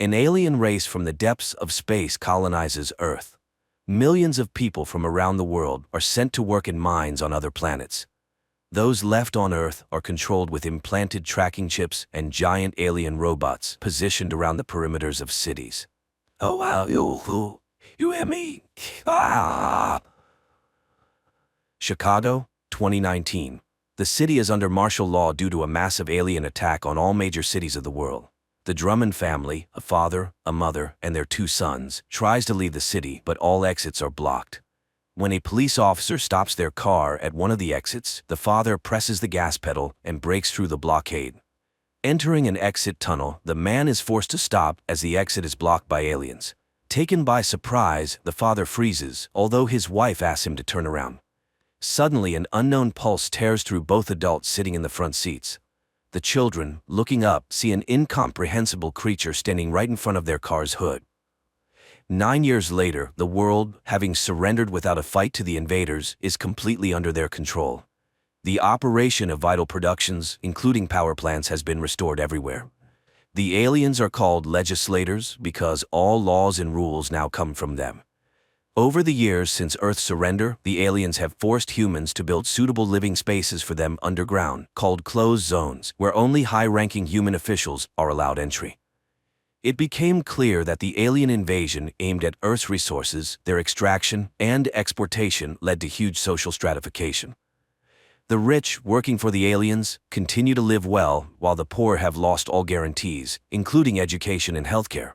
An alien race from the depths of space colonizes Earth. Millions of people from around the world are sent to work in mines on other planets. Those left on Earth are controlled with implanted tracking chips and giant alien robots positioned around the perimeters of cities. Oh wow, you hear me? Ah! Chicago, 2019. The city is under martial law due to a massive alien attack on all major cities of the world. The Drummond family, a father, a mother, and their 2 sons, tries to leave the city, but all exits are blocked. When a police officer stops their car at one of the exits, the father presses the gas pedal and breaks through the blockade. Entering an exit tunnel, the man is forced to stop as the exit is blocked by aliens. Taken by surprise, the father freezes, although his wife asks him to turn around. Suddenly, an unknown pulse tears through both adults sitting in the front seats. The children, looking up, see an incomprehensible creature standing right in front of their car's hood. 9 years later, the world, having surrendered without a fight to the invaders, is completely under their control. The operation of vital productions, including power plants, has been restored everywhere. The aliens are called legislators because all laws and rules now come from them. Over the years since Earth's surrender, the aliens have forced humans to build suitable living spaces for them underground, called closed zones, where only high-ranking human officials are allowed entry. It became clear that the alien invasion aimed at Earth's resources, their extraction, and exportation led to huge social stratification. The rich, working for the aliens, continue to live well, while the poor have lost all guarantees, including education and healthcare.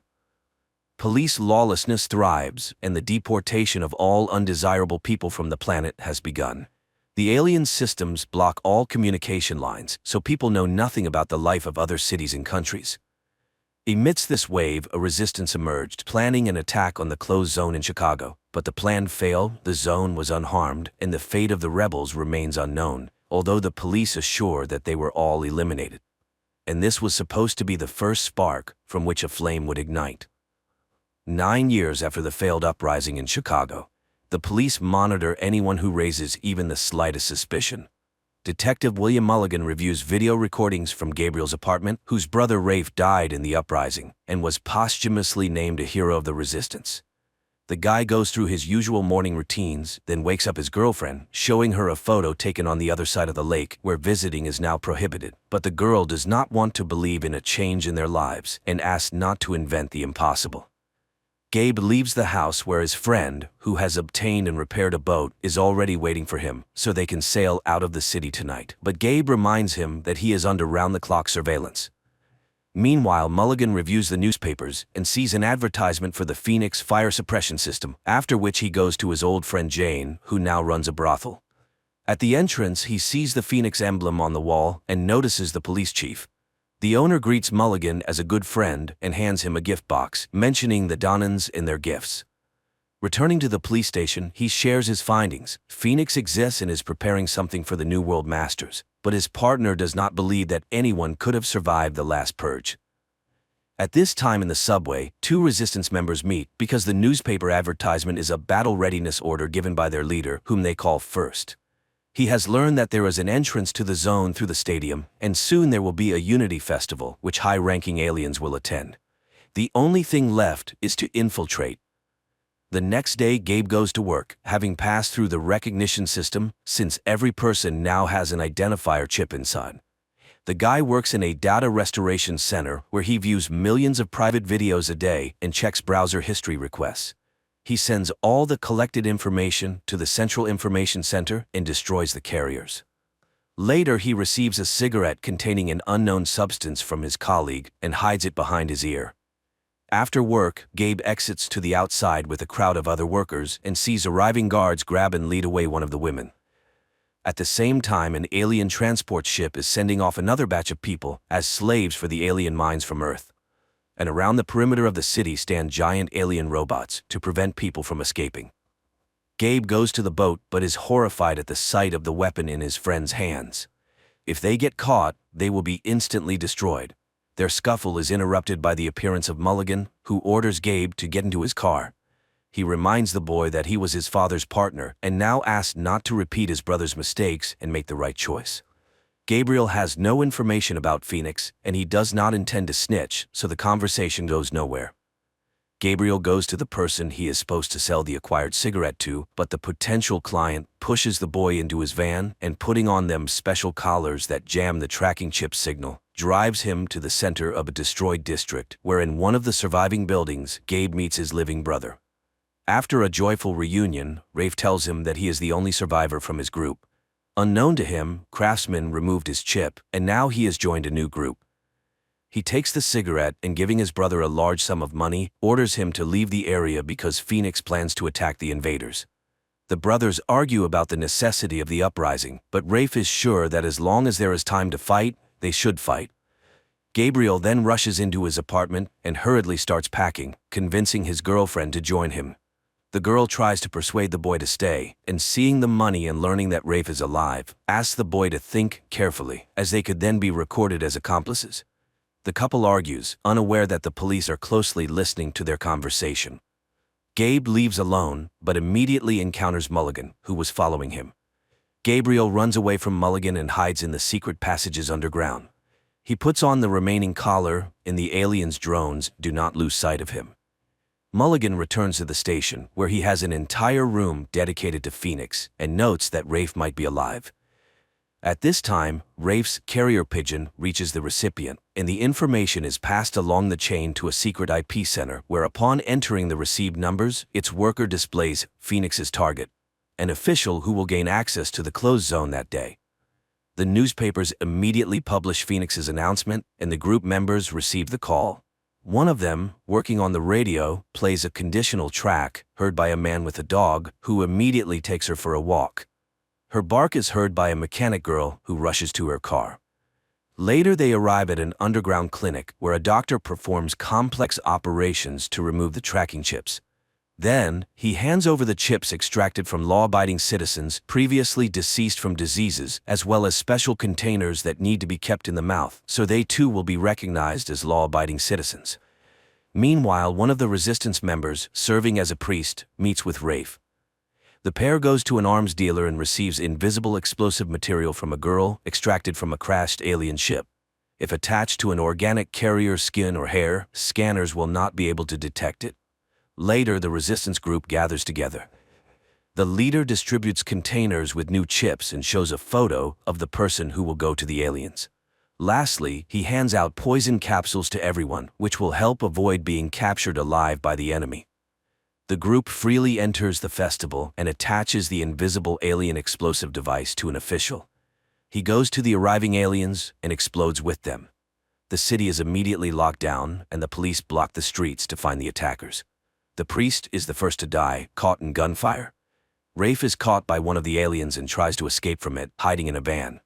Police lawlessness thrives, and the deportation of all undesirable people from the planet has begun. The alien systems block all communication lines, so people know nothing about the life of other cities and countries. Amidst this wave, a resistance emerged, planning an attack on the closed zone in Chicago. But the plan failed, the zone was unharmed, and the fate of the rebels remains unknown, although the police assure that they were all eliminated. And this was supposed to be the first spark from which a flame would ignite. 9 years after the failed uprising in Chicago, the police monitor anyone who raises even the slightest suspicion. Detective William Mulligan reviews video recordings from Gabriel's apartment, whose brother Rafe died in the uprising and was posthumously named a hero of the resistance. The guy goes through his usual morning routines, then wakes up his girlfriend, showing her a photo taken on the other side of the lake, where visiting is now prohibited. But the girl does not want to believe in a change in their lives and asks not to invent the impossible. Gabe leaves the house where his friend, who has obtained and repaired a boat, is already waiting for him, so they can sail out of the city tonight. But Gabe reminds him that he is under round-the-clock surveillance. Meanwhile, Mulligan reviews the newspapers and sees an advertisement for the Phoenix fire suppression system, after which he goes to his old friend Jane, who now runs a brothel. At the entrance, he sees the Phoenix emblem on the wall and notices the police chief. The owner greets Mulligan as a good friend and hands him a gift box, mentioning the Donnans and their gifts. Returning to the police station, he shares his findings. Phoenix exists and is preparing something for the New World Masters, but his partner does not believe that anyone could have survived the last purge. At this time in the subway, 2 resistance members meet because the newspaper advertisement is a battle readiness order given by their leader, whom they call First. He has learned that there is an entrance to the zone through the stadium, and soon there will be a Unity Festival, which high-ranking aliens will attend. The only thing left is to infiltrate. The next day, Gabe goes to work, having passed through the recognition system, since every person now has an identifier chip inside. The guy works in a data restoration center where he views millions of private videos a day and checks browser history requests. He sends all the collected information to the Central Information Center and destroys the carriers. Later, he receives a cigarette containing an unknown substance from his colleague and hides it behind his ear. After work, Gabe exits to the outside with a crowd of other workers and sees arriving guards grab and lead away one of the women. At the same time, an alien transport ship is sending off another batch of people as slaves for the alien mines from Earth. And around the perimeter of the city stand giant alien robots to prevent people from escaping. Gabe goes to the boat but is horrified at the sight of the weapon in his friend's hands. If they get caught, they will be instantly destroyed. Their scuffle is interrupted by the appearance of Mulligan, who orders Gabe to get into his car. He reminds the boy that he was his father's partner and now asks not to repeat his brother's mistakes and make the right choice. Gabriel has no information about Phoenix, and he does not intend to snitch, so the conversation goes nowhere. Gabriel goes to the person he is supposed to sell the acquired cigarette to, but the potential client pushes the boy into his van and, putting on them special collars that jam the tracking chip signal, drives him to the center of a destroyed district, where in one of the surviving buildings, Gabe meets his living brother. After a joyful reunion, Rafe tells him that he is the only survivor from his group. Unknown to him, Craftsman removed his chip, and now he has joined a new group. He takes the cigarette and, giving his brother a large sum of money, orders him to leave the area because Phoenix plans to attack the invaders. The brothers argue about the necessity of the uprising, but Rafe is sure that as long as there is time to fight, they should fight. Gabriel then rushes into his apartment and hurriedly starts packing, convincing his girlfriend to join him. The girl tries to persuade the boy to stay, and seeing the money and learning that Rafe is alive, asks the boy to think carefully, as they could then be recorded as accomplices. The couple argues, unaware that the police are closely listening to their conversation. Gabe leaves alone, but immediately encounters Mulligan, who was following him. Gabriel runs away from Mulligan and hides in the secret passages underground. He puts on the remaining collar, and the aliens' drones do not lose sight of him. Mulligan returns to the station, where he has an entire room dedicated to Phoenix, and notes that Rafe might be alive. At this time, Rafe's carrier pigeon reaches the recipient, and the information is passed along the chain to a secret IP center, where upon entering the received numbers, its worker displays Phoenix's target, an official who will gain access to the closed zone that day. The newspapers immediately publish Phoenix's announcement, and the group members receive the call. One of them, working on the radio, plays a conditional track heard by a man with a dog, who immediately takes her for a walk. Her bark is heard by a mechanic girl who rushes to her car. Later they arrive at an underground clinic where a doctor performs complex operations to remove the tracking chips. Then, he hands over the chips extracted from law-abiding citizens previously deceased from diseases, as well as special containers that need to be kept in the mouth, so they too will be recognized as law-abiding citizens. Meanwhile, one of the resistance members, serving as a priest, meets with Rafe. The pair goes to an arms dealer and receives invisible explosive material from a girl extracted from a crashed alien ship. If attached to an organic carrier's skin or hair, scanners will not be able to detect it. Later, the resistance group gathers together. The leader distributes containers with new chips and shows a photo of the person who will go to the aliens. Lastly, he hands out poison capsules to everyone, which will help avoid being captured alive by the enemy. The group freely enters the festival and attaches the invisible alien explosive device to an official. He goes to the arriving aliens and explodes with them. The city is immediately locked down, and the police block the streets to find the attackers. The priest is the first to die, caught in gunfire. Rafe is caught by one of the aliens and tries to escape from it, hiding in a van.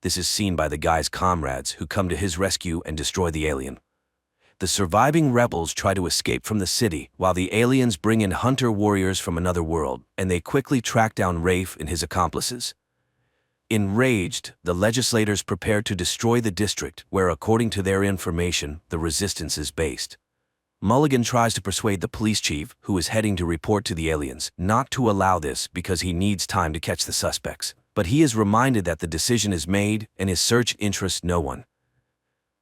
This is seen by the guy's comrades, who come to his rescue and destroy the alien. The surviving rebels try to escape from the city, while the aliens bring in hunter warriors from another world, and they quickly track down Rafe and his accomplices. Enraged, the legislators prepare to destroy the district where, according to their information, the resistance is based. Mulligan tries to persuade the police chief, who is heading to report to the aliens, not to allow this because he needs time to catch the suspects. But he is reminded that the decision is made and his search interests no one.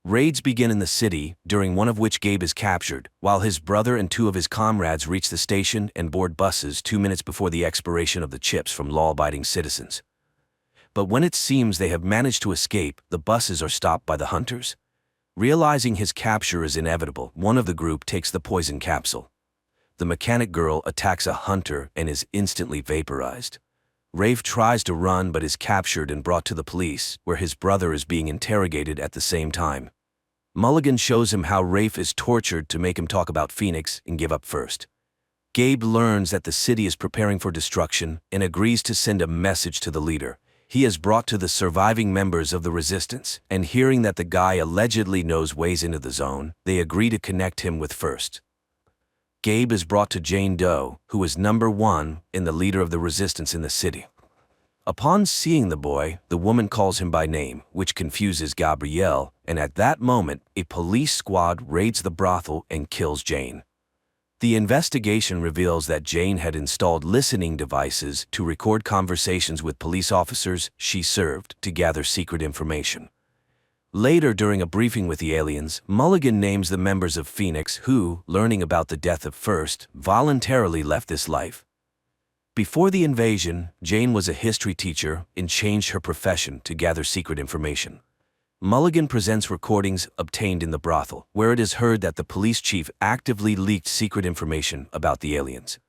Raids begin in the city, during one of which Gabe is captured, while his brother and two of his comrades reach the station and board buses 2 minutes before the expiration of the chips from law-abiding citizens. But when it seems they have managed to escape, the buses are stopped by the hunters. Realizing his capture is inevitable, one of the group takes the poison capsule. The mechanic girl attacks a hunter and is instantly vaporized. Rafe tries to run but is captured and brought to the police, where his brother is being interrogated at the same time. Mulligan shows him how Rafe is tortured to make him talk about Phoenix and give up first. Gabe learns that the city is preparing for destruction and agrees to send a message to the leader. He is brought to the surviving members of the resistance, and hearing that the guy allegedly knows ways into the zone, they agree to connect him with first. Gabe is brought to Jane Doe, who is number 1 and the leader of the resistance in the city. Upon seeing the boy, the woman calls him by name, which confuses Gabriel, and at that moment, a police squad raids the brothel and kills Jane. The investigation reveals that Jane had installed listening devices to record conversations with police officers she served to gather secret information. Later, during a briefing with the aliens, Mulligan names the members of Phoenix who, learning about the death of First, voluntarily left this life. Before the invasion, Jane was a history teacher and changed her profession to gather secret information. Mulligan presents recordings obtained in the brothel, where it is heard that the police chief actively leaked secret information about the aliens.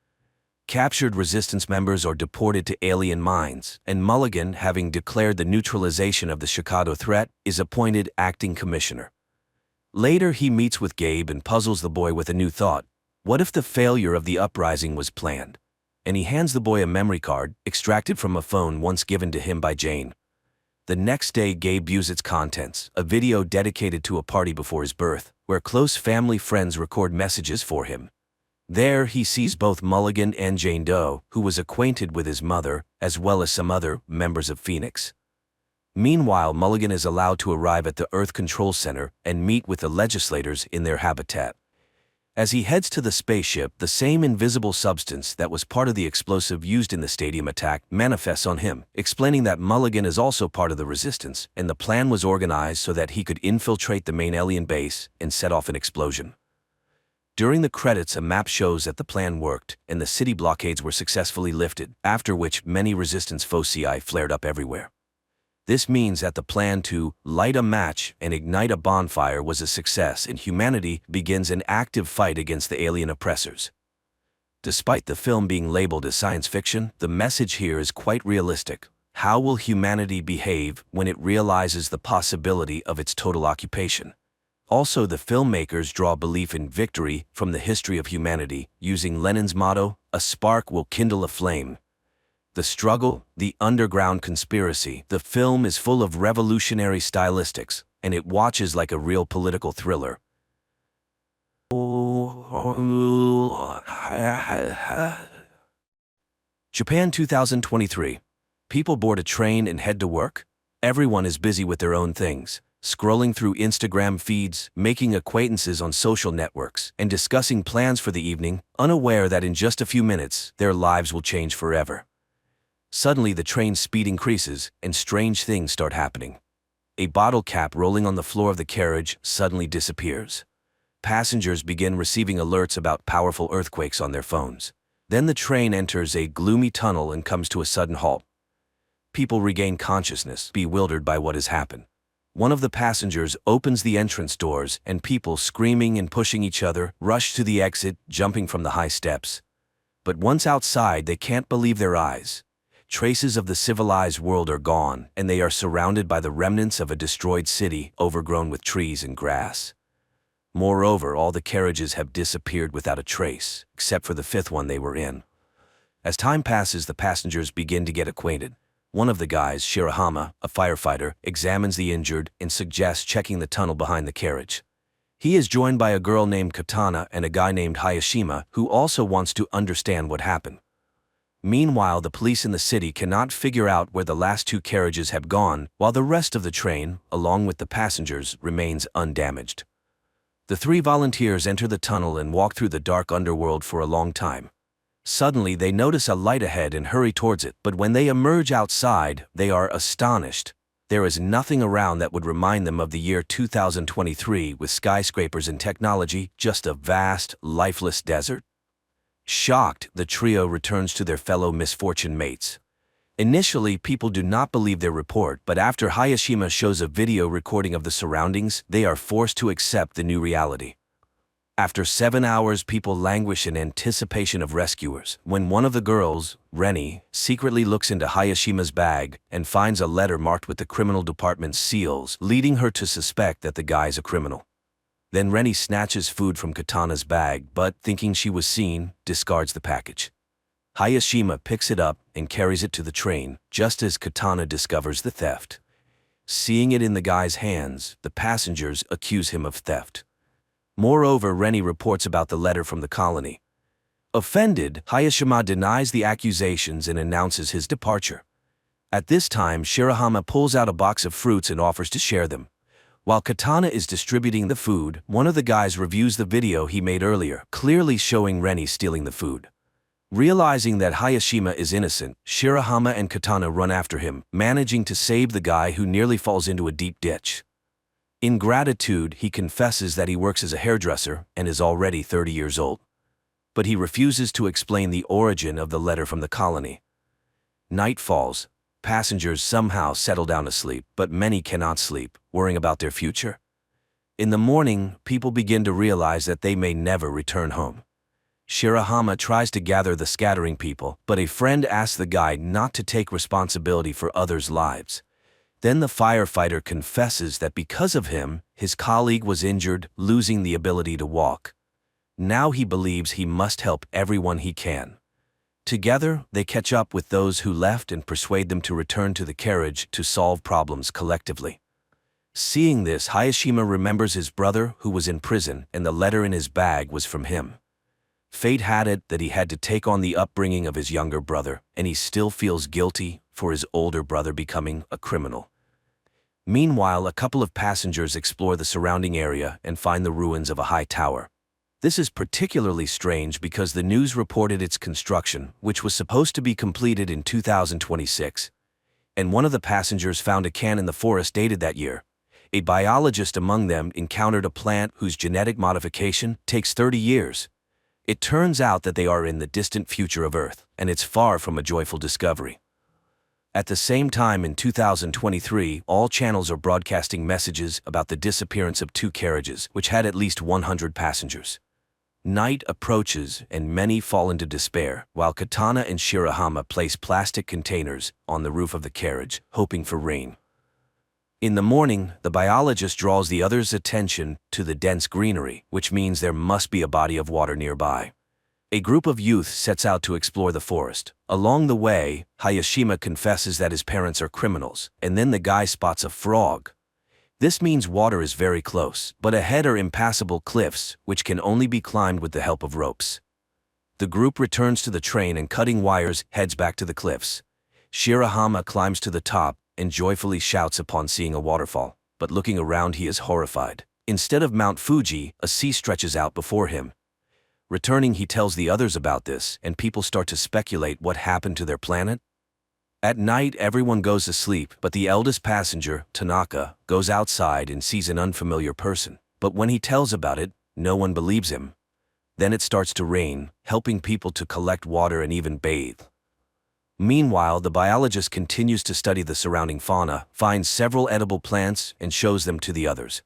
Captured resistance members are deported to alien mines, and Mulligan, having declared the neutralization of the Chicago threat, is appointed acting commissioner. Later, he meets with Gabe and puzzles the boy with a new thought. What if the failure of the uprising was planned? And he hands the boy a memory card, extracted from a phone once given to him by Jane. The next day, Gabe views its contents, a video dedicated to a party before his birth, where close family friends record messages for him. There, he sees both Mulligan and Jane Doe, who was acquainted with his mother, as well as some other members of Phoenix. Meanwhile, Mulligan is allowed to arrive at the Earth Control Center and meet with the legislators in their habitat. As he heads to the spaceship, the same invisible substance that was part of the explosive used in the stadium attack manifests on him, explaining that Mulligan is also part of the resistance, and the plan was organized so that he could infiltrate the main alien base and set off an explosion. During the credits, a map shows that the plan worked, and the city blockades were successfully lifted, after which many resistance foci flared up everywhere. This means that the plan to light a match and ignite a bonfire was a success, and humanity begins an active fight against the alien oppressors. Despite the film being labeled as science fiction, the message here is quite realistic. How will humanity behave when it realizes the possibility of its total occupation? Also, the filmmakers draw belief in victory from the history of humanity, using Lenin's motto, "A spark will kindle a flame." The struggle, the underground conspiracy. The film is full of revolutionary stylistics, and it watches like a real political thriller. Japan 2023. People board a train and head to work. Everyone is busy with their own things, scrolling through Instagram feeds, making acquaintances on social networks, and discussing plans for the evening, unaware that in just a few minutes, their lives will change forever. Suddenly, the train's speed increases, and strange things start happening. A bottle cap rolling on the floor of the carriage suddenly disappears. Passengers begin receiving alerts about powerful earthquakes on their phones. Then the train enters a gloomy tunnel and comes to a sudden halt. People regain consciousness, bewildered by what has happened. One of the passengers opens the entrance doors, and people, screaming and pushing each other, rush to the exit, jumping from the high steps. But once outside, they can't believe their eyes. Traces of the civilized world are gone, and they are surrounded by the remnants of a destroyed city overgrown with trees and grass. Moreover, all the carriages have disappeared without a trace, except for the fifth one they were in. As time passes, the passengers begin to get acquainted. One of the guys, Shirahama, a firefighter, examines the injured and suggests checking the tunnel behind the carriage. He is joined by a girl named Katana and a guy named Hayashima, who also wants to understand what happened. Meanwhile, the police in the city cannot figure out where the last two carriages have gone, while the rest of the train, along with the passengers, remains undamaged. The three volunteers enter the tunnel and walk through the dark underworld for a long time. Suddenly, they notice a light ahead and hurry towards it, but when they emerge outside, they are astonished. There is nothing around that would remind them of the year 2023 with skyscrapers and technology, just a vast, lifeless desert. Shocked, the trio returns to their fellow misfortune mates. Initially, people do not believe their report, but after Hayashima shows a video recording of the surroundings, they are forced to accept the new reality. After 7 hours, people languish in anticipation of rescuers, when one of the girls, Reni, secretly looks into Hayashima's bag and finds a letter marked with the criminal department's seals, leading her to suspect that the guy's a criminal. Then Reni snatches food from Katana's bag, but, thinking she was seen, discards the package. Hayashima picks it up and carries it to the train, just as Katana discovers the theft. Seeing it in the guy's hands, the passengers accuse him of theft. Moreover, Reni reports about the letter from the colony. Offended, Hayashima denies the accusations and announces his departure. At this time, Shirahama pulls out a box of fruits and offers to share them. While Katana is distributing the food, one of the guys reviews the video he made earlier, clearly showing Reni stealing the food. Realizing that Hayashima is innocent, Shirahama and Katana run after him, managing to save the guy who nearly falls into a deep ditch. In gratitude, he confesses that he works as a hairdresser and is already 30 years old. But he refuses to explain the origin of the letter from the colony. Night falls. Passengers somehow settle down to sleep, but many cannot sleep, worrying about their future. In the morning, people begin to realize that they may never return home. Shirahama tries to gather the scattering people, but a friend asks the guide not to take responsibility for others' lives. Then the firefighter confesses that because of him, his colleague was injured, losing the ability to walk. Now he believes he must help everyone he can. Together, they catch up with those who left and persuade them to return to the carriage to solve problems collectively. Seeing this, Hayashima remembers his brother who was in prison, and the letter in his bag was from him. Fate had it that he had to take on the upbringing of his younger brother, and he still feels guilty for his older brother becoming a criminal. Meanwhile, a couple of passengers explore the surrounding area and find the ruins of a high tower. This is particularly strange because the news reported its construction, which was supposed to be completed in 2026. And one of the passengers found a can in the forest dated that year. A biologist among them encountered a plant whose genetic modification takes 30 years. It turns out that they are in the distant future of Earth, and it's far from a joyful discovery. At the same time in 2023, all channels are broadcasting messages about the disappearance of 2 carriages, which had at least 100 passengers. Night approaches and many fall into despair, while Katana and Shirahama place plastic containers on the roof of the carriage, hoping for rain. In the morning, the biologist draws the others' attention to the dense greenery, which means there must be a body of water nearby. A group of youth sets out to explore the forest. Along the way, Hayashima confesses that his parents are criminals, and then the guy spots a frog. This means water is very close, but ahead are impassable cliffs, which can only be climbed with the help of ropes. The group returns to the train and cutting wires heads back to the cliffs. Shirahama climbs to the top and joyfully shouts upon seeing a waterfall, but looking around he is horrified. Instead of Mount Fuji, a sea stretches out before him. Returning, he tells the others about this, and people start to speculate what happened to their planet. At night, everyone goes to sleep, but the eldest passenger, Tanaka, goes outside and sees an unfamiliar person. But when he tells about it, no one believes him. Then it starts to rain, helping people to collect water and even bathe. Meanwhile, the biologist continues to study the surrounding fauna, finds several edible plants, and shows them to the others.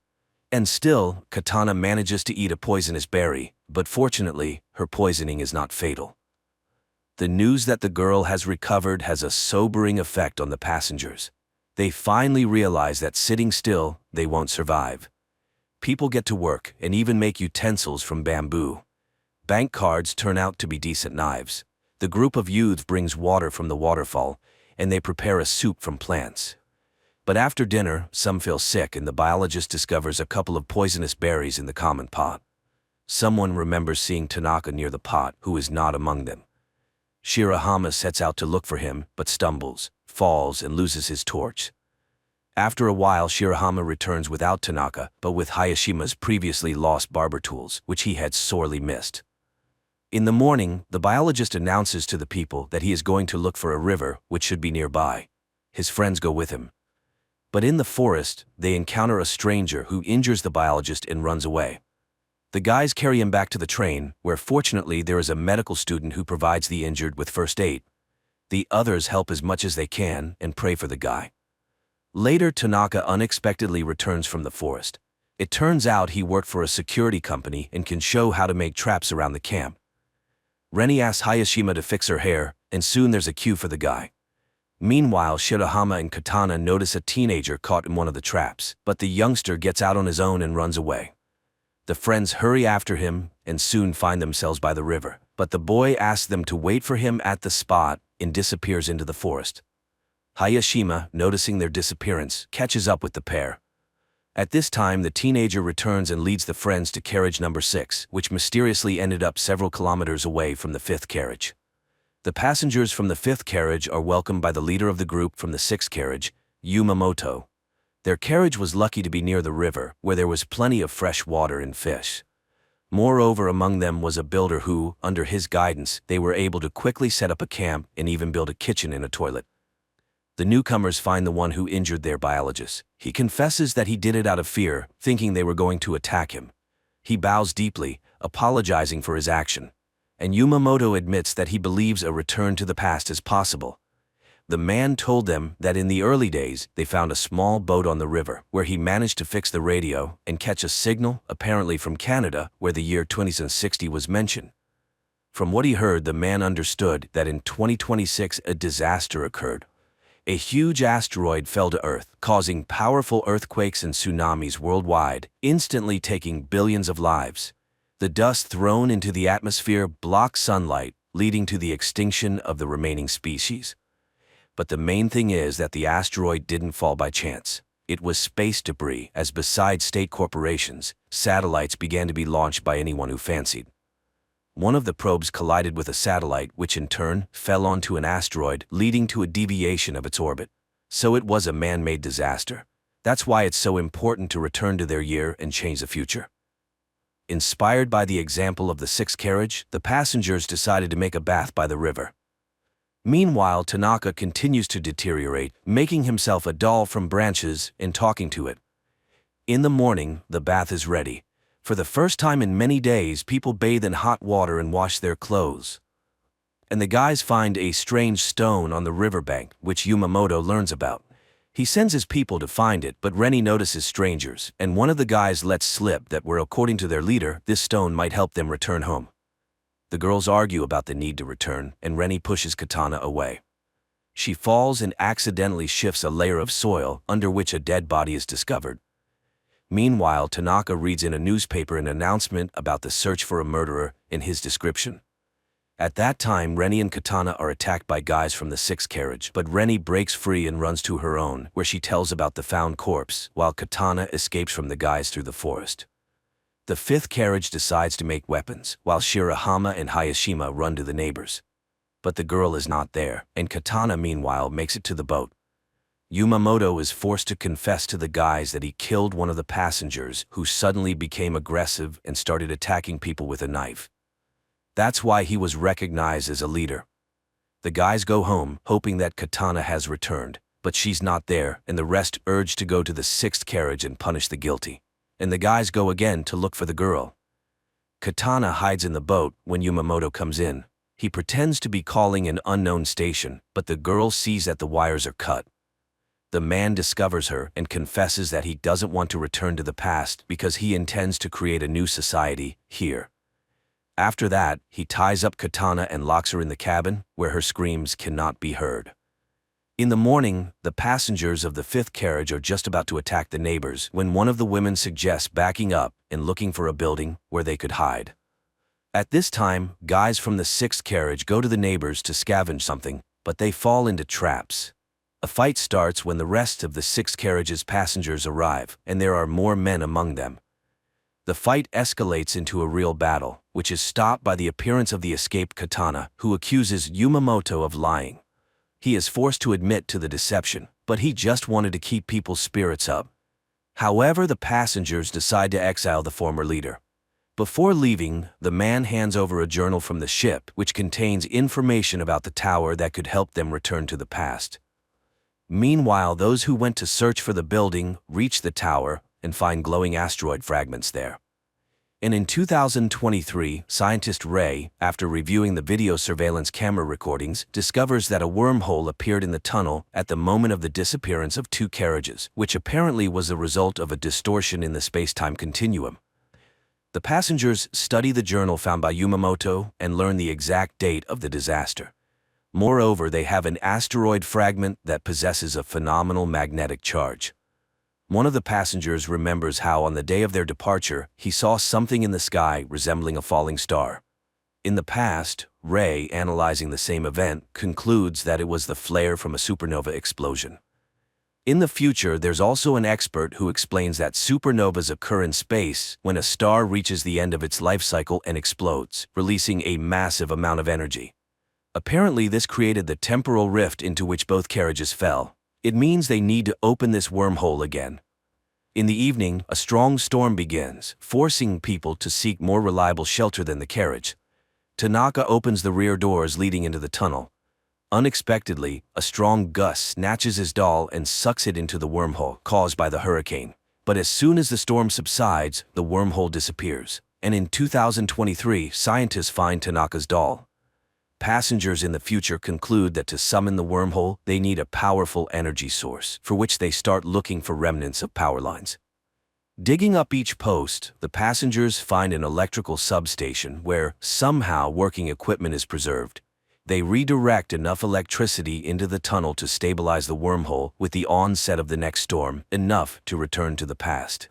And still, Katana manages to eat a poisonous berry, but fortunately, her poisoning is not fatal. The news that the girl has recovered has a sobering effect on the passengers. They finally realize that sitting still, they won't survive. People get to work and even make utensils from bamboo. Bank cards turn out to be decent knives. The group of youths brings water from the waterfall, and they prepare a soup from plants. But after dinner, some feel sick and the biologist discovers a couple of poisonous berries in the common pot. Someone remembers seeing Tanaka near the pot, who is not among them. Shirahama sets out to look for him, but stumbles, falls, and loses his torch. After a while, Shirahama returns without Tanaka, but with Hayashima's previously lost barber tools, which he had sorely missed. In the morning, the biologist announces to the people that he is going to look for a river, which should be nearby. His friends go with him. But in the forest, they encounter a stranger who injures the biologist and runs away. The guys carry him back to the train, where fortunately there is a medical student who provides the injured with first aid. The others help as much as they can and pray for the guy. Later, Tanaka unexpectedly returns from the forest. It turns out he worked for a security company and can show how to make traps around the camp. Reni asks Hayashima to fix her hair, and soon there's a queue for the guy. Meanwhile, Shirahama and Katana notice a teenager caught in one of the traps, but the youngster gets out on his own and runs away. The friends hurry after him and soon find themselves by the river, but the boy asks them to wait for him at the spot and disappears into the forest. Hayashima, noticing their disappearance, catches up with the pair. At this time, the teenager returns and leads the friends to carriage number 6, which mysteriously ended up several kilometers away from the 5th carriage. The passengers from the 5th carriage are welcomed by the leader of the group from the 6th carriage, Yumamoto. Their carriage was lucky to be near the river, where there was plenty of fresh water and fish. Moreover, among them was a builder who, under his guidance, they were able to quickly set up a camp and even build a kitchen and a toilet. The newcomers find the one who injured their biologist. He confesses that he did it out of fear, thinking they were going to attack him. He bows deeply, apologizing for his action. And Yumamoto admits that he believes a return to the past is possible. The man told them that in the early days, they found a small boat on the river, where he managed to fix the radio and catch a signal, apparently from Canada, where the year 2060 was mentioned. From what he heard, the man understood that in 2026 a disaster occurred. A huge asteroid fell to Earth, causing powerful earthquakes and tsunamis worldwide, instantly taking billions of lives. The dust thrown into the atmosphere blocked sunlight, leading to the extinction of the remaining species. But the main thing is that the asteroid didn't fall by chance. It was space debris, as besides state corporations, satellites began to be launched by anyone who fancied. One of the probes collided with a satellite, which in turn fell onto an asteroid, leading to a deviation of its orbit. So it was a man-made disaster. That's why it's so important to return to their year and change the future. Inspired by the example of the sixth carriage, the passengers decided to make a bath by the river. Meanwhile, Tanaka continues to deteriorate, making himself a doll from branches and talking to it. In the morning, the bath is ready. For the first time in many days, people bathe in hot water and wash their clothes. And the guys find a strange stone on the riverbank, which Yumamoto learns about. He sends his people to find it, but Reni notices strangers, and one of the guys lets slip that according to their leader, this stone might help them return home. The girls argue about the need to return, and Reni pushes Katana away. She falls and accidentally shifts a layer of soil under which a dead body is discovered. Meanwhile, Tanaka reads in a newspaper an announcement about the search for a murderer in his description. At that time, Reni and Katana are attacked by guys from the sixth carriage, but Reni breaks free and runs to her own, where she tells about the found corpse, while Katana escapes from the guys through the forest. The fifth carriage decides to make weapons, while Shirahama and Hayashima run to the neighbors. But the girl is not there, and Katana meanwhile makes it to the boat. Yumamoto is forced to confess to the guys that he killed one of the passengers, who suddenly became aggressive and started attacking people with a knife. That's why he was recognized as a leader. The guys go home, hoping that Katana has returned, but she's not there, and the rest urge to go to the sixth carriage and punish the guilty. And the guys go again to look for the girl. Katana hides in the boat when Yumamoto comes in. He pretends to be calling an unknown station, but the girl sees that the wires are cut. The man discovers her and confesses that he doesn't want to return to the past because he intends to create a new society here. After that, he ties up Katana and locks her in the cabin, where her screams cannot be heard. In the morning, the passengers of the fifth carriage are just about to attack the neighbors when one of the women suggests backing up and looking for a building where they could hide. At this time, guys from the sixth carriage go to the neighbors to scavenge something, but they fall into traps. A fight starts when the rest of the sixth carriage's passengers arrive, and there are more men among them. The fight escalates into a real battle, which is stopped by the appearance of the escaped Katana, who accuses Yumamoto of lying. He is forced to admit to the deception, but he just wanted to keep people's spirits up. However, the passengers decide to exile the former leader. Before leaving, the man hands over a journal from the ship, which contains information about the tower that could help them return to the past. Meanwhile, those who went to search for the building reach the tower and find glowing asteroid fragments there. And in 2023, scientist Ray, after reviewing the video surveillance camera recordings, discovers that a wormhole appeared in the tunnel at the moment of the disappearance of two carriages, which apparently was the result of a distortion in the space-time continuum. The passengers study the journal found by Yumamoto and learn the exact date of the disaster. Moreover, they have an asteroid fragment that possesses a phenomenal magnetic charge. One of the passengers remembers how on the day of their departure, he saw something in the sky resembling a falling star. In the past, Ray, analyzing the same event, concludes that it was the flare from a supernova explosion. In the future, there's also an expert who explains that supernovas occur in space when a star reaches the end of its life cycle and explodes, releasing a massive amount of energy. Apparently, this created the temporal rift into which both carriages fell. It means they need to open this wormhole again. In the evening, a strong storm begins, forcing people to seek more reliable shelter than the carriage. Tanaka opens the rear doors leading into the tunnel. Unexpectedly, a strong gust snatches his doll and sucks it into the wormhole caused by the hurricane. But as soon as the storm subsides, the wormhole disappears. And in 2023, scientists find Tanaka's doll. Passengers in the future conclude that to summon the wormhole, they need a powerful energy source, for which they start looking for remnants of power lines. Digging up each post, the passengers find an electrical substation where somehow working equipment is preserved. They redirect enough electricity into the tunnel to stabilize the wormhole with the onset of the next storm, enough to return to the past.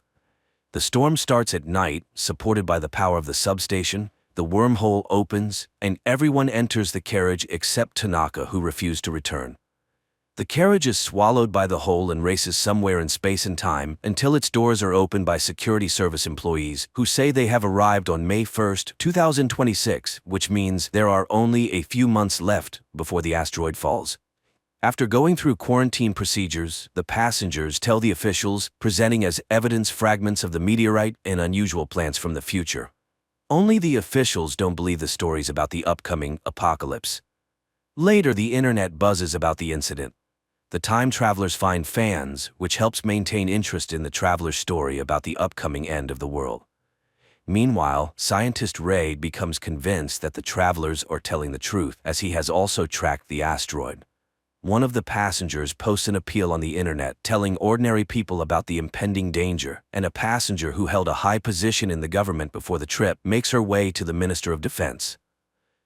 The storm starts at night, supported by the power of the substation. The wormhole opens, and everyone enters the carriage except Tanaka, who refused to return. The carriage is swallowed by the hole and races somewhere in space and time until its doors are opened by security service employees who say they have arrived on May 1, 2026, which means there are only a few months left before the asteroid falls. After going through quarantine procedures, the passengers tell the officials, presenting as evidence fragments of the meteorite and unusual plants from the future. Only the officials don't believe the stories about the upcoming apocalypse. Later, the internet buzzes about the incident. The time travelers find fans, which helps maintain interest in the traveler's story about the upcoming end of the world. Meanwhile, scientist Ray becomes convinced that the travelers are telling the truth, as he has also tracked the asteroid. One of the passengers posts an appeal on the internet telling ordinary people about the impending danger, and a passenger who held a high position in the government before the trip makes her way to the Minister of Defense.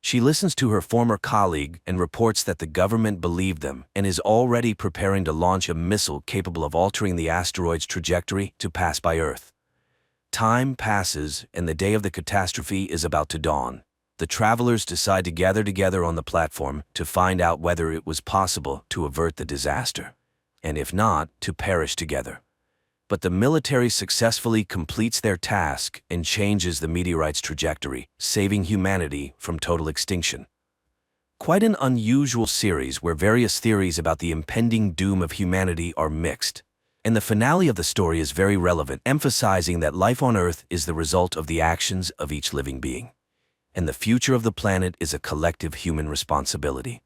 She listens to her former colleague and reports that the government believed them and is already preparing to launch a missile capable of altering the asteroid's trajectory to pass by Earth. Time passes, and the day of the catastrophe is about to dawn. The travelers decide to gather together on the platform to find out whether it was possible to avert the disaster, and if not, to perish together. But the military successfully completes their task and changes the meteorite's trajectory, saving humanity from total extinction. Quite an unusual series where various theories about the impending doom of humanity are mixed. And the finale of the story is very relevant, emphasizing that life on Earth is the result of the actions of each living being. And the future of the planet is a collective human responsibility.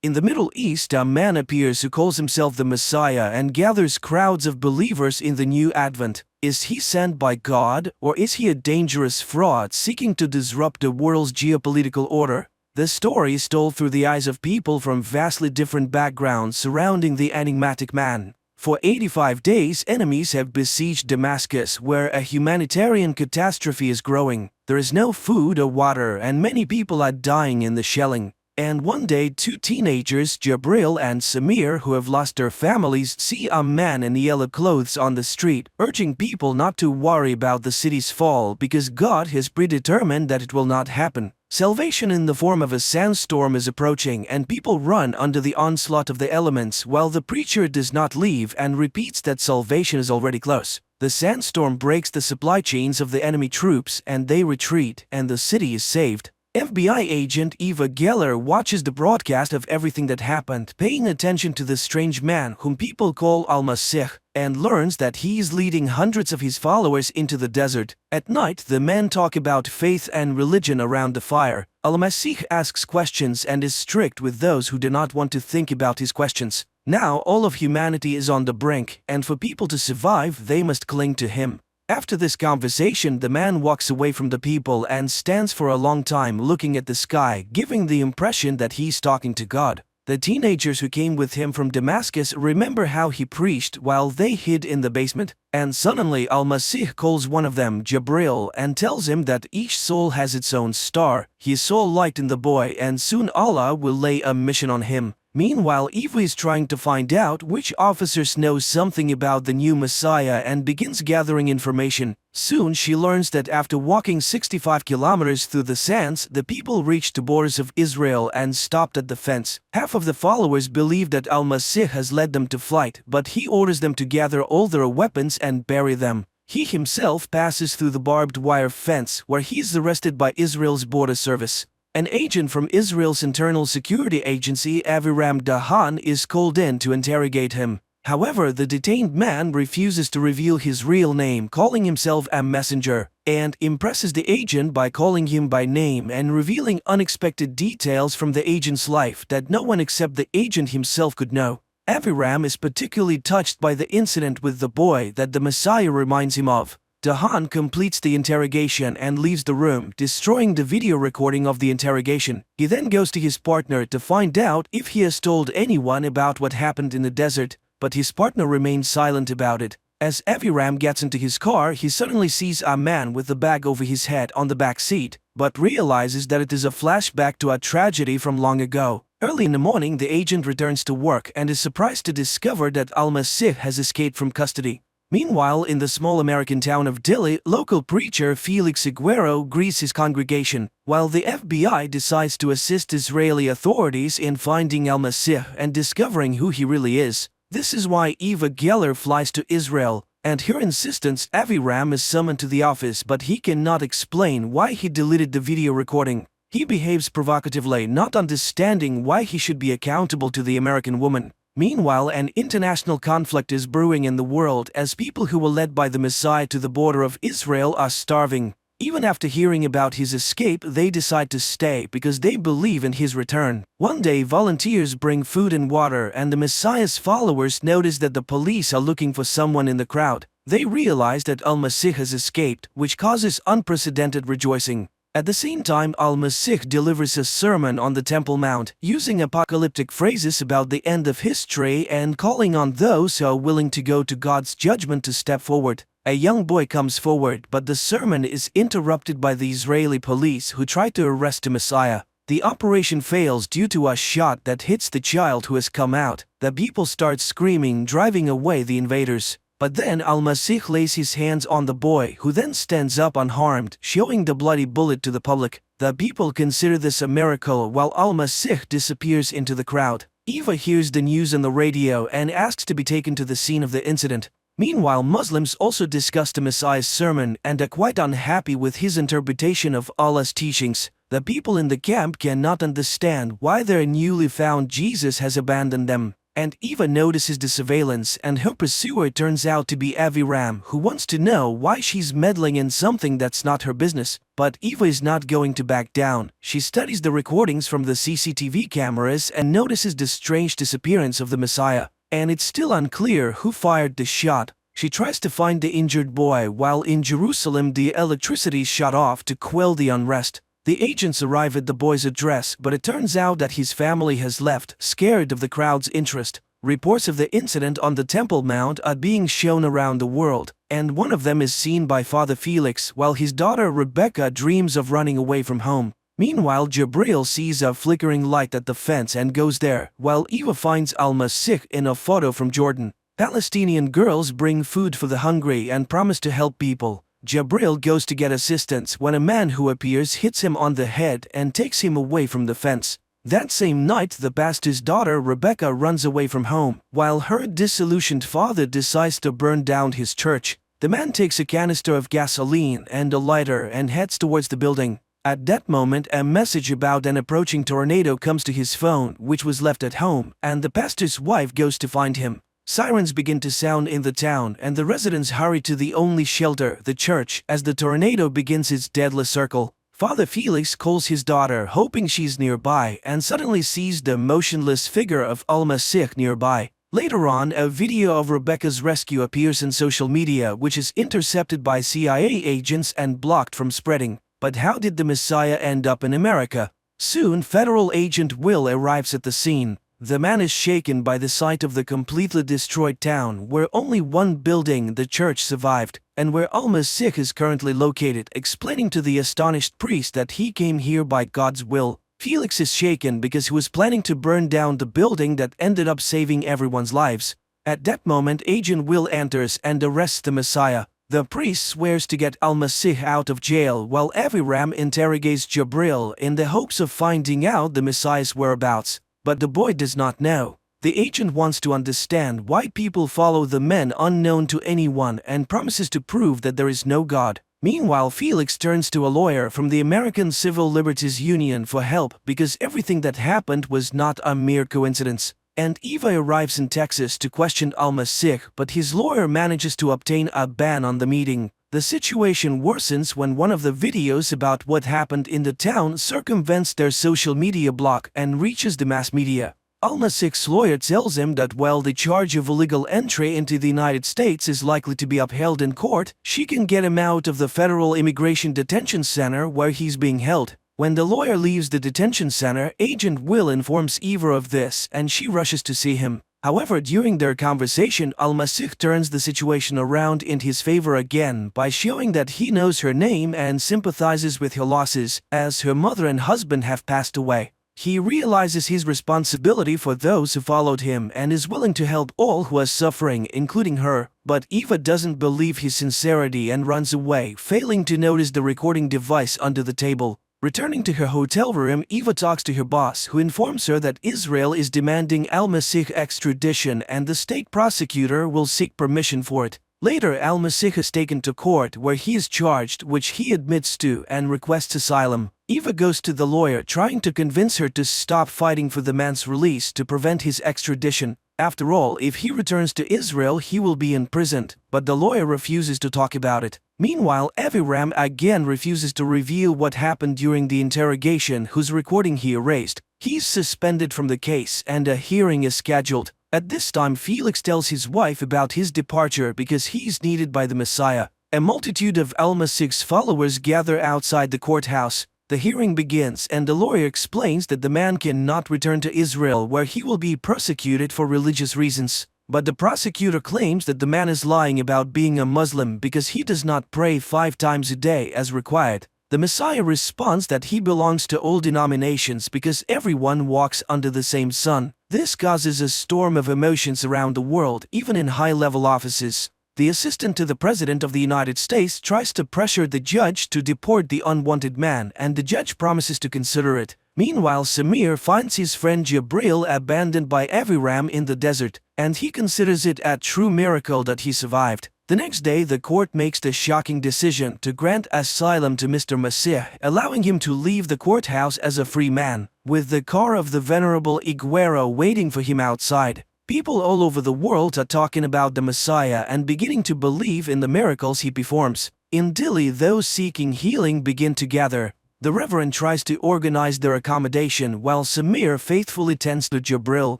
In the Middle East, a man appears who calls himself the Messiah and gathers crowds of believers in the new Advent. Is he sent by God, or is he a dangerous fraud seeking to disrupt the world's geopolitical order? The story is told through the eyes of people from vastly different backgrounds surrounding the enigmatic man. For 85 days, enemies have besieged Damascus, where a humanitarian catastrophe is growing. There is no food or water, and many people are dying in the shelling. And one day, two teenagers, Jabril and Samir, who have lost their families, see a man in yellow clothes on the street, urging people not to worry about the city's fall because God has predetermined that it will not happen. Salvation in the form of a sandstorm is approaching, and people run under the onslaught of the elements while the preacher does not leave and repeats that salvation is already close. The sandstorm breaks the supply chains of the enemy troops, and they retreat, and the city is saved. FBI agent Eva Geller watches the broadcast of everything that happened, paying attention to the strange man whom people call Al-Masih, and learns that he is leading hundreds of his followers into the desert. At night, the men talk about faith and religion around the fire. Al-Masih asks questions and is strict with those who do not want to think about his questions. Now all of humanity is on the brink, and for people to survive, they must cling to him. After this conversation, the man walks away from the people and stands for a long time looking at the sky, giving the impression that he's talking to God. The teenagers who came with him from Damascus remember how he preached while they hid in the basement, and suddenly Al-Masih calls one of them, Jabril, and tells him that each soul has its own star. He saw light in the boy, and soon Allah will lay a mission on him. Meanwhile, Eva is trying to find out which officers know something about the new Messiah and begins gathering information. Soon she learns that after walking 65 kilometers through the sands, the people reached the borders of Israel and stopped at the fence. Half of the followers believe that Al-Masih has led them to flight, but he orders them to gather all their weapons and bury them. He himself passes through the barbed wire fence, where he is arrested by Israel's border service. An agent from Israel's internal security agency Aviram Dahan is called in to interrogate him. However, the detained man refuses to reveal his real name, calling himself a messenger, and impresses the agent by calling him by name and revealing unexpected details from the agent's life that no one except the agent himself could know. Aviram is particularly touched by the incident with the boy that the Messiah reminds him of. Dahan completes the interrogation and leaves the room, destroying the video recording of the interrogation. He then goes to his partner to find out if he has told anyone about what happened in the desert, but his partner remains silent about it. As Aviram gets into his car, he suddenly sees a man with a bag over his head on the back seat, but realizes that it is a flashback to a tragedy from long ago. Early in the morning, the agent returns to work and is surprised to discover that Al-Masih has escaped from custody. Meanwhile, in the small American town of Dilley, local preacher Felix Aguero greets his congregation, while the FBI decides to assist Israeli authorities in finding Al-Masih and discovering who he really is. This is why Eva Geller flies to Israel, and her insistence Aviram is summoned to the office, but he cannot explain why he deleted the video recording. He behaves provocatively, not understanding why he should be accountable to the American woman. Meanwhile, an international conflict is brewing in the world as people who were led by the Messiah to the border of Israel are starving. Even after hearing about his escape, they decide to stay because they believe in his return. One day, volunteers bring food and water, and the Messiah's followers notice that the police are looking for someone in the crowd. They realize that Al-Masih has escaped, which causes unprecedented rejoicing. At the same time, Al-Masih delivers a sermon on the Temple Mount, using apocalyptic phrases about the end of history and calling on those who are willing to go to God's judgment to step forward. A young boy comes forward, but the sermon is interrupted by the Israeli police who try to arrest the Messiah. The operation fails due to a shot that hits the child who has come out. The people start screaming, driving away the invaders. But then Al-Masih lays his hands on the boy, who then stands up unharmed, showing the bloody bullet to the public. The people consider this a miracle while Al-Masih disappears into the crowd. Eva hears the news on the radio and asks to be taken to the scene of the incident. Meanwhile, Muslims also discuss the Messiah's sermon and are quite unhappy with his interpretation of Allah's teachings. The people in the camp cannot understand why their newly found Jesus has abandoned them. And Eva notices the surveillance, and her pursuer turns out to be Aviram, who wants to know why she's meddling in something that's not her business. But Eva is not going to back down. She studies the recordings from the CCTV cameras and notices the strange disappearance of the Messiah. And it's still unclear who fired the shot. She tries to find the injured boy while in Jerusalem the electricity is shut off to quell the unrest. The agents arrive at the boy's address, but it turns out that his family has left, scared of the crowd's interest. Reports of the incident on the Temple Mount are being shown around the world, and one of them is seen by Father Felix while his daughter Rebecca dreams of running away from home. Meanwhile, Jabril sees a flickering light at the fence and goes there, while Eva finds Al-Masih in a photo from Jordan. Palestinian girls bring food for the hungry and promise to help people. Jabril goes to get assistance when a man who appears hits him on the head and takes him away from the fence. That same night, the pastor's daughter Rebecca runs away from home, while her disillusioned father decides to burn down his church. The man takes a canister of gasoline and a lighter and heads towards the building. At that moment, a message about an approaching tornado comes to his phone, which was left at home, and the pastor's wife goes to find him. Sirens begin to sound in the town, and the residents hurry to the only shelter, the church, as the tornado begins its deadly circle. Father Felix calls his daughter, hoping she's nearby, and suddenly sees the motionless figure of Al-Masih nearby. Later on, a video of Rebecca's rescue appears in social media, which is intercepted by CIA agents and blocked from spreading. But how did the Messiah end up in America? Soon, federal agent Will arrives at the scene. The man is shaken by the sight of the completely destroyed town, where only one building, the church, survived, and where Al-Masih is currently located, explaining to the astonished priest that he came here by God's will. Felix is shaken because he was planning to burn down the building that ended up saving everyone's lives. At that moment, Agent Will enters and arrests the Messiah. The priest swears to get Al-Masih out of jail, while Aviram interrogates Jabril in the hopes of finding out the Messiah's whereabouts. But the boy does not know. The agent wants to understand why people follow the men unknown to anyone and promises to prove that there is no God. Meanwhile, Felix turns to a lawyer from the American Civil Liberties Union for help because everything that happened was not a mere coincidence. And Eva arrives in Texas to question Al-Masih, but his lawyer manages to obtain a ban on the meeting. The situation worsens when one of the videos about what happened in the town circumvents their social media block and reaches the mass media. Al-Masih's lawyer tells him that while the charge of illegal entry into the United States is likely to be upheld in court, she can get him out of the federal immigration detention center where he's being held. When the lawyer leaves the detention center, Agent Will informs Eva of this and she rushes to see him. However, during their conversation, Al-Masih turns the situation around in his favor again by showing that he knows her name and sympathizes with her losses, as her mother and husband have passed away. He realizes his responsibility for those who followed him and is willing to help all who are suffering, including her, but Eva doesn't believe his sincerity and runs away, failing to notice the recording device under the table. Returning to her hotel room, Eva talks to her boss, who informs her that Israel is demanding Al-Masih extradition and the state prosecutor will seek permission for it. Later, Al-Masih is taken to court where he is charged, which he admits to, and requests asylum. Eva goes to the lawyer trying to convince her to stop fighting for the man's release to prevent his extradition. After all, if he returns to Israel, he will be imprisoned, but the lawyer refuses to talk about it. Meanwhile, Aviram again refuses to reveal what happened during the interrogation, whose recording he erased. He's suspended from the case and a hearing is scheduled. At this time, Felix tells his wife about his departure because he's needed by the Messiah. A multitude of Al-Masih's followers gather outside the courthouse. The hearing begins and the lawyer explains that the man cannot return to Israel where he will be persecuted for religious reasons. But the prosecutor claims that the man is lying about being a Muslim because he does not pray 5 times a day as required. The Messiah responds that he belongs to all denominations because everyone walks under the same sun. This causes a storm of emotions around the world, even in high-level offices. The assistant to the President of the United States tries to pressure the judge to deport the unwanted man, and the judge promises to consider it. Meanwhile, Samir finds his friend Jabril abandoned by Aviram in the desert, and he considers it a true miracle that he survived. The next day, the court makes the shocking decision to grant asylum to Mr. Masih, allowing him to leave the courthouse as a free man, with the car of the Venerable Iguero waiting for him outside. People all over the world are talking about the Messiah and beginning to believe in the miracles he performs. In Dili, those seeking healing begin to gather. The Reverend tries to organize their accommodation while Samir faithfully tends to Jabril.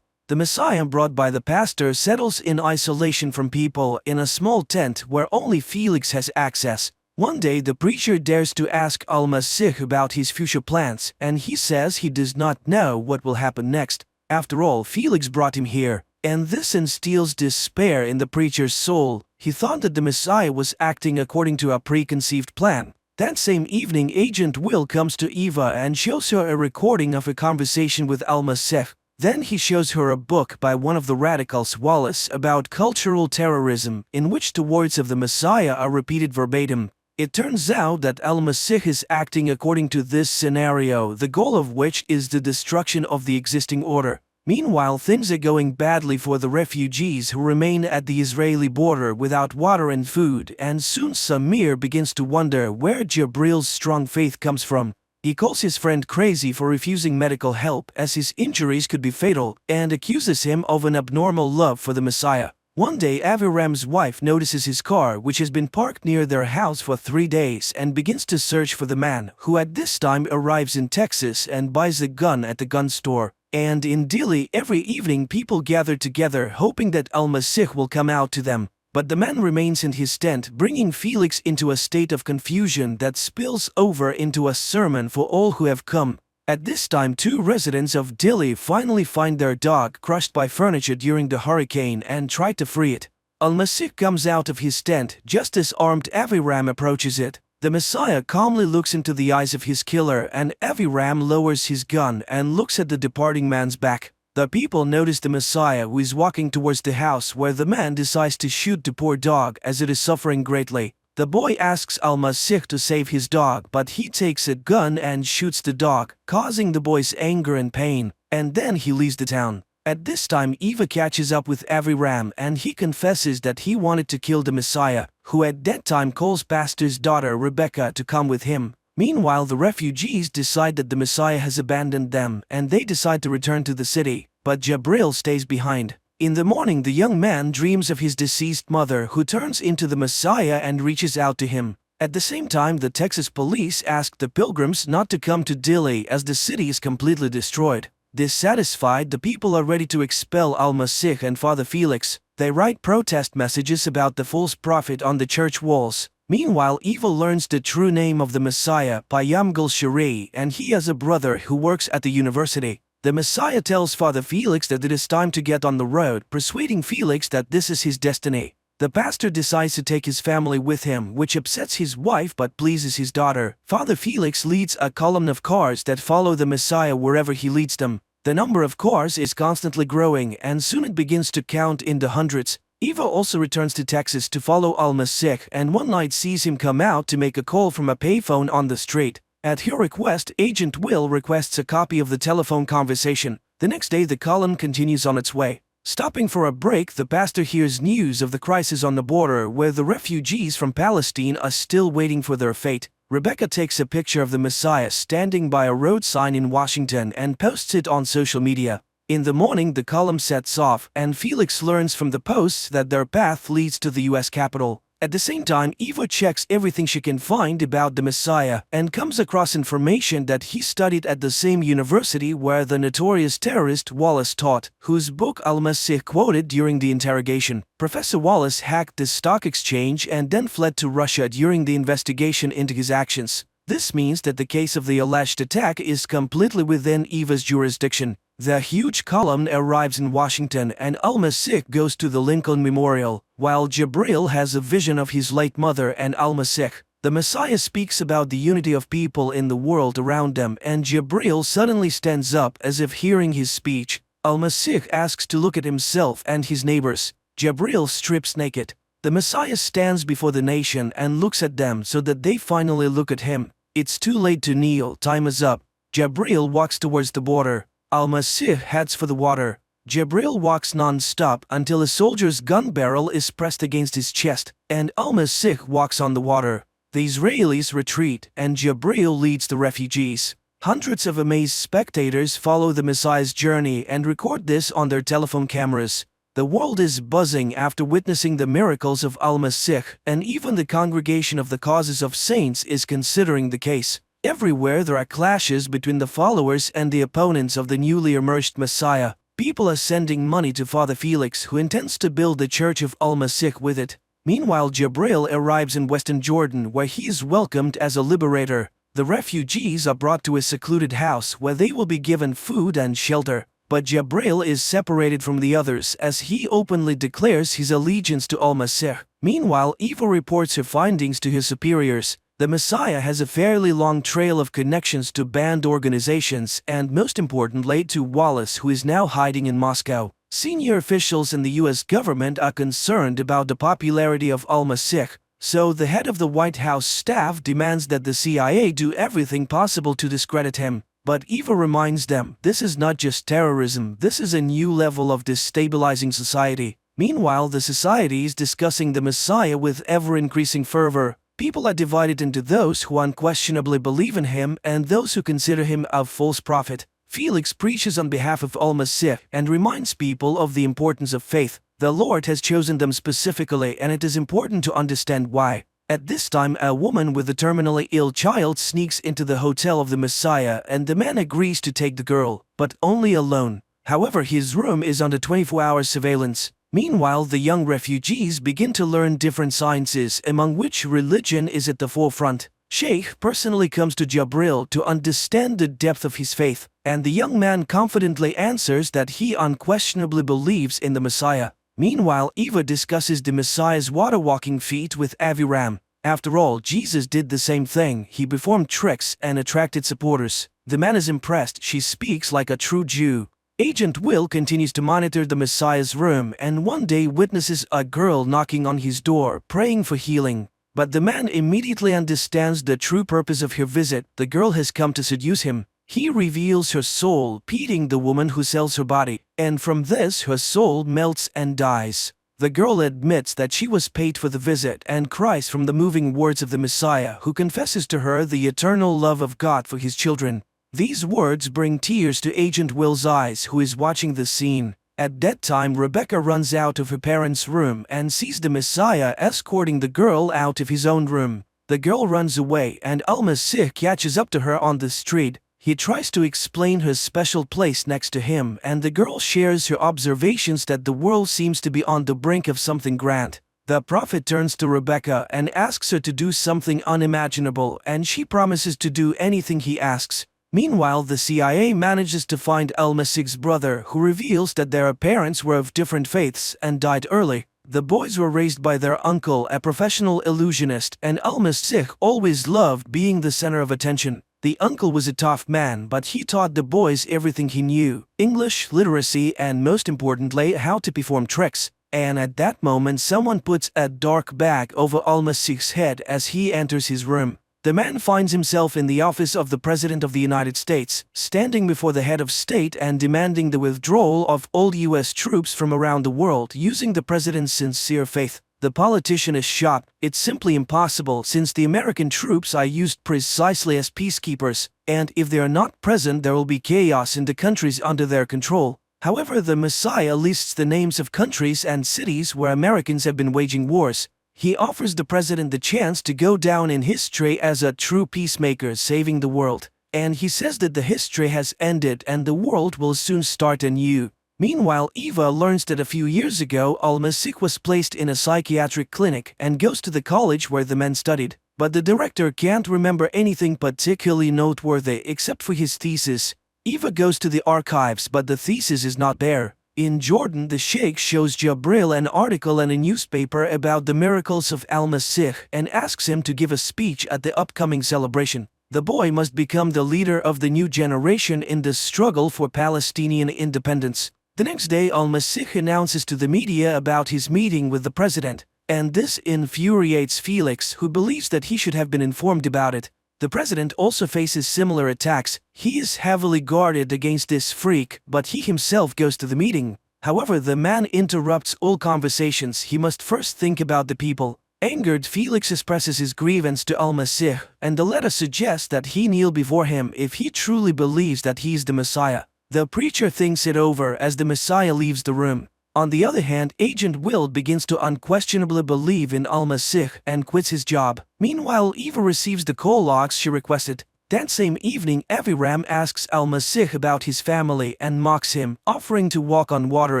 The Messiah brought by the pastor settles in isolation from people in a small tent where only Felix has access. One day, the preacher dares to ask Al-Masih about his future plans, and he says he does not know what will happen next. After all, Felix brought him here. And this instills despair in the preacher's soul. He thought that the Messiah was acting according to a preconceived plan. That same evening, Agent Will comes to Eva and shows her a recording of a conversation with Al-Masih. Then he shows her a book by one of the radicals, Wallace, about cultural terrorism, in which the words of the Messiah are repeated verbatim. It turns out that Al-Masih is acting according to this scenario, the goal of which is the destruction of the existing order. Meanwhile, things are going badly for the refugees who remain at the Israeli border without water and food, and soon Samir begins to wonder where Jabril's strong faith comes from. He calls his friend crazy for refusing medical help as his injuries could be fatal, and accuses him of an abnormal love for the Messiah. One day, Aviram's wife notices his car, which has been parked near their house for 3 days, and begins to search for the man, who at this time arrives in Texas and buys a gun at the gun store. And in Dili, every evening people gather together hoping that Al-Masih will come out to them. But the man remains in his tent, bringing Felix into a state of confusion that spills over into a sermon for all who have come. At this time, 2 residents of Dili finally find their dog crushed by furniture during the hurricane and try to free it. Al-Masih comes out of his tent just as armed Aviram approaches it. The Messiah calmly looks into the eyes of his killer, and Aviram lowers his gun and looks at the departing man's back. The people notice the Messiah, who is walking towards the house where the man decides to shoot the poor dog as it is suffering greatly. The boy asks Al-Masih to save his dog, but he takes a gun and shoots the dog, causing the boy's anger and pain, and then he leaves the town. At this time Eva catches up with Aviram and he confesses that he wanted to kill the Messiah, who at that time calls pastor's daughter Rebecca to come with him. Meanwhile the refugees decide that the Messiah has abandoned them and they decide to return to the city, but Jabril stays behind. In the morning the young man dreams of his deceased mother who turns into the Messiah and reaches out to him. At the same time the Texas police ask the pilgrims not to come to Dili as the city is completely destroyed. Dissatisfied, the people are ready to expel Al-Masih and Father Felix. They write protest messages about the false prophet on the church walls. Meanwhile Eva learns the true name of the Messiah by Yamgul Shari and he has a brother who works at the university. The Messiah tells Father Felix that it is time to get on the road, persuading Felix that this is his destiny. The pastor decides to take his family with him, which upsets his wife but pleases his daughter. Father Felix leads a column of cars that follow the Messiah wherever he leads them. The number of cars is constantly growing and soon it begins to count in the hundreds. Eva also returns to Texas to follow Al-Masih and one night sees him come out to make a call from a payphone on the street. At her request, Agent Will requests a copy of the telephone conversation. The next day the column continues on its way. Stopping for a break, the pastor hears news of the crisis on the border where the refugees from Palestine are still waiting for their fate. Rebecca takes a picture of the Messiah standing by a road sign in Washington and posts it on social media. In the morning the column sets off and Felix learns from the posts that their path leads to the US Capitol. At the same time, Eva checks everything she can find about the Messiah and comes across information that he studied at the same university where the notorious terrorist Wallace taught, whose book Al-Masih quoted during the interrogation. Professor Wallace hacked the stock exchange and then fled to Russia during the investigation into his actions. This means that the case of the alleged attack is completely within Eva's jurisdiction. The huge column arrives in Washington and Al-Masih goes to the Lincoln Memorial, while Jabril has a vision of his late mother and Al-Masih. The Messiah speaks about the unity of people in the world around them and Jabril suddenly stands up as if hearing his speech. Al-Masih asks to look at himself and his neighbors. Jabril strips naked. The Messiah stands before the nation and looks at them so that they finally look at him. It's too late to kneel, time is up. Jabril walks towards the border. Al-Masih heads for the water. Jabril walks non-stop until a soldier's gun barrel is pressed against his chest, and Al-Masih walks on the water. The Israelis retreat, and Jabril leads the refugees. Hundreds of amazed spectators follow the Messiah's journey and record this on their telephone cameras. The world is buzzing after witnessing the miracles of Al-Masih, and even the Congregation of the Causes of Saints is considering the case. Everywhere there are clashes between the followers and the opponents of the newly emerged Messiah. People are sending money to Father Felix, who intends to build the Church of Al-Masih with it. Meanwhile, Jabril arrives in Western Jordan where he is welcomed as a liberator. The refugees are brought to a secluded house where they will be given food and shelter. But Jabril is separated from the others as he openly declares his allegiance to Al-Masih. Meanwhile, Eva reports her findings to his superiors. The Messiah has a fairly long trail of connections to banned organizations and, most importantly, to Wallace, who is now hiding in Moscow. Senior officials in the US government are concerned about the popularity of Al-Masih, so the head of the White House staff demands that the CIA do everything possible to discredit him. But Eva reminds them, this is not just terrorism, this is a new level of destabilizing society. Meanwhile, the society is discussing the Messiah with ever-increasing fervor. People are divided into those who unquestionably believe in him and those who consider him a false prophet. Felix preaches on behalf of Al-Masih and reminds people of the importance of faith. The Lord has chosen them specifically and it is important to understand why. At this time, a woman with a terminally ill child sneaks into the hotel of the Messiah and the man agrees to take the girl, but only alone. However, his room is under 24-hour surveillance. Meanwhile, the young refugees begin to learn different sciences, among which religion is at the forefront. Sheikh personally comes to Jabril to understand the depth of his faith, and the young man confidently answers that he unquestionably believes in the Messiah. Meanwhile, Eva discusses the Messiah's water-walking feat with Aviram. After all, Jesus did the same thing. He performed tricks and attracted supporters. The man is impressed. She speaks like a true Jew. Agent Will continues to monitor the Messiah's room and one day witnesses a girl knocking on his door, praying for healing. But the man immediately understands the true purpose of her visit. The girl has come to seduce him. He reveals her soul, beating the woman who sells her body, and from this her soul melts and dies. The girl admits that she was paid for the visit and cries from the moving words of the Messiah, who confesses to her the eternal love of God for his children. These words bring tears to Agent Will's eyes, who is watching the scene. At that time, Rebecca runs out of her parents' room and sees the Messiah escorting the girl out of his own room. The girl runs away and Al-Masih catches up to her on the street. He tries to explain her special place next to him, and the girl shares her observations that the world seems to be on the brink of something grand. The prophet turns to Rebecca and asks her to do something unimaginable, and she promises to do anything he asks. Meanwhile, the CIA manages to find Al-Masih's brother, who reveals that their parents were of different faiths and died early. The boys were raised by their uncle, a professional illusionist, and Al-Masih always loved being the center of attention. The uncle was a tough man, but he taught the boys everything he knew: English, literacy, and most importantly, how to perform tricks. And at that moment, someone puts a dark bag over Al-Masih's head as he enters his room. The man finds himself in the office of the President of the United States, standing before the head of state and demanding the withdrawal of all U.S. troops from around the world using the president's sincere faith. The politician is shocked. It's simply impossible, since the American troops are used precisely as peacekeepers, and if they are not present, there will be chaos in the countries under their control. However, the Messiah lists the names of countries and cities where Americans have been waging wars. He offers the president the chance to go down in history as a true peacemaker saving the world, and he says that the history has ended and the world will soon start anew. Meanwhile, Eva learns that a few years ago Al-Masih was placed in a psychiatric clinic and goes to the college where the men studied, but the director can't remember anything particularly noteworthy except for his thesis. Eva goes to the archives, but the thesis is not there. In Jordan, the Sheikh shows Jabril an article in a newspaper about the miracles of Al-Masih and asks him to give a speech at the upcoming celebration. The boy must become the leader of the new generation in the struggle for Palestinian independence. The next day, Al-Masih announces to the media about his meeting with the president, and this infuriates Felix, who believes that he should have been informed about it. The president also faces similar attacks. He is heavily guarded against this freak, but he himself goes to the meeting. However, the man interrupts all conversations. He must first think about the people. Angered, Felix expresses his grievance to Al-Masih, and the letter suggests that he kneel before him if he truly believes that he is the Messiah. The preacher thinks it over as the Messiah leaves the room. On the other hand, Agent Will begins to unquestionably believe in Al-Masih and quits his job. Meanwhile, Eva receives the call logs she requested. That same evening, Aviram asks Al-Masih about his family and mocks him, offering to walk on water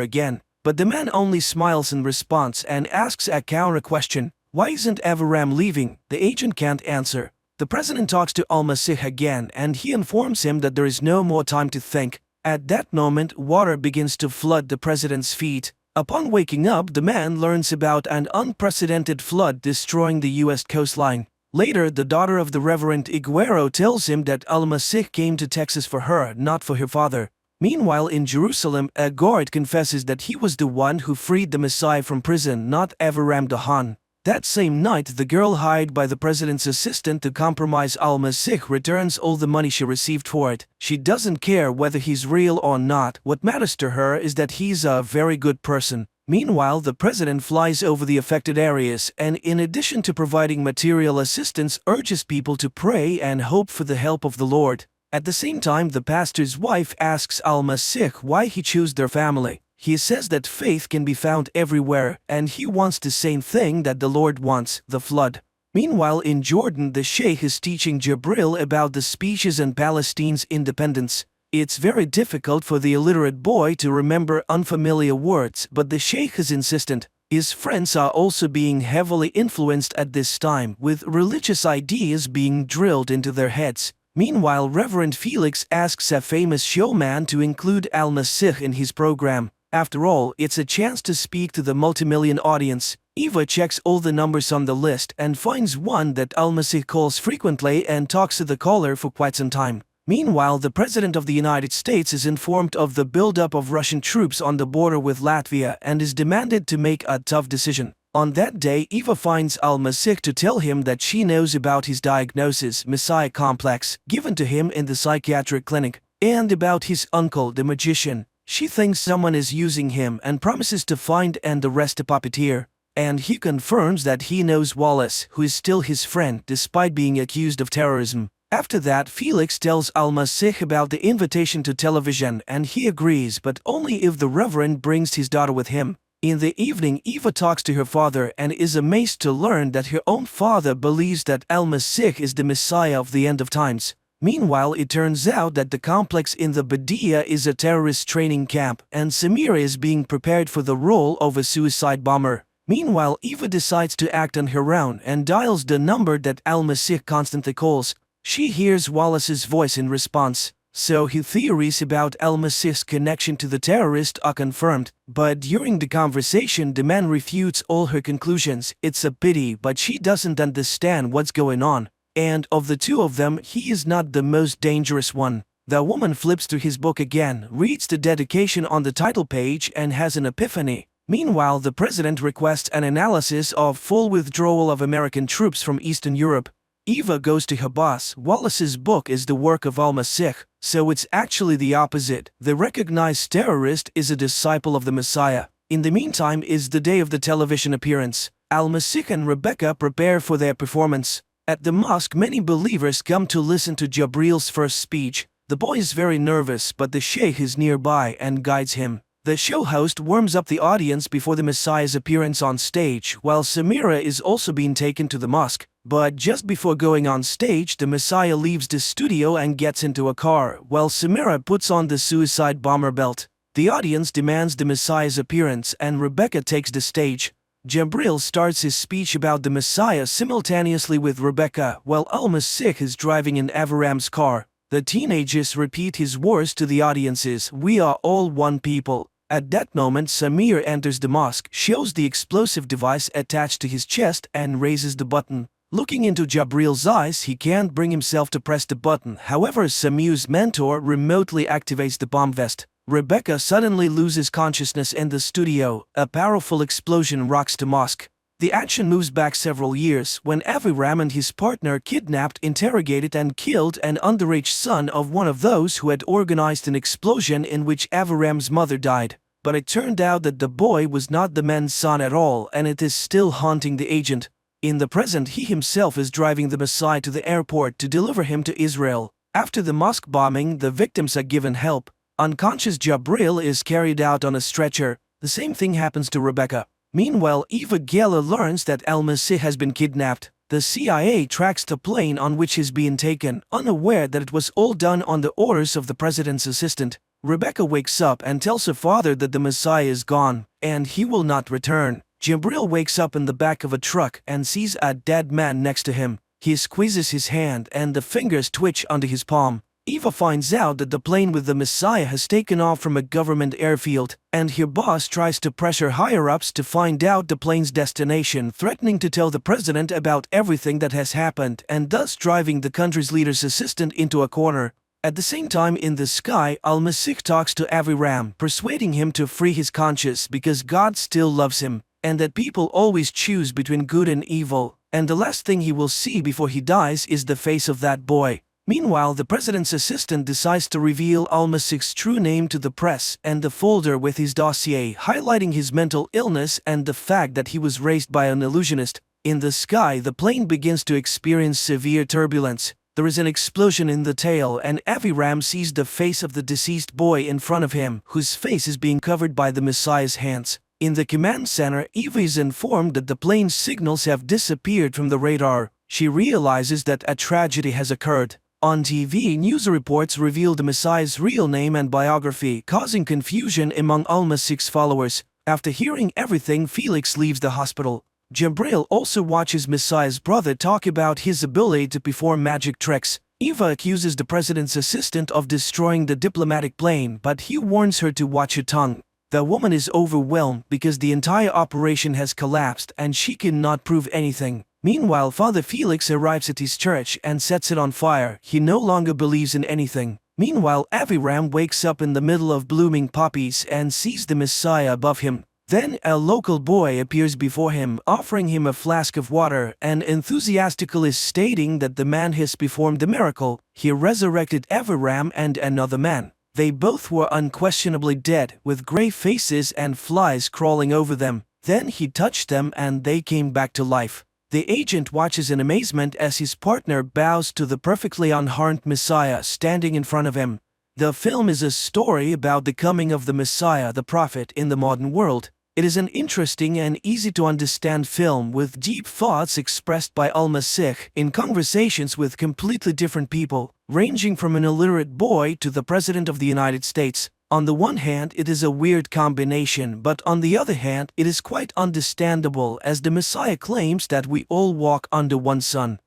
again. But the man only smiles in response and asks a counter question: why isn't Aviram leaving? The agent can't answer. The president talks to Al-Masih again and he informs him that there is no more time to think. At that moment, water begins to flood the president's feet. Upon waking up, the man learns about an unprecedented flood destroying the U.S. coastline. Later, the daughter of the Reverend Iguero tells him that Al-Masih came to Texas for her, not for her father. Meanwhile, in Jerusalem, a guard confesses that he was the one who freed the Messiah from prison, not Aviram Dahan. That same night, the girl hired by the president's assistant to compromise Al-Masih returns all the money she received for it. She doesn't care whether he's real or not. What matters to her is that he's a very good person. Meanwhile, the president flies over the affected areas and, in addition to providing material assistance, urges people to pray and hope for the help of the Lord. At the same time, the pastor's wife asks Al-Masih why he chose their family. He says that faith can be found everywhere, and he wants the same thing that the Lord wants: the flood. Meanwhile, in Jordan, the Sheikh is teaching Jabril about the speeches and Palestine's independence. It's very difficult for the illiterate boy to remember unfamiliar words, but the Sheikh is insistent. His friends are also being heavily influenced at this time, with religious ideas being drilled into their heads. Meanwhile, Reverend Felix asks a famous showman to include Al-Masih in his program. After all, it's a chance to speak to the multimillion audience. Eva checks all the numbers on the list and finds one that Al-Masih calls frequently and talks to the caller for quite some time. Meanwhile, the President of the United States is informed of the buildup of Russian troops on the border with Latvia and is demanded to make a tough decision. On that day, Eva finds Al-Masih to tell him that she knows about his diagnosis, Messiah complex, given to him in the psychiatric clinic, and about his uncle, the magician. She thinks someone is using him and promises to find and arrest a puppeteer. And he confirms that he knows Wallace, who is still his friend despite being accused of terrorism. After that, Felix tells Al-Masih about the invitation to television and he agrees, but only if the Reverend brings his daughter with him. In the evening, Eva talks to her father and is amazed to learn that her own father believes that Al-Masih is the Messiah of the end of times. Meanwhile, it turns out that the complex in the Badia is a terrorist training camp and Samira is being prepared for the role of a suicide bomber. Meanwhile, Eva decides to act on her own and dials the number that Al-Masih constantly calls. She hears Wallace's voice in response, so her theories about Al-Masih's connection to the terrorist are confirmed. But during the conversation, the man refutes all her conclusions. It's a pity, but she doesn't understand what's going on. And of the two of them, he is not the most dangerous one. The woman flips to his book again, reads the dedication on the title page and has an epiphany. Meanwhile, the president requests an analysis of full withdrawal of American troops from Eastern Europe. Eva goes to her boss. Wallace's book is the work of Al-Masih, so it's actually the opposite. The recognized terrorist is a disciple of the Messiah. In the meantime is the day of the television appearance. Al-Masih and Rebecca prepare for their performance. At the mosque, many believers come to listen to Jabril's first speech. The boy is very nervous, but the sheikh is nearby and guides him. The show host warms up the audience before the Messiah's appearance on stage, while Samira is also being taken to the mosque. But just before going on stage, the Messiah leaves the studio and gets into a car, while Samira puts on the suicide bomber belt. The audience demands the Messiah's appearance and Rebecca takes the stage. Jabril starts his speech about the Messiah simultaneously with Rebecca, while Al-Masih is driving in Aviram's car. The teenagers repeat his words to the audiences, "We are all one people." At that moment, Samir enters the mosque, shows the explosive device attached to his chest and raises the button. Looking into Jabril's eyes, he can't bring himself to press the button. However, Samir's mentor remotely activates the bomb vest. Rebecca suddenly loses consciousness in the studio. A powerful explosion rocks the mosque. The action moves back several years when Aviram and his partner kidnapped, interrogated and killed an underage son of one of those who had organized an explosion in which Aviram's mother died. But it turned out that the boy was not the man's son at all and it is still haunting the agent. In the present, he himself is driving the Messiah to the airport to deliver him to Israel. After the mosque bombing, the victims are given help. Unconscious Jabril is carried out on a stretcher. The same thing happens to Rebecca. Meanwhile, Eva Gela learns that Al-Masih has been kidnapped. The CIA tracks the plane on which he's being taken, unaware that it was all done on the orders of the president's assistant. Rebecca wakes up and tells her father that the Messiah is gone, and he will not return. Jabril wakes up in the back of a truck and sees a dead man next to him. He squeezes his hand and the fingers twitch under his palm. Eva finds out that the plane with the Messiah has taken off from a government airfield, and her boss tries to pressure higher-ups to find out the plane's destination, threatening to tell the president about everything that has happened and thus driving the country's leader's assistant into a corner. At the same time, in the sky, Al-Masih talks to Aviram, persuading him to free his conscience because God still loves him, and that people always choose between good and evil, and the last thing he will see before he dies is the face of that boy. Meanwhile, the president's assistant decides to reveal Al-Masih's true name to the press and the folder with his dossier, highlighting his mental illness and the fact that he was raised by an illusionist. In the sky, the plane begins to experience severe turbulence. There is an explosion in the tail and Aviram sees the face of the deceased boy in front of him, whose face is being covered by the Messiah's hands. In the command center, Eva is informed that the plane's signals have disappeared from the radar. She realizes that a tragedy has occurred. On TV, news reports reveal the Messiah's real name and biography, causing confusion among Al-Masih's followers. After hearing everything, Felix leaves the hospital. Jabril also watches Messiah's brother talk about his ability to perform magic tricks. Eva accuses the president's assistant of destroying the diplomatic plane, but he warns her to watch her tongue. The woman is overwhelmed because the entire operation has collapsed and she cannot prove anything. Meanwhile, Father Felix arrives at his church and sets it on fire. He no longer believes in anything. Meanwhile, Aviram wakes up in the middle of blooming poppies and sees the Messiah above him. Then a local boy appears before him, offering him a flask of water and enthusiastically stating that the man has performed the miracle. He resurrected Aviram and another man. They both were unquestionably dead, with gray faces and flies crawling over them. Then he touched them and they came back to life. The agent watches in amazement as his partner bows to the perfectly unharmed Messiah standing in front of him. The film is a story about the coming of the Messiah, the prophet, in the modern world. It is an interesting and easy-to-understand film with deep thoughts expressed by Al-Masih in conversations with completely different people, ranging from an illiterate boy to the President of the United States. On the one hand, it is a weird combination, but on the other hand, it is quite understandable as the Messiah claims that we all walk under one sun.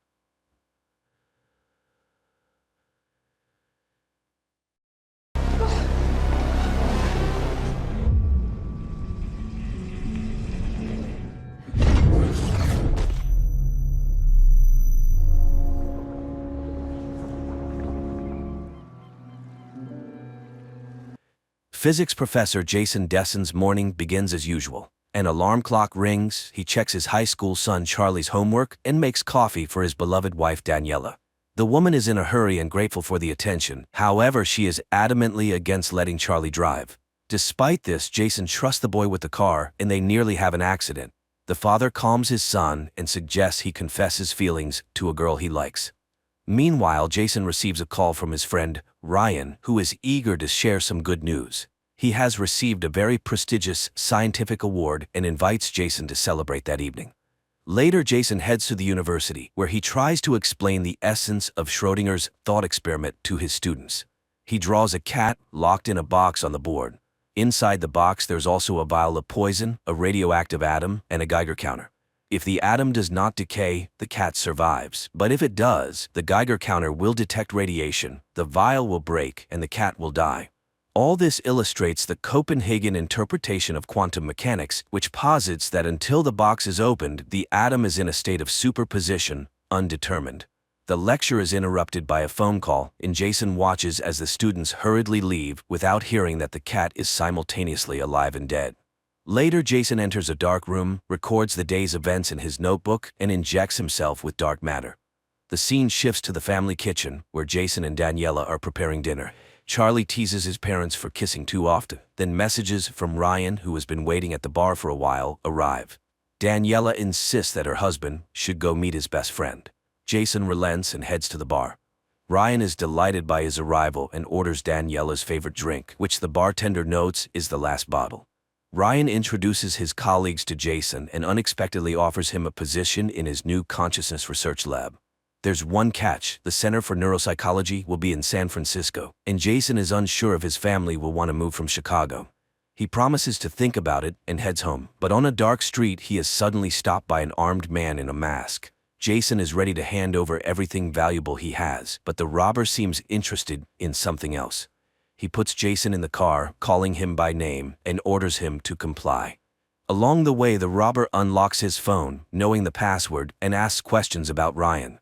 Physics professor Jason Desson's morning begins as usual. An alarm clock rings, he checks his high school son Charlie's homework, and makes coffee for his beloved wife Daniela. The woman is in a hurry and grateful for the attention. However, she is adamantly against letting Charlie drive. Despite this, Jason trusts the boy with the car, and they nearly have an accident. The father calms his son and suggests he confess his feelings to a girl he likes. Meanwhile, Jason receives a call from his friend, Ryan, who is eager to share some good news. He has received a very prestigious scientific award and invites Jason to celebrate that evening. Later, Jason heads to the university, where he tries to explain the essence of Schrödinger's thought experiment to his students. He draws a cat locked in a box on the board. Inside the box, there's also a vial of poison, a radioactive atom, and a Geiger counter. If the atom does not decay, the cat survives. But if it does, the Geiger counter will detect radiation, the vial will break, and the cat will die. All this illustrates the Copenhagen interpretation of quantum mechanics, which posits that until the box is opened, the atom is in a state of superposition, undetermined. The lecture is interrupted by a phone call, and Jason watches as the students hurriedly leave without hearing that the cat is simultaneously alive and dead. Later, Jason enters a dark room, records the day's events in his notebook, and injects himself with dark matter. The scene shifts to the family kitchen, where Jason and Daniela are preparing dinner. Charlie teases his parents for kissing too often. Then messages from Ryan, who has been waiting at the bar for a while, arrive. Daniela insists that her husband should go meet his best friend. Jason relents and heads to the bar. Ryan is delighted by his arrival and orders Daniela's favorite drink, which the bartender notes is the last bottle. Ryan introduces his colleagues to Jason and unexpectedly offers him a position in his new consciousness research lab. There's one catch: the Center for Neuropsychology will be in San Francisco, and Jason is unsure if his family will want to move from Chicago. He promises to think about it and heads home, but on a dark street he is suddenly stopped by an armed man in a mask. Jason is ready to hand over everything valuable he has, but the robber seems interested in something else. He puts Jason in the car, calling him by name, and orders him to comply. Along the way, the robber unlocks his phone, knowing the password, and asks questions about Ryan.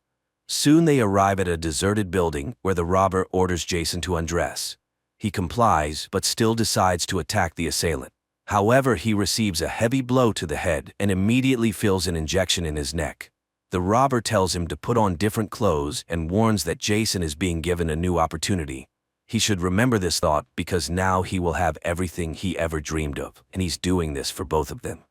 Soon they arrive at a deserted building where the robber orders Jason to undress. He complies, but still decides to attack the assailant. However, he receives a heavy blow to the head and immediately feels an injection in his neck. The robber tells him to put on different clothes and warns that Jason is being given a new opportunity. He should remember this thought because now he will have everything he ever dreamed of, and he's doing this for both of them.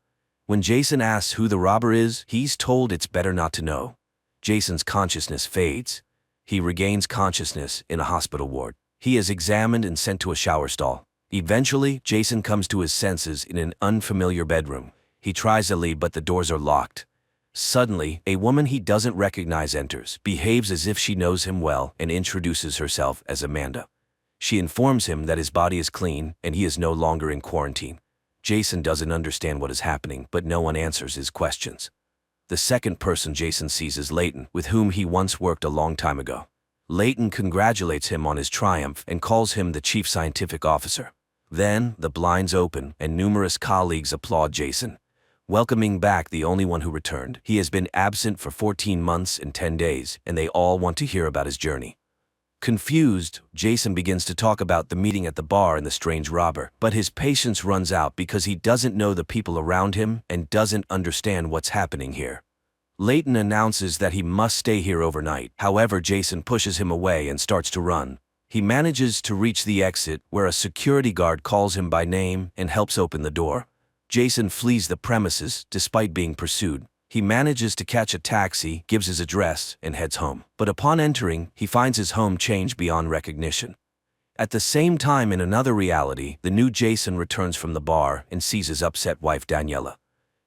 When Jason asks who the robber is, he's told it's better not to know. Jason's consciousness fades. He regains consciousness in a hospital ward. He is examined and sent to a shower stall. Eventually, Jason comes to his senses in an unfamiliar bedroom. He tries to leave, but the doors are locked. Suddenly, a woman he doesn't recognize enters, behaves as if she knows him well, and introduces herself as Amanda. She informs him that his body is clean and he is no longer in quarantine. Jason doesn't understand what is happening, but no one answers his questions. The second person Jason sees is Leighton, with whom he once worked a long time ago. Leighton congratulates him on his triumph and calls him the chief scientific officer. Then, the blinds open and numerous colleagues applaud Jason, welcoming back the only one who returned. He has been absent for 14 months and 10 days, and they all want to hear about his journey. Confused, Jason begins to talk about the meeting at the bar and the strange robber, but his patience runs out because he doesn't know the people around him and doesn't understand what's happening here. Layton announces that he must stay here overnight. However, Jason pushes him away and starts to run. He manages to reach the exit where a security guard calls him by name and helps open the door. Jason flees the premises despite being pursued. He manages to catch a taxi, gives his address, and heads home. But upon entering, he finds his home changed beyond recognition. At the same time, in another reality, the new Jason returns from the bar and sees his upset wife Daniela.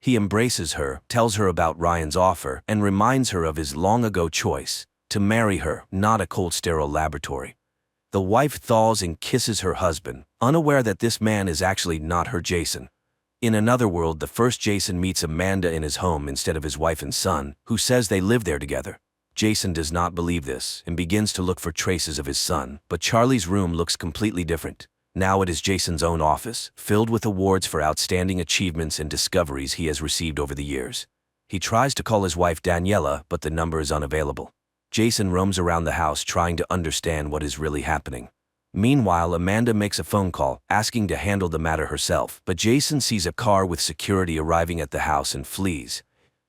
He embraces her, tells her about Ryan's offer, and reminds her of his long-ago choice to marry her, not a cold, sterile laboratory. The wife thaws and kisses her husband, unaware that this man is actually not her Jason. In another world, the first Jason meets Amanda in his home instead of his wife and son, who says they live there together. Jason does not believe this and begins to look for traces of his son, but Charlie's room looks completely different. Now it is Jason's own office, filled with awards for outstanding achievements and discoveries he has received over the years. He tries to call his wife Daniela, but the number is unavailable. Jason roams around the house trying to understand what is really happening. Meanwhile, Amanda makes a phone call, asking to handle the matter herself, but Jason sees a car with security arriving at the house and flees.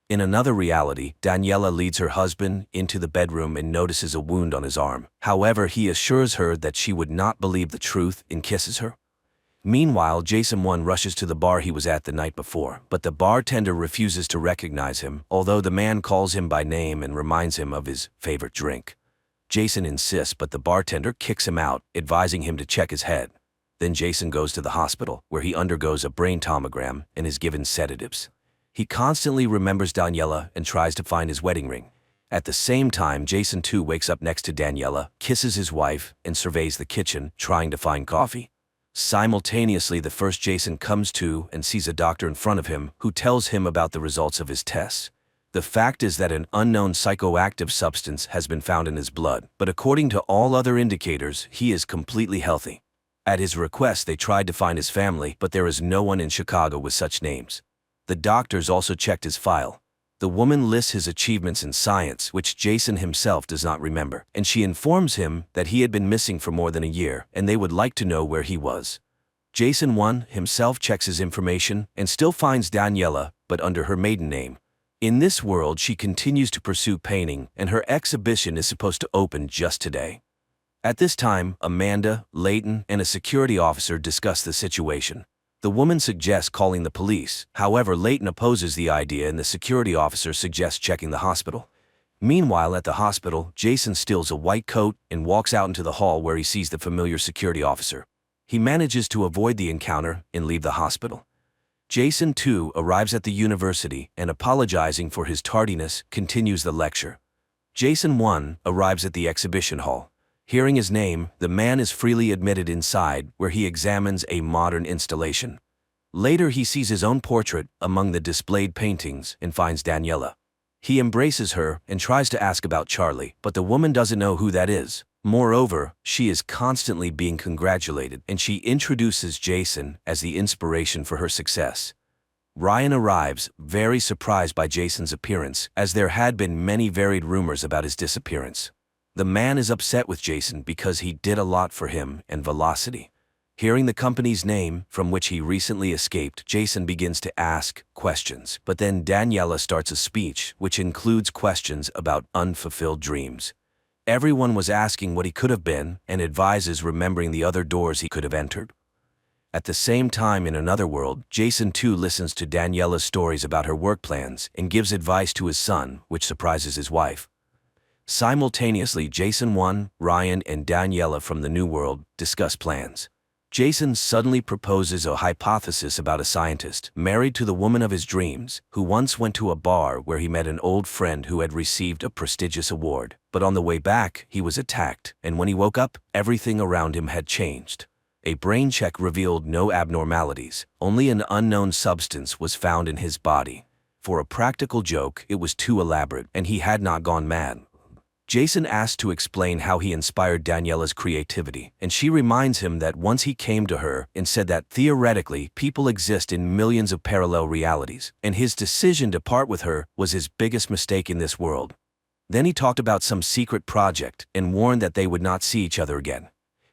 In another reality, Daniela leads her husband into the bedroom and notices a wound on his arm. However, he assures her that she would not believe the truth and kisses her. Meanwhile, Jason 1 rushes to the bar he was at the night before, but the bartender refuses to recognize him, although the man calls him by name and reminds him of his favorite drink. Jason insists, but the bartender kicks him out, advising him to check his head. Then Jason goes to the hospital, where he undergoes a brain tomogram and is given sedatives. He constantly remembers Daniela and tries to find his wedding ring. At the same time, Jason 2 wakes up next to Daniela, kisses his wife, and surveys the kitchen, trying to find coffee. Simultaneously, the first Jason comes to and sees a doctor in front of him who tells him about the results of his tests. The fact is that an unknown psychoactive substance has been found in his blood, but according to all other indicators, he is completely healthy. At his request, they tried to find his family, but there is no one in Chicago with such names. The doctors also checked his file. The woman lists his achievements in science, which Jason himself does not remember, and she informs him that he had been missing for more than a year, and they would like to know where he was. Jason 1 himself checks his information and still finds Daniela, but under her maiden name. In this world, she continues to pursue painting, and her exhibition is supposed to open just today. At this time, Amanda, Layton, and a security officer discuss the situation. The woman suggests calling the police. However, Layton opposes the idea and the security officer suggests checking the hospital. Meanwhile, at the hospital, Jason steals a white coat and walks out into the hall where he sees the familiar security officer. He manages to avoid the encounter and leave the hospital. Jason 2 arrives at the university and, apologizing for his tardiness, continues the lecture. Jason 1 arrives at the exhibition hall. Hearing his name, the man is freely admitted inside, where he examines a modern installation. Later, he sees his own portrait among the displayed paintings and finds Daniela. He embraces her and tries to ask about Charlie, but the woman doesn't know who that is. Moreover, she is constantly being congratulated, and she introduces Jason as the inspiration for her success. Ryan arrives, very surprised by Jason's appearance, as there had been many varied rumors about his disappearance. The man is upset with Jason because he did a lot for him and Velocity. Hearing the company's name, from which he recently escaped, Jason begins to ask questions, but then Daniela starts a speech, which includes questions about unfulfilled dreams. Everyone was asking what he could have been, and advises remembering the other doors he could have entered. At the same time, in another world, Jason 2 listens to Daniela's stories about her work plans and gives advice to his son, which surprises his wife. Simultaneously, Jason 1, Ryan, and Daniela from the New World discuss plans. Jason suddenly proposes a hypothesis about a scientist, married to the woman of his dreams, who once went to a bar where he met an old friend who had received a prestigious award. But on the way back, he was attacked, and when he woke up, everything around him had changed. A brain check revealed no abnormalities, only an unknown substance was found in his body. For a practical joke, it was too elaborate, and he had not gone mad. Jason asks to explain how he inspired Daniela's creativity, and she reminds him that once he came to her and said that theoretically people exist in millions of parallel realities, and his decision to part with her was his biggest mistake in this world. Then he talked about some secret project and warned that they would not see each other again.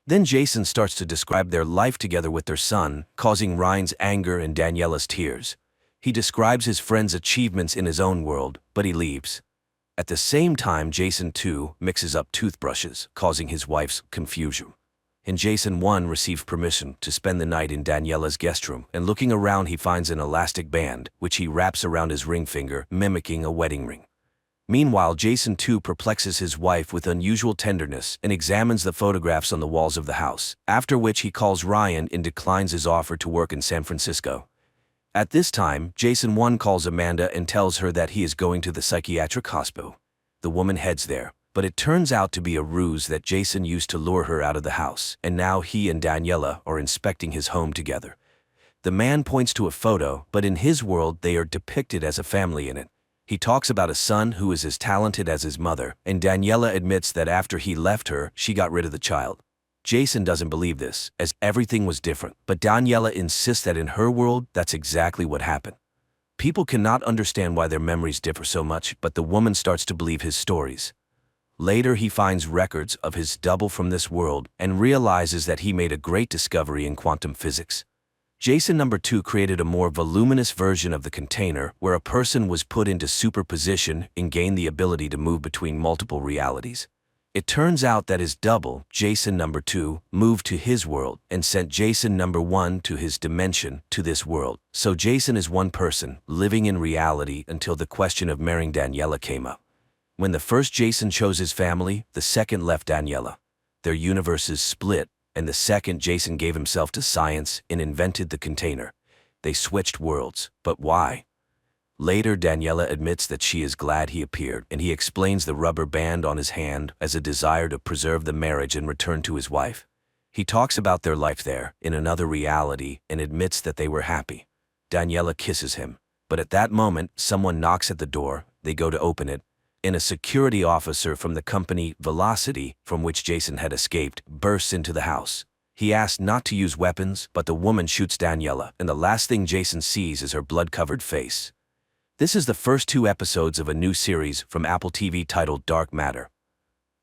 Then Jason starts to describe their life together with their son, causing Ryan's anger and Daniela's tears. He describes his friend's achievements in his own world, but he leaves. At the same time, Jason 2 mixes up toothbrushes, causing his wife's confusion. And Jason 1 receives permission to spend the night in Daniela's guest room, and looking around he finds an elastic band, which he wraps around his ring finger, mimicking a wedding ring. Meanwhile, Jason 2 perplexes his wife with unusual tenderness and examines the photographs on the walls of the house, after which he calls Ryan and declines his offer to work in San Francisco. At this time, Jason 1 calls Amanda and tells her that he is going to the psychiatric hospital. The woman heads there, but it turns out to be a ruse that Jason used to lure her out of the house, and now he and Daniela are inspecting his home together. The man points to a photo, but in his world they are depicted as a family in it. He talks about a son who is as talented as his mother, and Daniela admits that after he left her, she got rid of the child. Jason doesn't believe this, as everything was different, but Daniela insists that in her world, that's exactly what happened. People cannot understand why their memories differ so much, but the woman starts to believe his stories. Later, he finds records of his double from this world and realizes that he made a great discovery in quantum physics. Jason number 2 created a more voluminous version of the container where a person was put into superposition and gained the ability to move between multiple realities. It turns out that his double, Jason number 2, moved to his world and sent Jason number 1 to his dimension, to this world. So Jason is one person, living in reality until the question of marrying Daniela came up. When the first Jason chose his family, the second left Daniela. Their universes split, and the second Jason gave himself to science and invented the container. They switched worlds, but why? Later, Daniela admits that she is glad he appeared, and he explains the rubber band on his hand as a desire to preserve the marriage and return to his wife. He talks about their life there, in another reality, and admits that they were happy. Daniela kisses him, but at that moment, someone knocks at the door. They go to open it, and a security officer from the company Velocity, from which Jason had escaped, bursts into the house. He asks not to use weapons, but the woman shoots Daniela, and the last thing Jason sees is her blood-covered face. This is the first 2 episodes of a new series from Apple TV titled Dark Matter.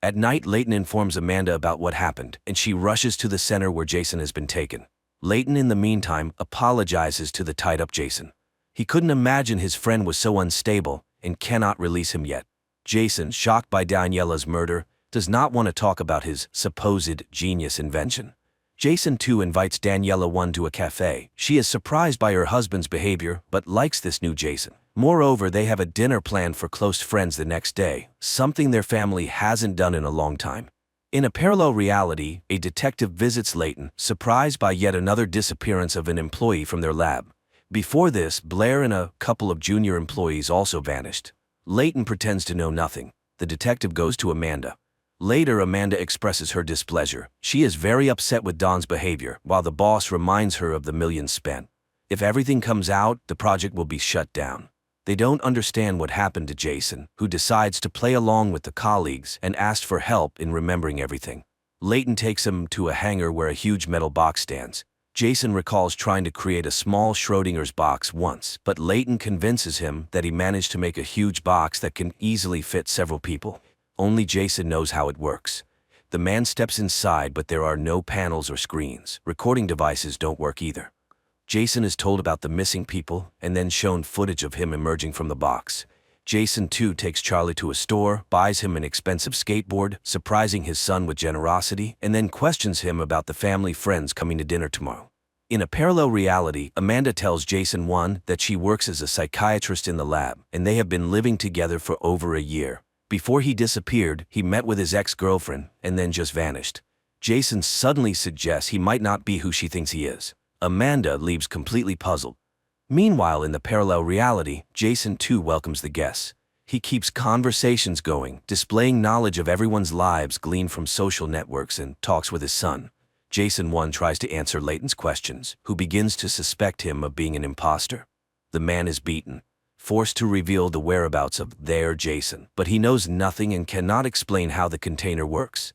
At night, Leighton informs Amanda about what happened, and she rushes to the center where Jason has been taken. Leighton, in the meantime, apologizes to the tied-up Jason. He couldn't imagine his friend was so unstable and cannot release him yet. Jason, shocked by Daniela's murder, does not want to talk about his supposed genius invention. Jason 2 invites Daniela 1 to a cafe. She is surprised by her husband's behavior, but likes this new Jason. Moreover, they have a dinner planned for close friends the next day, something their family hasn't done in a long time. In a parallel reality, a detective visits Leighton, surprised by yet another disappearance of an employee from their lab. Before this, Blair and a couple of junior employees also vanished. Leighton pretends to know nothing. The detective goes to Amanda. Later, Amanda expresses her displeasure. She is very upset with Don's behavior, while the boss reminds her of the millions spent. If everything comes out, the project will be shut down. They don't understand what happened to Jason, who decides to play along with the colleagues and asks for help in remembering everything. Leighton takes him to a hangar where a huge metal box stands. Jason recalls trying to create a small Schrodinger's box once, but Leighton convinces him that he managed to make a huge box that can easily fit several people. Only Jason knows how it works. The man steps inside, but there are no panels or screens. Recording devices don't work either. Jason is told about the missing people and then shown footage of him emerging from the box. Jason 2 takes Charlie to a store, buys him an expensive skateboard, surprising his son with generosity, and then questions him about the family friends coming to dinner tomorrow. In a parallel reality, Amanda tells Jason 1 that she works as a psychiatrist in the lab, and they have been living together for over a year. Before he disappeared, he met with his ex-girlfriend and then just vanished. Jason suddenly suggests he might not be who she thinks he is. Amanda leaves completely puzzled. Meanwhile, in the parallel reality, Jason 2 welcomes the guests. He keeps conversations going, displaying knowledge of everyone's lives gleaned from social networks, and talks with his son. Jason 1 tries to answer Leighton's questions, who begins to suspect him of being an imposter. The man is beaten, forced to reveal the whereabouts of their Jason, but he knows nothing and cannot explain how the container works.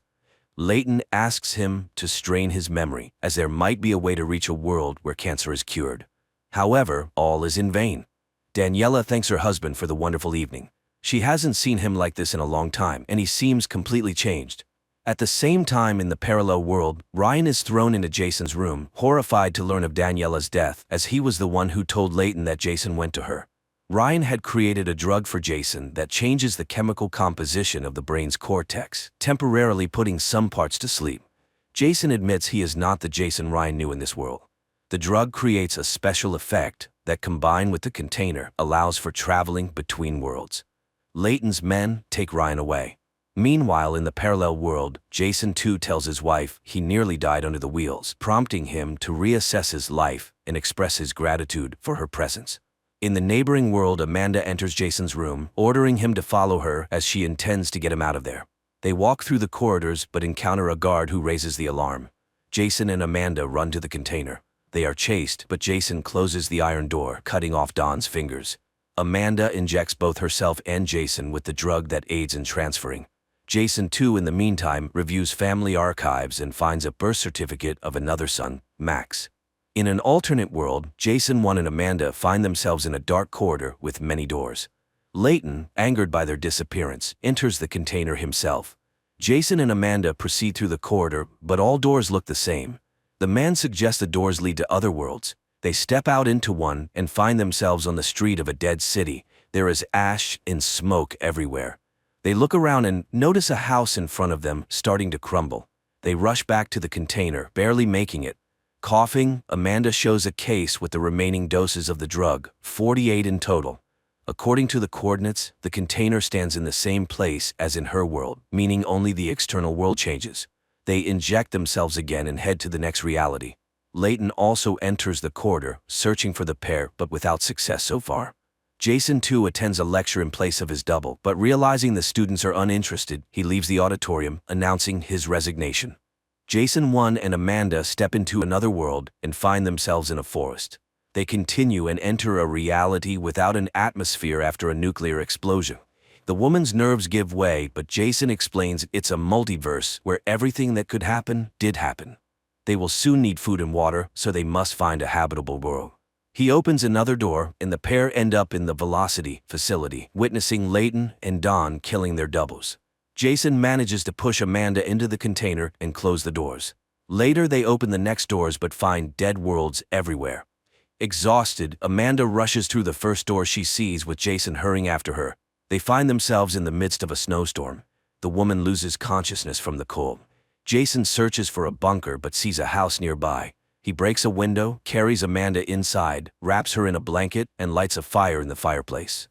Leighton asks him to strain his memory, as there might be a way to reach a world where cancer is cured. However, all is in vain. Daniela thanks her husband for the wonderful evening. She hasn't seen him like this in a long time, and he seems completely changed. At the same time in the parallel world, Ryan is thrown into Jason's room, horrified to learn of Daniela's death, as he was the one who told Layton that Jason went to her. Ryan had created a drug for Jason that changes the chemical composition of the brain's cortex, temporarily putting some parts to sleep. Jason admits he is not the Jason Ryan knew in this world. The drug creates a special effect that, combined with the container, allows for traveling between worlds. Layton's men take Ryan away. Meanwhile, in the parallel world, Jason too tells his wife he nearly died under the wheels, prompting him to reassess his life and express his gratitude for her presence. In the neighboring world, Amanda enters Jason's room, ordering him to follow her as she intends to get him out of there. They walk through the corridors but encounter a guard who raises the alarm. Jason and Amanda run to the container. They are chased, but Jason closes the iron door, cutting off Dawn's fingers. Amanda injects both herself and Jason with the drug that aids in transferring. Jason too, in the meantime, reviews family archives and finds a birth certificate of another son, Max. In an alternate world, Jason 1 and Amanda find themselves in a dark corridor with many doors. Layton, angered by their disappearance, enters the container himself. Jason and Amanda proceed through the corridor, but all doors look the same. The man suggests the doors lead to other worlds. They step out into one and find themselves on the street of a dead city. There is ash and smoke everywhere. They look around and notice a house in front of them starting to crumble. They rush back to the container, barely making it. Coughing, Amanda shows a case with the remaining doses of the drug, 48 in total. According to the coordinates, the container stands in the same place as in her world, meaning only the external world changes. They inject themselves again and head to the next reality. Layton also enters the corridor, searching for the pair, but without success so far. Jason too attends a lecture in place of his double, but realizing the students are uninterested, he leaves the auditorium, announcing his resignation. Jason 1 and Amanda step into another world and find themselves in a forest. They continue and enter a reality without an atmosphere after a nuclear explosion. The woman's nerves give way, but Jason explains it's a multiverse where everything that could happen did happen. They will soon need food and water, so they must find a habitable world. He opens another door, and the pair end up in the Velocity facility, witnessing Layton and Dawn killing their doubles. Jason manages to push Amanda into the container and close the doors. Later, they open the next doors but find dead worlds everywhere. Exhausted, Amanda rushes through the first door she sees, with Jason hurrying after her. They find themselves in the midst of a snowstorm. The woman loses consciousness from the cold. Jason searches for a bunker but sees a house nearby. He breaks a window, carries Amanda inside, wraps her in a blanket, and lights a fire in the fireplace.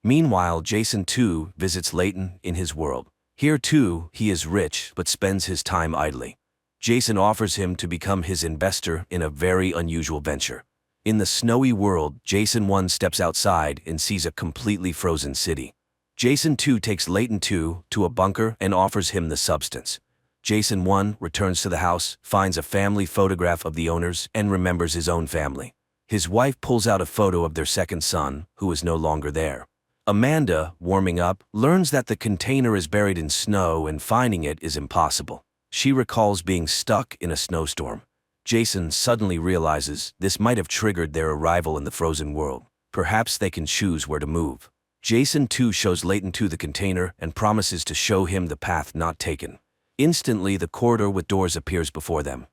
Meanwhile, Jason too visits Layton in his world. Here too, he is rich but spends his time idly. Jason offers him to become his investor in a very unusual venture. In the snowy world, Jason 1 steps outside and sees a completely frozen city. Jason 2 takes Layton 2 to a bunker and offers him the substance. Jason 1 returns to the house, finds a family photograph of the owners, and remembers his own family. His wife pulls out a photo of their second son, who is no longer there. Amanda, warming up, learns that the container is buried in snow and finding it is impossible. She recalls being stuck in a snowstorm. Jason suddenly realizes this might have triggered their arrival in the frozen world. Perhaps they can choose where to move. Jason too shows Layton to the container and promises to show him the path not taken. Instantly, the corridor with doors appears before them.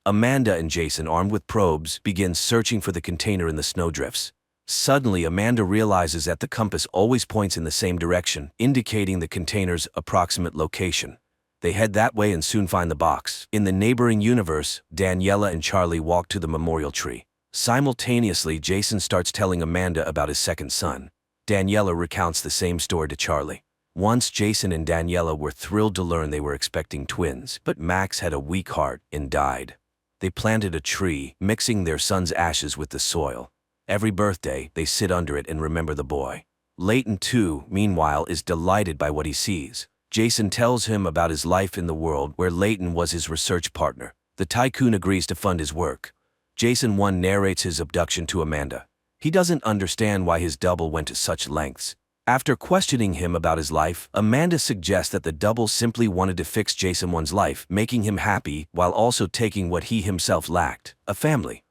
Amanda and Jason, armed with probes, begin searching for the container in the snowdrifts. Suddenly, Amanda realizes that the compass always points in the same direction, indicating the container's approximate location. They head that way and soon find the box. In the neighboring universe, Daniela and Charlie walk to the memorial tree. Simultaneously, Jason starts telling Amanda about his second son. Daniela recounts the same story to Charlie. Once, Jason and Daniela were thrilled to learn they were expecting twins, but Max had a weak heart and died. They planted a tree, mixing their son's ashes with the soil. Every birthday, they sit under it and remember the boy. Layton too, meanwhile, is delighted by what he sees. Jason tells him about his life in the world where Layton was his research partner. The tycoon agrees to fund his work. Jason 1 narrates his abduction to Amanda. He doesn't understand why his double went to such lengths. After questioning him about his life, Amanda suggests that the double simply wanted to fix Jason 1's life, making him happy while also taking what he himself lacked, a family.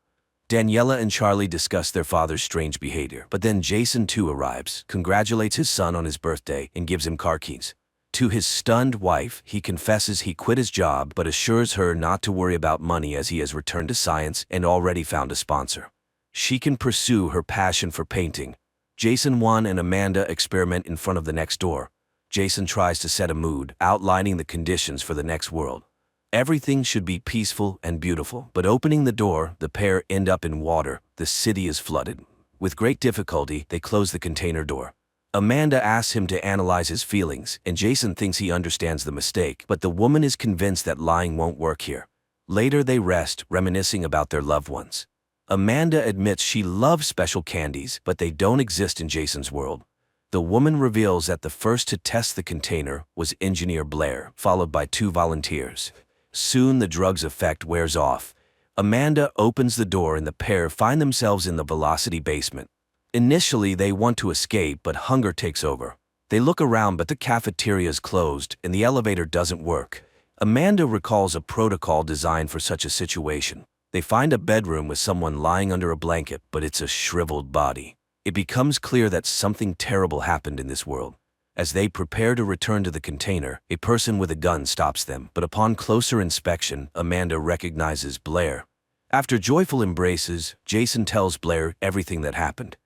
Daniela and Charlie discuss their father's strange behavior, but then Jason too arrives, congratulates his son on his birthday, and gives him car keys. To his stunned wife, he confesses he quit his job but assures her not to worry about money as he has returned to science and already found a sponsor. She can pursue her passion for painting. Jason, Juan, and Amanda experiment in front of the next door. Jason tries to set a mood, outlining the conditions for the next world. Everything should be peaceful and beautiful, but opening the door, the pair end up in water. The city is flooded. With great difficulty, they close the container door. Amanda asks him to analyze his feelings, and Jason thinks he understands the mistake, but the woman is convinced that lying won't work here. Later they rest, reminiscing about their loved ones. Amanda admits she loves special candies, but they don't exist in Jason's world. The woman reveals that the first to test the container was Engineer Blair, followed by 2 volunteers. Soon the drug's effect wears off. Amanda opens the door and the pair find themselves in the Velocity basement. Initially, they want to escape, but hunger takes over. They look around, but the cafeteria is closed and the elevator doesn't work. Amanda recalls a protocol designed for such a situation. They find a bedroom with someone lying under a blanket, but it's a shriveled body. It becomes clear that something terrible happened in this world. As they prepare to return to the container, a person with a gun stops them, but upon closer inspection, Amanda recognizes Blair. After joyful embraces, Jason tells Blair everything that happened.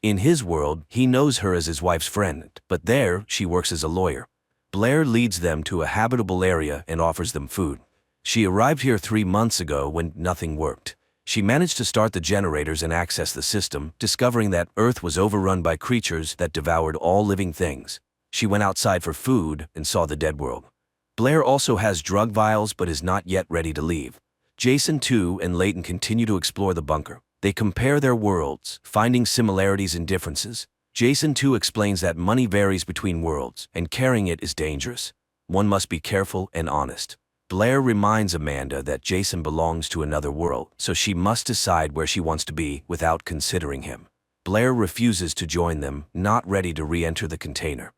In his world, he knows her as his wife's friend, but there, she works as a lawyer. Blair leads them to a habitable area and offers them food. She arrived here 3 months ago when nothing worked. She managed to start the generators and access the system, discovering that Earth was overrun by creatures that devoured all living things. She went outside for food and saw the dead world. Blair also has drug vials but is not yet ready to leave. Jason, too, and Layton continue to explore the bunker. They compare their worlds, finding similarities and differences. Jason, too, explains that money varies between worlds, and carrying it is dangerous. One must be careful and honest. Blair reminds Amanda that Jason belongs to another world, so she must decide where she wants to be without considering him. Blair refuses to join them, not ready to re-enter the container.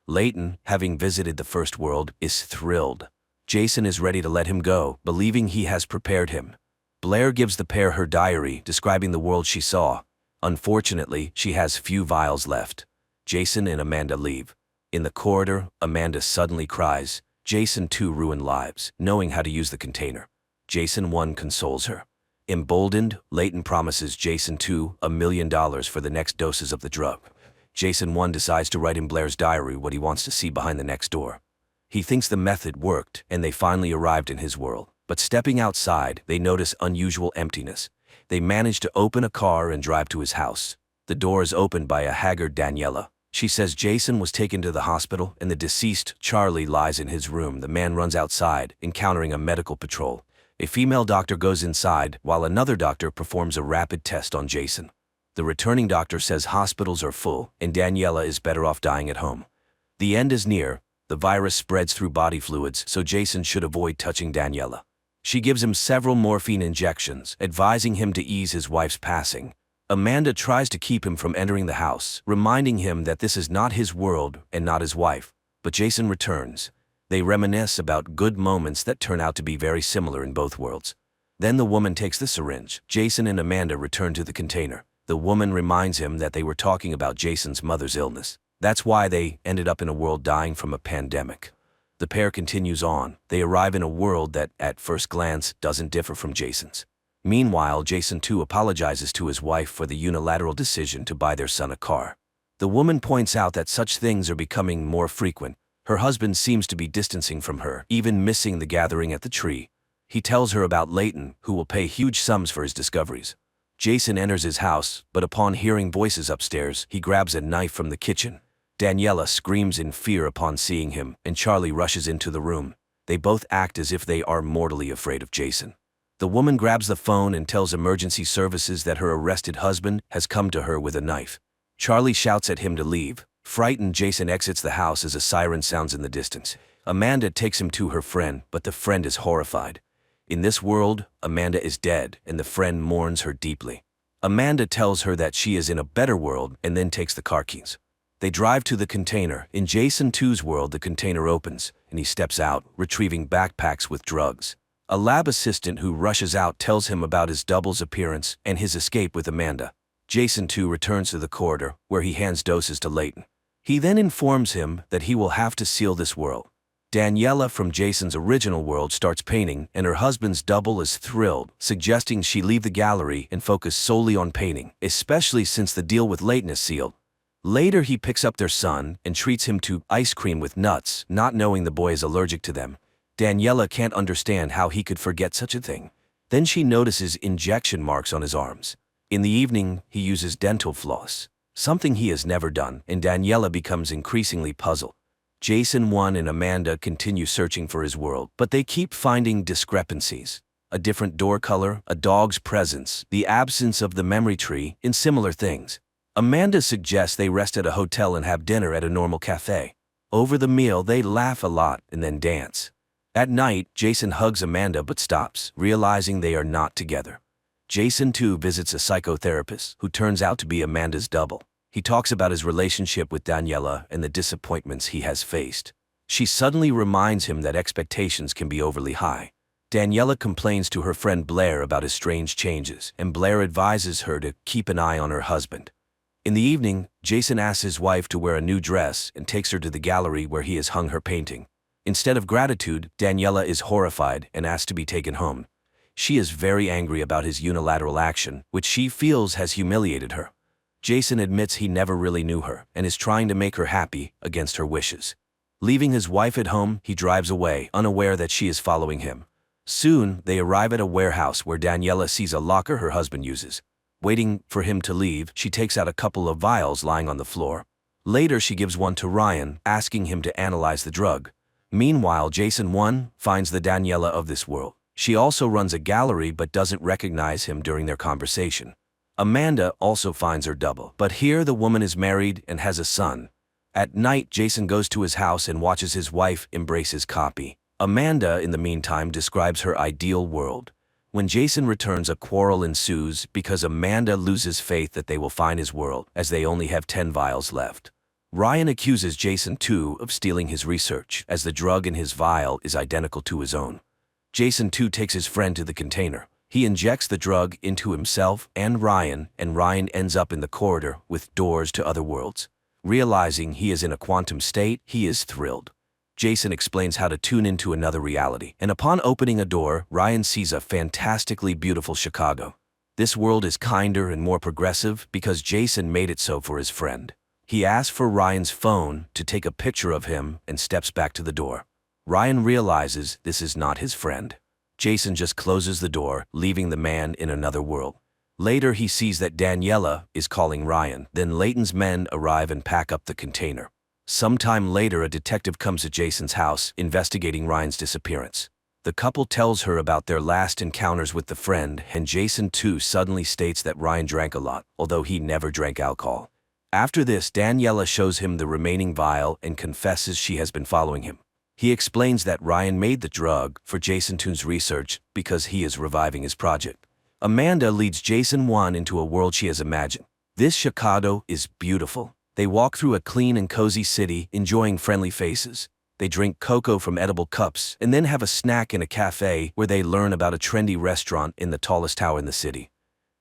Layton, having visited the first world, is thrilled. Jason is ready to let him go, believing he has prepared him. Blair gives the pair her diary, describing the world she saw. Unfortunately, she has few vials left. Jason and Amanda leave. In the corridor, Amanda suddenly cries. Jason, too, ruined lives, knowing how to use the container. Jason, 1, consoles her. Emboldened, Layton promises Jason, 2, $1 million for the next doses of the drug. Jason, 1, decides to write in Blair's diary what he wants to see behind the next door. He thinks the method worked, and they finally arrived in his world. But stepping outside, they notice unusual emptiness. They manage to open a car and drive to his house. The door is opened by a haggard Daniela. She says Jason was taken to the hospital and the deceased, Charlie, lies in his room. The man runs outside, encountering a medical patrol. A female doctor goes inside, while another doctor performs a rapid test on Jason. The returning doctor says hospitals are full, and Daniela is better off dying at home. The end is near. The virus spreads through body fluids, so Jason should avoid touching Daniela. She gives him several morphine injections, advising him to ease his wife's passing. Amanda tries to keep him from entering the house, reminding him that this is not his world and not his wife. But Jason returns. They reminisce about good moments that turn out to be very similar in both worlds. Then the woman takes the syringe. Jason and Amanda return to the container. The woman reminds him that they were talking about Jason's mother's illness. That's why they ended up in a world dying from a pandemic. The pair continues on. They arrive in a world that, at first glance, doesn't differ from Jason's. Meanwhile, Jason, too, apologizes to his wife for the unilateral decision to buy their son a car. The woman points out that such things are becoming more frequent. Her husband seems to be distancing from her, even missing the gathering at the tree. He tells her about Layton, who will pay huge sums for his discoveries. Jason enters his house, but upon hearing voices upstairs, he grabs a knife from the kitchen. Daniela screams in fear upon seeing him, and Charlie rushes into the room. They both act as if they are mortally afraid of Jason. The woman grabs the phone and tells emergency services that her arrested husband has come to her with a knife. Charlie shouts at him to leave. Frightened, Jason exits the house as a siren sounds in the distance. Amanda takes him to her friend, but the friend is horrified. In this world, Amanda is dead, and the friend mourns her deeply. Amanda tells her that she is in a better world and then takes the car keys. They drive to the container. In Jason 2's world, the container opens, and he steps out, retrieving backpacks with drugs. A lab assistant who rushes out tells him about his double's appearance and his escape with Amanda. Jason too returns to the corridor, where he hands doses to Layton. He then informs him that he will have to seal this world. Daniela from Jason's original world starts painting, and her husband's double is thrilled, suggesting she leave the gallery and focus solely on painting, especially since the deal with Layton is sealed. Later he picks up their son and treats him to ice cream with nuts, not knowing the boy is allergic to them. Daniela can't understand how he could forget such a thing. Then she notices injection marks on his arms. In the evening, he uses dental floss, something he has never done, and Daniela becomes increasingly puzzled. Jason 1 and Amanda continue searching for his world, but they keep finding discrepancies. A different door color, a dog's presence, the absence of the memory tree, and similar things. Amanda suggests they rest at a hotel and have dinner at a normal cafe. Over the meal, they laugh a lot and then dance. At night, Jason hugs Amanda but stops, realizing they are not together. Jason too visits a psychotherapist who turns out to be Amanda's double. He talks about his relationship with Daniela and the disappointments he has faced. She suddenly reminds him that expectations can be overly high. Daniela complains to her friend Blair about his strange changes, and Blair advises her to keep an eye on her husband. In the evening, Jason asks his wife to wear a new dress and takes her to the gallery where he has hung her painting. Instead of gratitude, Daniela is horrified and asks to be taken home. She is very angry about his unilateral action, which she feels has humiliated her. Jason admits he never really knew her and is trying to make her happy against her wishes. Leaving his wife at home, he drives away, unaware that she is following him. Soon, they arrive at a warehouse where Daniela sees a locker her husband uses. Waiting for him to leave, she takes out a couple of vials lying on the floor. Later, she gives one to Ryan, asking him to analyze the drug. Meanwhile, Jason 1 finds the Daniela of this world. She also runs a gallery but doesn't recognize him during their conversation. Amanda also finds her double, but here the woman is married and has a son. At night, Jason goes to his house and watches his wife embrace his copy. Amanda, in the meantime, describes her ideal world. When Jason returns, a quarrel ensues because Amanda loses faith that they will find his world, as they only have 10 vials left. Ryan accuses Jason too of stealing his research, as the drug in his vial is identical to his own. Jason too takes his friend to the container. He injects the drug into himself and Ryan ends up in the corridor with doors to other worlds. Realizing he is in a quantum state, he is thrilled. Jason explains how to tune into another reality, and upon opening a door, Ryan sees a fantastically beautiful Chicago. This world is kinder and more progressive because Jason made it so for his friend. He asks for Ryan's phone to take a picture of him and steps back to the door. Ryan realizes this is not his friend. Jason just closes the door, leaving the man in another world. Later, he sees that Daniela is calling Ryan. Then Layton's men arrive and pack up the container. Sometime later, a detective comes to Jason's house, investigating Ryan's disappearance. The couple tells her about their last encounters with the friend, and Jason too suddenly states that Ryan drank a lot, although he never drank alcohol. After this, Daniela shows him the remaining vial and confesses she has been following him. He explains that Ryan made the drug for Jason 2's research because he is reviving his project. Amanda leads Jason 1 into a world she has imagined. This Chicago is beautiful. They walk through a clean and cozy city, enjoying friendly faces. They drink cocoa from edible cups and then have a snack in a cafe where they learn about a trendy restaurant in the tallest tower in the city.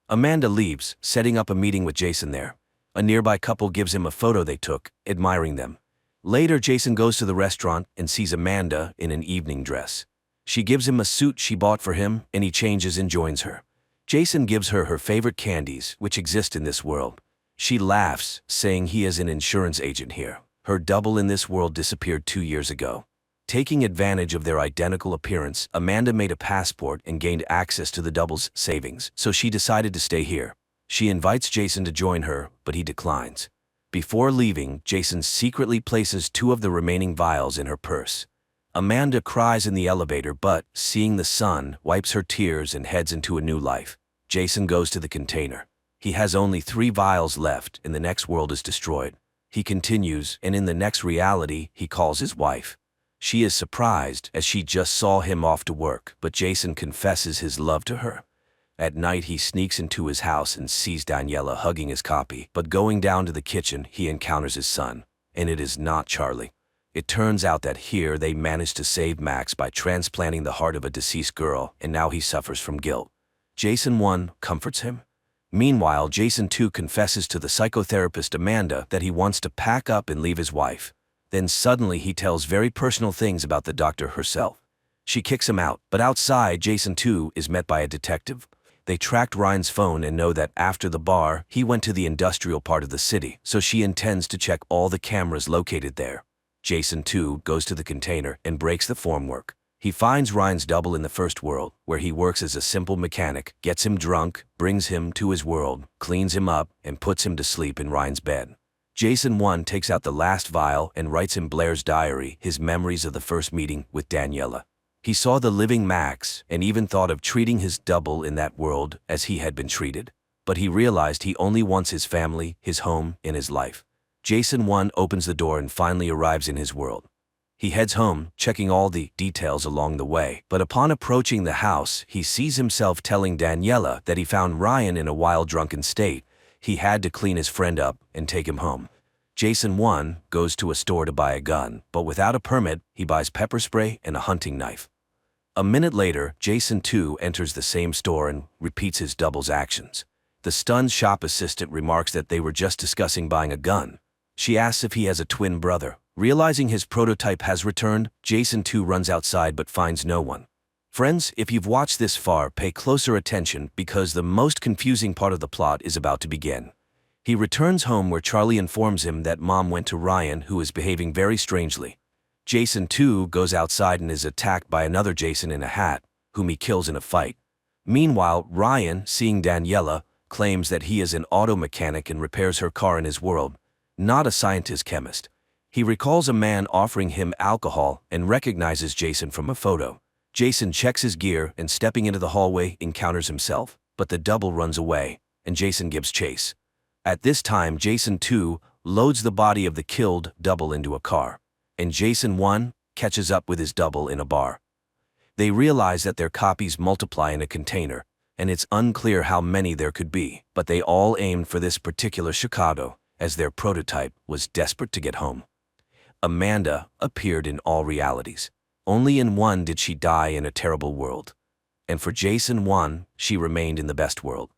Amanda leaves, setting up a meeting with Jason there. A nearby couple gives him a photo they took, admiring them. Later, Jason goes to the restaurant and sees Amanda in an evening dress. She gives him a suit she bought for him, and he changes and joins her. Jason gives her her favorite candies, which exist in this world. She laughs, saying he is an insurance agent here. Her double in this world disappeared 2 years ago. Taking advantage of their identical appearance, Amanda made a passport and gained access to the double's savings, so she decided to stay here. She invites Jason to join her, but he declines. Before leaving, Jason secretly places 2 of the remaining vials in her purse. Amanda cries in the elevator, but, seeing the sun, wipes her tears and heads into a new life. Jason goes to the container. He has only 3 vials left, and the next world is destroyed. He continues, and in the next reality, he calls his wife. She is surprised, as she just saw him off to work, but Jason confesses his love to her. At night, he sneaks into his house and sees Daniela hugging his copy, but going down to the kitchen, he encounters his son, and it is not Charlie. It turns out that here they managed to save Max by transplanting the heart of a deceased girl, and now he suffers from guilt. Jason 1 comforts him. Meanwhile, Jason 2 confesses to the psychotherapist Amanda that he wants to pack up and leave his wife. Then suddenly he tells very personal things about the doctor herself. She kicks him out, but outside, Jason 2 is met by a detective. They tracked Ryan's phone and know that after the bar, he went to the industrial part of the city, so she intends to check all the cameras located there. Jason 2 goes to the container and breaks the formwork. He finds Ryan's double in the first world, where he works as a simple mechanic, gets him drunk, brings him to his world, cleans him up, and puts him to sleep in Ryan's bed. Jason 1 takes out the last vial and writes in Blair's diary his memories of the first meeting with Daniela. He saw the living Max and even thought of treating his double in that world as he had been treated. But he realized he only wants his family, his home, and his life. Jason 1 opens the door and finally arrives in his world. He heads home, checking all the details along the way, but upon approaching the house, he sees himself telling Daniela that he found Ryan in a wild drunken state. He had to clean his friend up and take him home. Jason 1 goes to a store to buy a gun, but without a permit, he buys pepper spray and a hunting knife. A minute later, Jason 2 enters the same store and repeats his double's actions. The stunned shop assistant remarks that they were just discussing buying a gun. She asks if he has a twin brother. Realizing his prototype has returned, Jason 2 runs outside but finds no one. Friends, if you've watched this far, pay closer attention because the most confusing part of the plot is about to begin. He returns home where Charlie informs him that Mom went to Ryan, who is behaving very strangely. Jason 2 goes outside and is attacked by another Jason in a hat, whom he kills in a fight. Meanwhile, Ryan, seeing Daniela, claims that he is an auto mechanic and repairs her car in his world, not a scientist-chemist. He recalls a man offering him alcohol and recognizes Jason from a photo. Jason checks his gear and stepping into the hallway encounters himself, but the double runs away, and Jason gives chase. At this time, Jason 2 loads the body of the killed double into a car, and Jason 1 catches up with his double in a bar. They realize that their copies multiply in a container, and it's unclear how many there could be, but they all aimed for this particular Chicago, as their prototype was desperate to get home. Amanda appeared in all realities. Only in one did she die in a terrible world. And for Jason 1, she remained in the best world.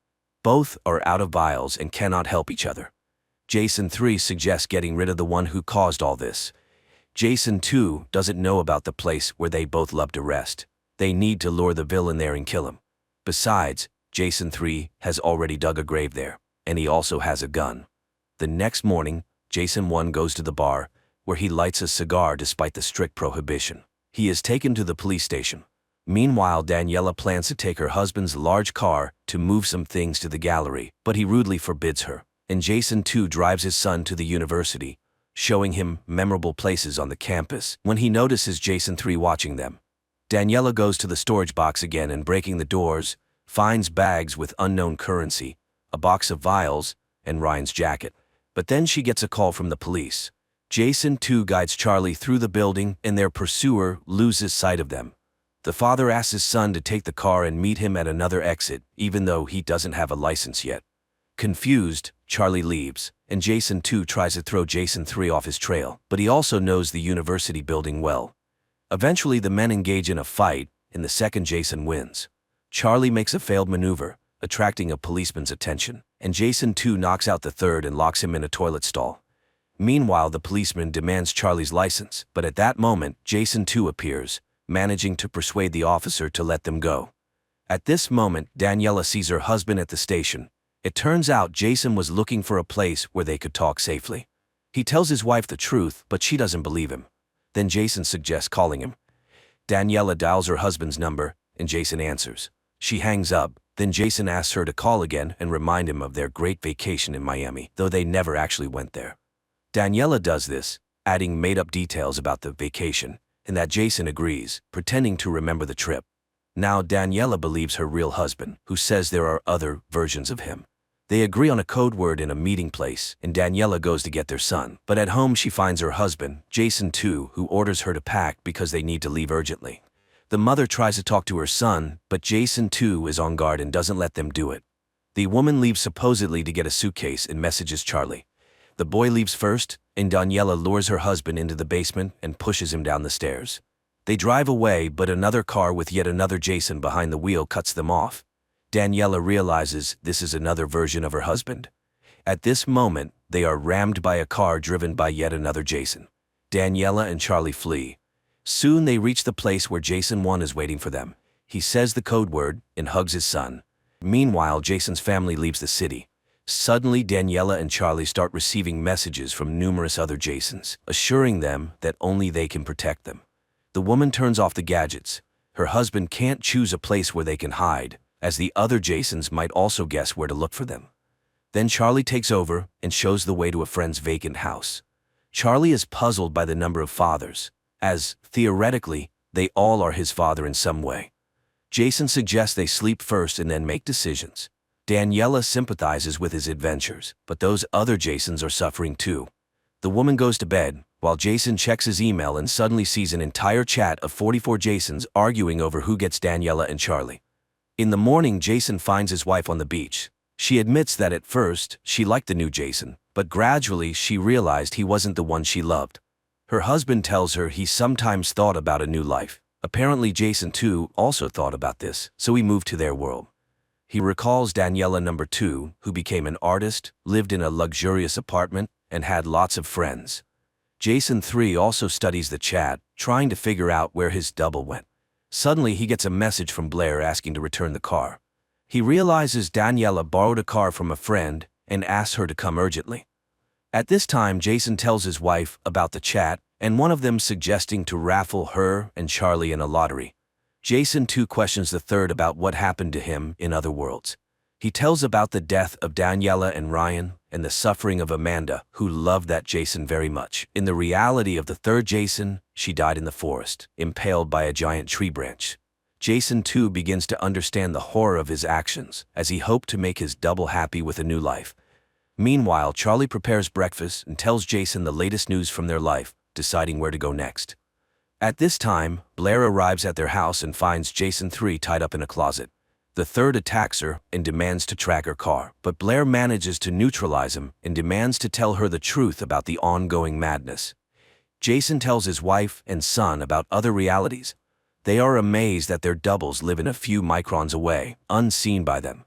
Both are out of vials and cannot help each other. Jason 3 suggests getting rid of the one who caused all this. Jason 2 doesn't know about the place where they both love to rest. They need to lure the villain there and kill him. Besides, Jason 3 has already dug a grave there, and he also has a gun. The next morning, Jason 1 goes to the bar, where he lights a cigar despite the strict prohibition. He is taken to the police station. Meanwhile, Daniela plans to take her husband's large car to move some things to the gallery, but he rudely forbids her. And Jason 2 drives his son to the university, showing him memorable places on the campus when he notices Jason 3 watching them. Daniela goes to the storage box again and breaking the doors, finds bags with unknown currency, a box of vials, and Ryan's jacket. But then she gets a call from the police. Jason 2 guides Charlie through the building and their pursuer loses sight of them. The father asks his son to take the car and meet him at another exit, even though he doesn't have a license yet. Confused, Charlie leaves, and Jason 2 tries to throw Jason 3 off his trail, but he also knows the university building well. Eventually, the men engage in a fight, and the second Jason wins. Charlie makes a failed maneuver, attracting a policeman's attention, and Jason 2 knocks out the third and locks him in a toilet stall. Meanwhile, the policeman demands Charlie's license, but at that moment, Jason 2 appears, managing to persuade the officer to let them go. At this moment, Daniela sees her husband at the station. It turns out Jason was looking for a place where they could talk safely. He tells his wife the truth, but she doesn't believe him. Then Jason suggests calling him. Daniela dials her husband's number, and Jason answers. She hangs up, then Jason asks her to call again and remind him of their great vacation in Miami, though they never actually went there. Daniela does this, adding made-up details about the vacation, and that Jason agrees, pretending to remember the trip. Now Daniela believes her real husband, who says there are other versions of him. They agree on a code word in a meeting place, and Daniela goes to get their son. But at home she finds her husband, Jason 2, who orders her to pack because they need to leave urgently. The mother tries to talk to her son, but Jason 2 is on guard and doesn't let them do it. The woman leaves supposedly to get a suitcase and messages Charlie. The boy leaves first, and Daniela lures her husband into the basement and pushes him down the stairs. They drive away, but another car with yet another Jason behind the wheel cuts them off. Daniela realizes this is another version of her husband. At this moment, they are rammed by a car driven by yet another Jason. Daniela and Charlie flee. Soon they reach the place where Jason 1 is waiting for them. He says the code word and hugs his son. Meanwhile, Jason's family leaves the city. Suddenly, Daniela and Charlie start receiving messages from numerous other Jasons, assuring them that only they can protect them. The woman turns off the gadgets. Her husband can't choose a place where they can hide, as the other Jasons might also guess where to look for them. Then Charlie takes over and shows the way to a friend's vacant house. Charlie is puzzled by the number of fathers, as, theoretically, they all are his father in some way. Jason suggests they sleep first and then make decisions. Daniela sympathizes with his adventures, but those other Jasons are suffering too. The woman goes to bed, while Jason checks his email and suddenly sees an entire chat of 44 Jasons arguing over who gets Daniela and Charlie. In the morning, Jason finds his wife on the beach. She admits that at first, she liked the new Jason, but gradually she realized he wasn't the one she loved. Her husband tells her he sometimes thought about a new life. Apparently Jason too also thought about this, so he moved to their world. He recalls Daniela number 2, who became an artist, lived in a luxurious apartment, and had lots of friends. Jason 3 also studies the chat, trying to figure out where his double went. Suddenly he gets a message from Blair asking to return the car. He realizes Daniela borrowed a car from a friend and asks her to come urgently. At this time, Jason tells his wife about the chat, and one of them suggesting to raffle her and Charlie in a lottery. Jason too questions the third about what happened to him in other worlds. He tells about the death of Daniela and Ryan and the suffering of Amanda, who loved that Jason very much. In the reality of the third Jason, she died in the forest, impaled by a giant tree branch. Jason too begins to understand the horror of his actions, as he hoped to make his double happy with a new life. Meanwhile, Charlie prepares breakfast and tells Jason the latest news from their life, deciding where to go next. At this time, Blair arrives at their house and finds Jason 3 tied up in a closet. The third attacks her and demands to track her car, but Blair manages to neutralize him and demands to tell her the truth about the ongoing madness. Jason tells his wife and son about other realities. They are amazed that their doubles live in a few microns away, unseen by them.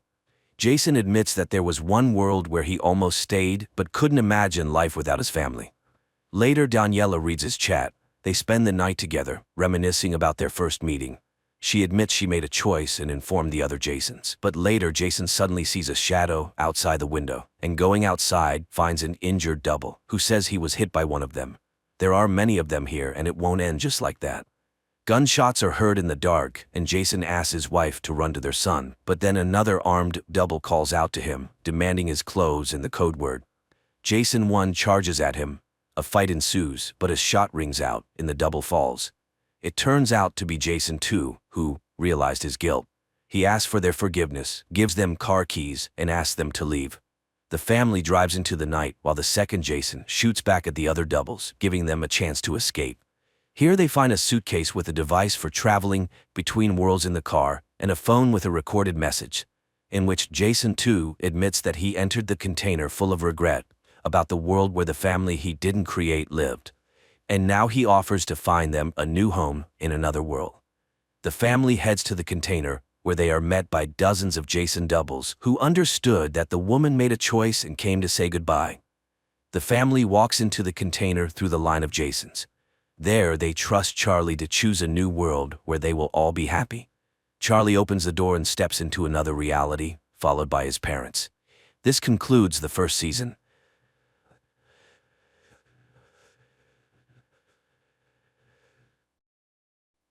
Jason admits that there was one world where he almost stayed but couldn't imagine life without his family. Later, Daniela reads his chat. They spend the night together, reminiscing about their first meeting. She admits she made a choice and informed the other Jasons. But later, Jason suddenly sees a shadow outside the window, and going outside, finds an injured double, who says he was hit by one of them. There are many of them here, and it won't end just like that. Gunshots are heard in the dark, and Jason asks his wife to run to their son, but then another armed double calls out to him, demanding his clothes and the code word. Jason 1 charges at him. A fight ensues, but a shot rings out, and the double falls. It turns out to be Jason 2, who realized his guilt. He asks for their forgiveness, gives them car keys, and asks them to leave. The family drives into the night, while the second Jason shoots back at the other doubles, giving them a chance to escape. Here they find a suitcase with a device for traveling between worlds in the car, and a phone with a recorded message, in which Jason 2 admits that he entered the container full of regret about the world where the family he didn't create lived, and now he offers to find them a new home in another world. The family heads to the container, where they are met by dozens of Jason doubles who understood that the woman made a choice and came to say goodbye. The family walks into the container through the line of Jasons. There, they trust Charlie to choose a new world where they will all be happy. Charlie opens the door and steps into another reality, followed by his parents. This concludes the first season.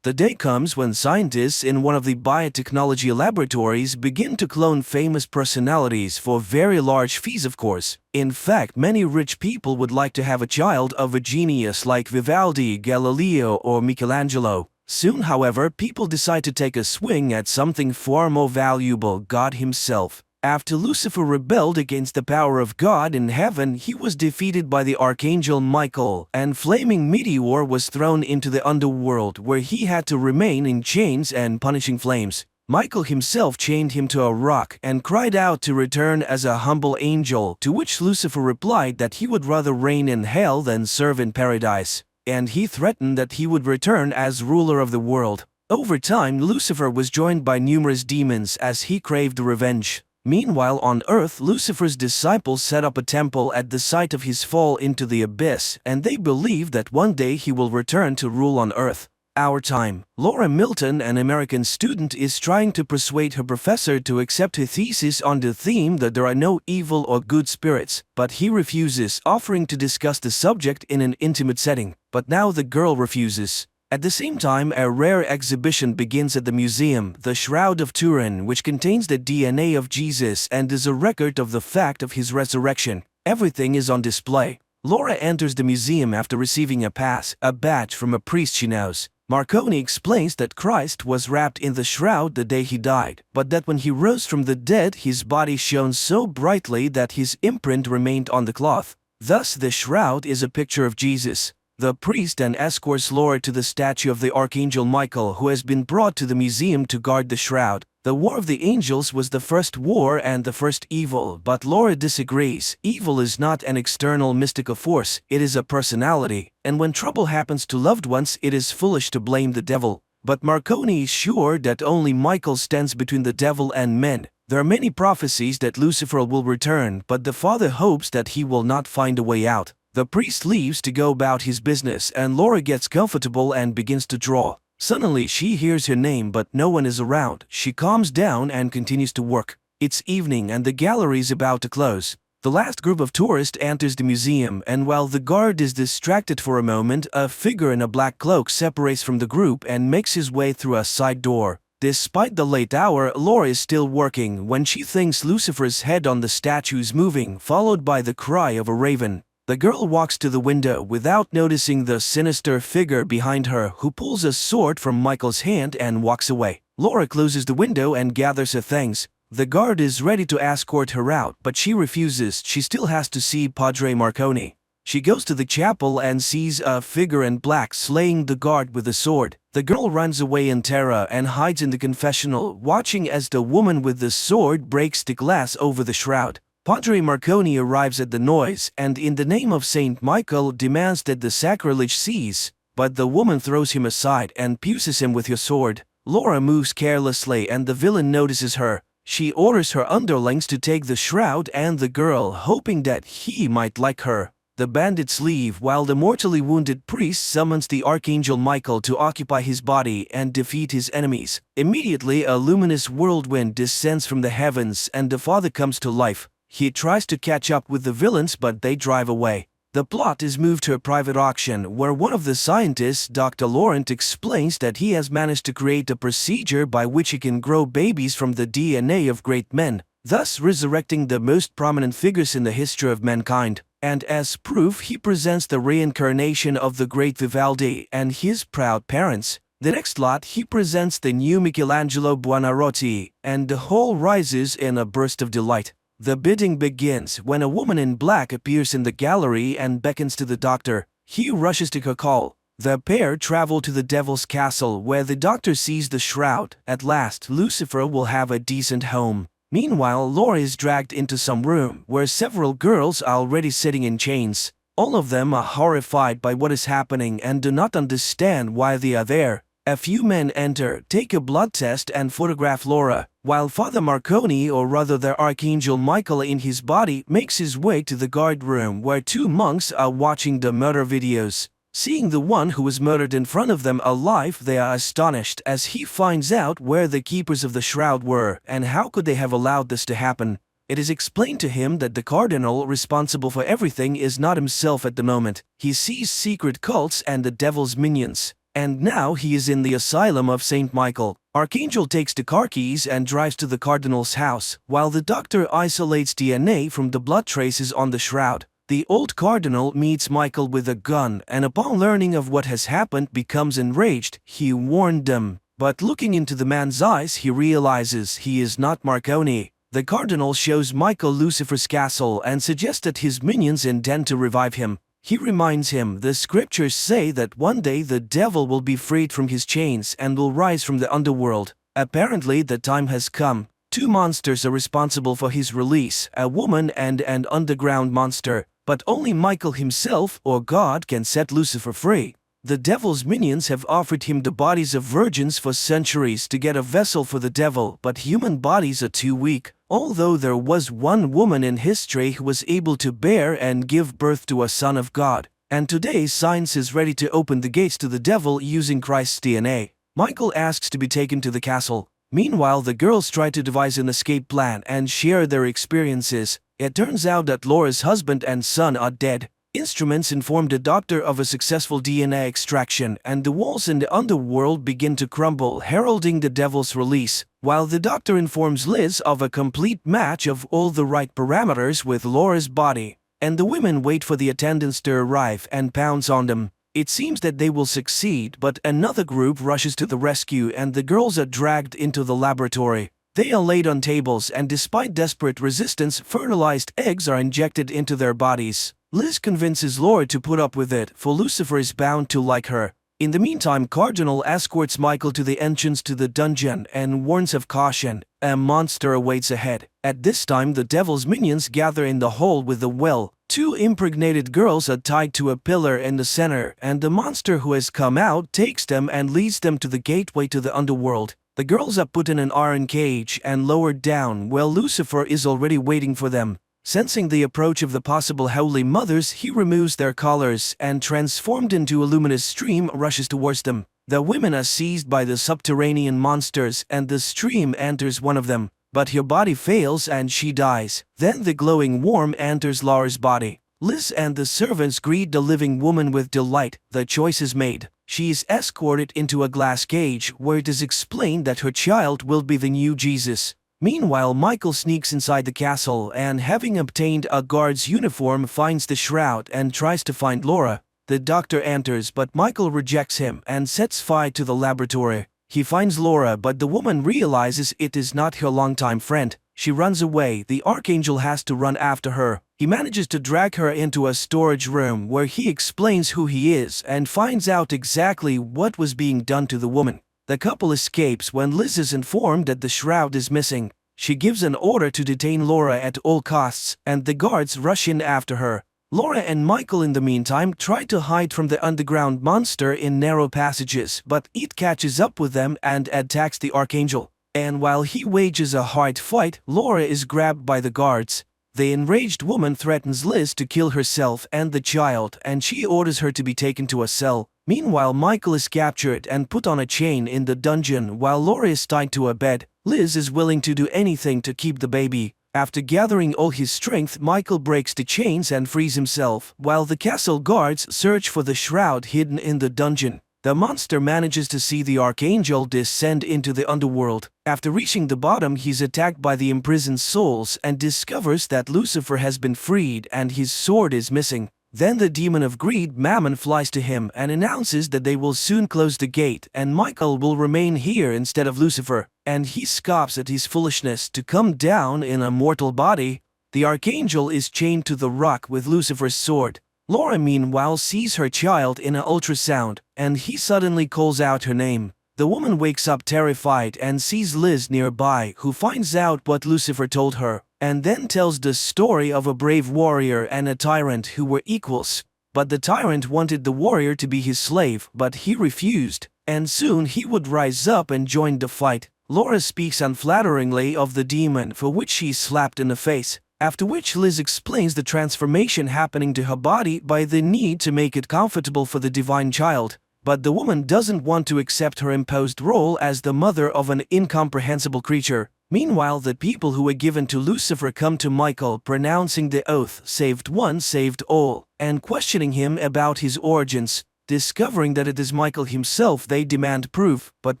The day comes when scientists in one of the biotechnology laboratories begin to clone famous personalities for very large fees, of course. In fact, many rich people would like to have a child of a genius like Vivaldi, Galileo, or Michelangelo. Soon, however, people decide to take a swing at something far more valuable: God himself. After Lucifer rebelled against the power of God in heaven, he was defeated by the archangel Michael, and flaming meteor was thrown into the underworld, where he had to remain in chains and punishing flames. Michael himself chained him to a rock and cried out to return as a humble angel, to which Lucifer replied that he would rather reign in hell than serve in paradise, and he threatened that he would return as ruler of the world. Over time, Lucifer was joined by numerous demons as he craved revenge. Meanwhile, on earth, Lucifer's disciples set up a temple at the site of his fall into the abyss, and they believe that one day he will return to rule on earth. Our time. Laura Milton, an American student, is trying to persuade her professor to accept her thesis on the theme that there are no evil or good spirits, but he refuses, offering to discuss the subject in an intimate setting. But now the girl refuses. At the same time, a rare exhibition begins at the museum, the Shroud of Turin, which contains the DNA of Jesus and is a record of the fact of his resurrection. Everything is on display. Laura enters the museum after receiving a pass, a badge from a priest she knows. Marconi explains that Christ was wrapped in the shroud the day he died, but that when he rose from the dead, his body shone so brightly that his imprint remained on the cloth. Thus, the shroud is a picture of Jesus. The priest then escorts Laura to the statue of the Archangel Michael, who has been brought to the museum to guard the shroud. The War of the Angels was the first war and the first evil, but Laura disagrees. Evil is not an external mystical force, it is a personality, and when trouble happens to loved ones, it is foolish to blame the devil. But Marconi is sure that only Michael stands between the devil and men. There are many prophecies that Lucifer will return, but the father hopes that he will not find a way out. The priest leaves to go about his business, and Laura gets comfortable and begins to draw. Suddenly, she hears her name, but no one is around. She calms down and continues to work. It's evening and the gallery is about to close. The last group of tourists enters the museum, and while the guard is distracted for a moment, a figure in a black cloak separates from the group and makes his way through a side door. Despite the late hour, Laura is still working when she thinks Lucifer's head on the statue is moving, followed by the cry of a raven. The girl walks to the window without noticing the sinister figure behind her, who pulls a sword from Michael's hand and walks away. Laura closes the window and gathers her things. The guard is ready to escort her out, but she refuses. She still has to see Padre Marconi. She goes to the chapel and sees a figure in black slaying the guard with a sword. The girl runs away in terror and hides in the confessional, watching as the woman with the sword breaks the glass over the shroud. Padre Marconi arrives at the noise and, in the name of Saint Michael, demands that the sacrilege cease, but the woman throws him aside and pierces him with her sword. Laura moves carelessly and the villain notices her. She orders her underlings to take the shroud and the girl, hoping that he might like her. The bandits leave while the mortally wounded priest summons the Archangel Michael to occupy his body and defeat his enemies. Immediately, a luminous whirlwind descends from the heavens and the father comes to life. He tries to catch up with the villains, but they drive away. The plot is moved to a private auction where one of the scientists, Dr. Laurent, explains that he has managed to create a procedure by which he can grow babies from the DNA of great men, thus resurrecting the most prominent figures in the history of mankind. And as proof, he presents the reincarnation of the great Vivaldi and his proud parents. The next lot, he presents the new Michelangelo Buonarroti, and the whole rises in a burst of delight. The bidding begins when a woman in black appears in the gallery and beckons to the doctor. He rushes to her call. The pair travel to the devil's castle where the doctor sees the shroud. At last, Lucifer will have a decent home. Meanwhile, Laura is dragged into some room where several girls are already sitting in chains. All of them are horrified by what is happening and do not understand why they are there. A few men enter, take a blood test and photograph Laura, while Father Marconi, or rather the Archangel Michael in his body, makes his way to the guard room where two monks are watching the murder videos. Seeing the one who was murdered in front of them alive, they are astonished as he finds out where the keepers of the shroud were and how could they have allowed this to happen. It is explained to him that the cardinal responsible for everything is not himself at the moment. He sees secret cults and the devil's minions. And now he is in the asylum of Saint Michael. Archangel takes the car keys and drives to the cardinal's house, while the doctor isolates DNA from the blood traces on the shroud. The old cardinal meets Michael with a gun and upon learning of what has happened becomes enraged. He warned them, but looking into the man's eyes he realizes he is not Marconi. The cardinal shows Michael Lucifer's castle and suggests that his minions intend to revive him. He reminds him the scriptures say that one day the devil will be freed from his chains and will rise from the underworld. Apparently the time has come. Two monsters are responsible for his release, a woman and an underground monster, but only Michael himself or God can set Lucifer free. The devil's minions have offered him the bodies of virgins for centuries to get a vessel for the devil, but human bodies are too weak. Although there was one woman in history who was able to bear and give birth to a son of God, and today science is ready to open the gates to the devil using Christ's DNA. Michael asks to be taken to the castle. Meanwhile, the girls try to devise an escape plan and share their experiences. It turns out that Laura's husband and son are dead. Instruments inform the doctor of a successful DNA extraction, and the walls in the underworld begin to crumble, heralding the devil's release, while the doctor informs Liz of a complete match of all the right parameters with Laura's body, and the women wait for the attendants to arrive and pounce on them. It seems that they will succeed, but another group rushes to the rescue and the girls are dragged into the laboratory. They are laid on tables and despite desperate resistance, fertilized eggs are injected into their bodies. Liz convinces Laura to put up with it, for Lucifer is bound to like her. In the meantime, Cardinal escorts Michael to the entrance to the dungeon and warns of caution. A monster awaits ahead. At this time, the devil's minions gather in the hall with the well. Two impregnated girls are tied to a pillar in the center, and the monster who has come out takes them and leads them to the gateway to the underworld. The girls are put in an iron cage and lowered down, while Lucifer is already waiting for them. Sensing the approach of the possible Holy Mothers, he removes their collars and, transformed into a luminous stream, rushes towards them. The women are seized by the subterranean monsters and the stream enters one of them, but her body fails and she dies. Then the glowing worm enters Laura's body. Liz and the servants greet the living woman with delight. The choice is made. She is escorted into a glass cage where it is explained that her child will be the new Jesus. Meanwhile, Michael sneaks inside the castle and, having obtained a guard's uniform, finds the shroud and tries to find Laura. The doctor enters, but Michael rejects him and sets fire to the laboratory. He finds Laura, but the woman realizes it is not her longtime friend. She runs away. The Archangel has to run after her. He manages to drag her into a storage room where he explains who he is and finds out exactly what was being done to the woman. The couple escapes when Liz is informed that the shroud is missing. She gives an order to detain Laura at all costs, and the guards rush in after her. Laura and Michael in the meantime try to hide from the underground monster in narrow passages, but it catches up with them and attacks the Archangel. And while he wages a hard fight, Laura is grabbed by the guards. The enraged woman threatens Liz to kill herself and the child, and she orders her to be taken to a cell. Meanwhile, Michael is captured and put on a chain in the dungeon while Laura is tied to a bed. Liz is willing to do anything to keep the baby. After gathering all his strength, Michael breaks the chains and frees himself, while the castle guards search for the shroud hidden in the dungeon. The monster manages to see the Archangel descend into the underworld. After reaching the bottom, he's attacked by the imprisoned souls and discovers that Lucifer has been freed and his sword is missing. Then the demon of greed, Mammon, flies to him and announces that they will soon close the gate and Michael will remain here instead of Lucifer, and he scoffs at his foolishness to come down in a mortal body. The Archangel is chained to the rock with Lucifer's sword. Laura meanwhile sees her child in an ultrasound, and he suddenly calls out her name. The woman wakes up terrified and sees Liz nearby, who finds out what Lucifer told her, and then tells the story of a brave warrior and a tyrant who were equals. But the tyrant wanted the warrior to be his slave, but he refused, and soon he would rise up and join the fight. Laura speaks unflatteringly of the demon, for which she is slapped in the face. After which Liz explains the transformation happening to her body by the need to make it comfortable for the divine child. But the woman doesn't want to accept her imposed role as the mother of an incomprehensible creature. Meanwhile, the people who were given to Lucifer come to Michael, pronouncing the oath, "Saved one, saved all," and questioning him about his origins. Discovering that it is Michael himself, they demand proof, but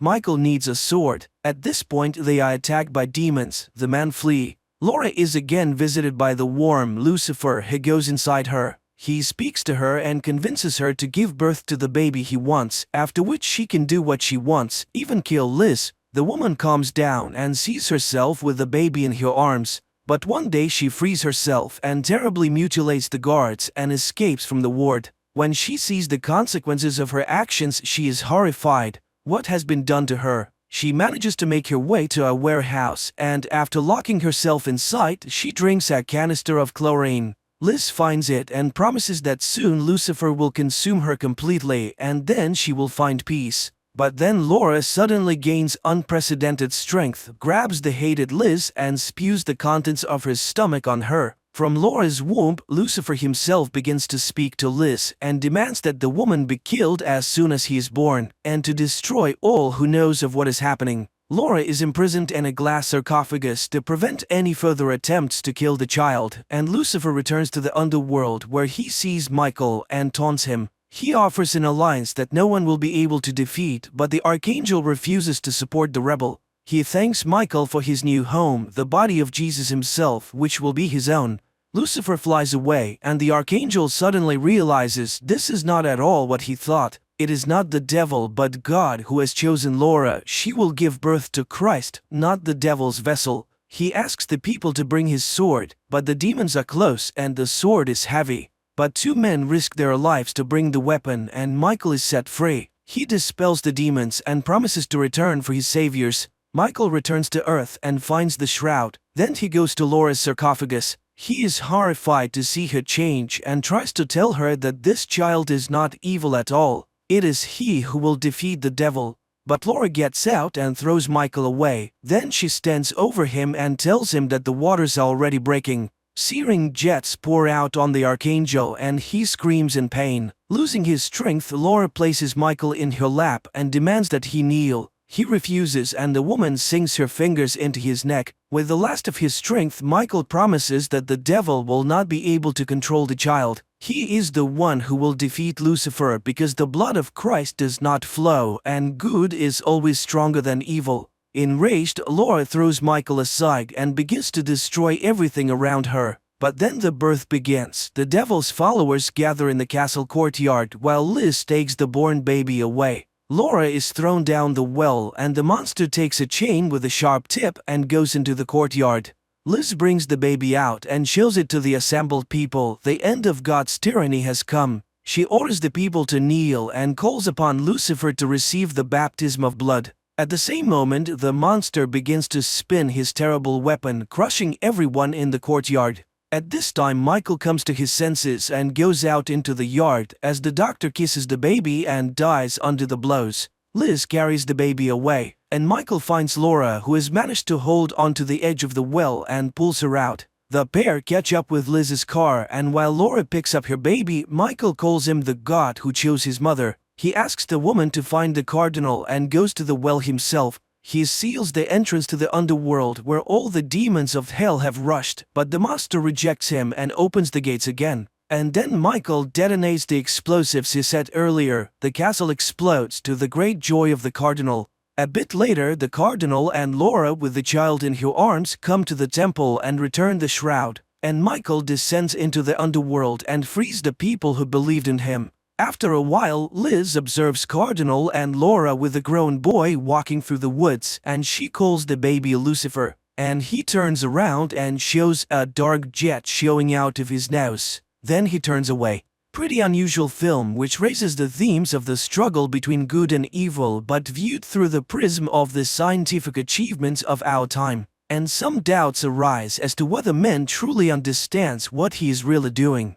Michael needs a sword. At this point, they are attacked by demons. The men flee. Laura is again visited by the worm Lucifer, who goes inside her. He speaks to her and convinces her to give birth to the baby he wants, after which she can do what she wants, even kill Liz. The woman calms down and sees herself with the baby in her arms. But one day she frees herself and terribly mutilates the guards and escapes from the ward. When she sees the consequences of her actions, she is horrified. What has been done to her? She manages to make her way to a warehouse, and after locking herself inside, she drinks a canister of chlorine. Liz finds it and promises that soon Lucifer will consume her completely and then she will find peace. But then Laura suddenly gains unprecedented strength, grabs the hated Liz and spews the contents of her stomach on her. From Laura's womb, Lucifer himself begins to speak to Liz and demands that the woman be killed as soon as he is born, and to destroy all who knows of what is happening. Laura is imprisoned in a glass sarcophagus to prevent any further attempts to kill the child, and Lucifer returns to the underworld where he sees Michael and taunts him. He offers an alliance that no one will be able to defeat, but the Archangel refuses to support the rebel. He thanks Michael for his new home, the body of Jesus himself, which will be his own. Lucifer flies away, and the Archangel suddenly realizes this is not at all what he thought. It is not the devil but God who has chosen Laura. She will give birth to Christ, not the devil's vessel. He asks the people to bring his sword, but the demons are close and the sword is heavy. But two men risk their lives to bring the weapon and Michael is set free. He dispels the demons and promises to return for his saviors. Michael returns to Earth and finds the shroud. Then he goes to Laura's sarcophagus. He is horrified to see her change and tries to tell her that this child is not evil at all. It is he who will defeat the devil. But Laura gets out and throws Michael away. Then she stands over him and tells him that the waters are already breaking. Searing jets pour out on the Archangel and he screams in pain. Losing his strength, Laura places Michael in her lap and demands that he kneel. He refuses and the woman sinks her fingers into his neck. With the last of his strength, Michael promises that the devil will not be able to control the child. He is the one who will defeat Lucifer because the blood of Christ does not flow and good is always stronger than evil. Enraged, Laura throws Michael aside and begins to destroy everything around her. But then the birth begins. The devil's followers gather in the castle courtyard while Liz takes the born baby away. Laura is thrown down the well and the monster takes a chain with a sharp tip and goes into the courtyard. Liz brings the baby out and shows it to the assembled people. The end of God's tyranny has come. She orders the people to kneel and calls upon Lucifer to receive the baptism of blood. At the same moment, the monster begins to spin his terrible weapon, crushing everyone in the courtyard. At this time, Michael comes to his senses and goes out into the yard as the doctor kisses the baby and dies under the blows. Liz carries the baby away, and Michael finds Laura, who has managed to hold onto the edge of the well, and pulls her out. The pair catch up with Liz's car, and while Laura picks up her baby, Michael calls him the God who chose his mother. He asks the woman to find the cardinal and goes to the well himself. He seals the entrance to the underworld where all the demons of hell have rushed, but the master rejects him and opens the gates again. And then Michael detonates the explosives he set earlier. The castle explodes to the great joy of the cardinal. A bit later, the cardinal and Laura with the child in her arms come to the temple and return the shroud. And Michael descends into the underworld and frees the people who believed in him. After a while, Liz observes Cardinal and Laura with a grown boy walking through the woods, and she calls the baby Lucifer. And he turns around and shows a dark jet showing out of his nose. Then he turns away. Pretty unusual film which raises the themes of the struggle between good and evil but viewed through the prism of the scientific achievements of our time. And some doubts arise as to whether man truly understands what he is really doing.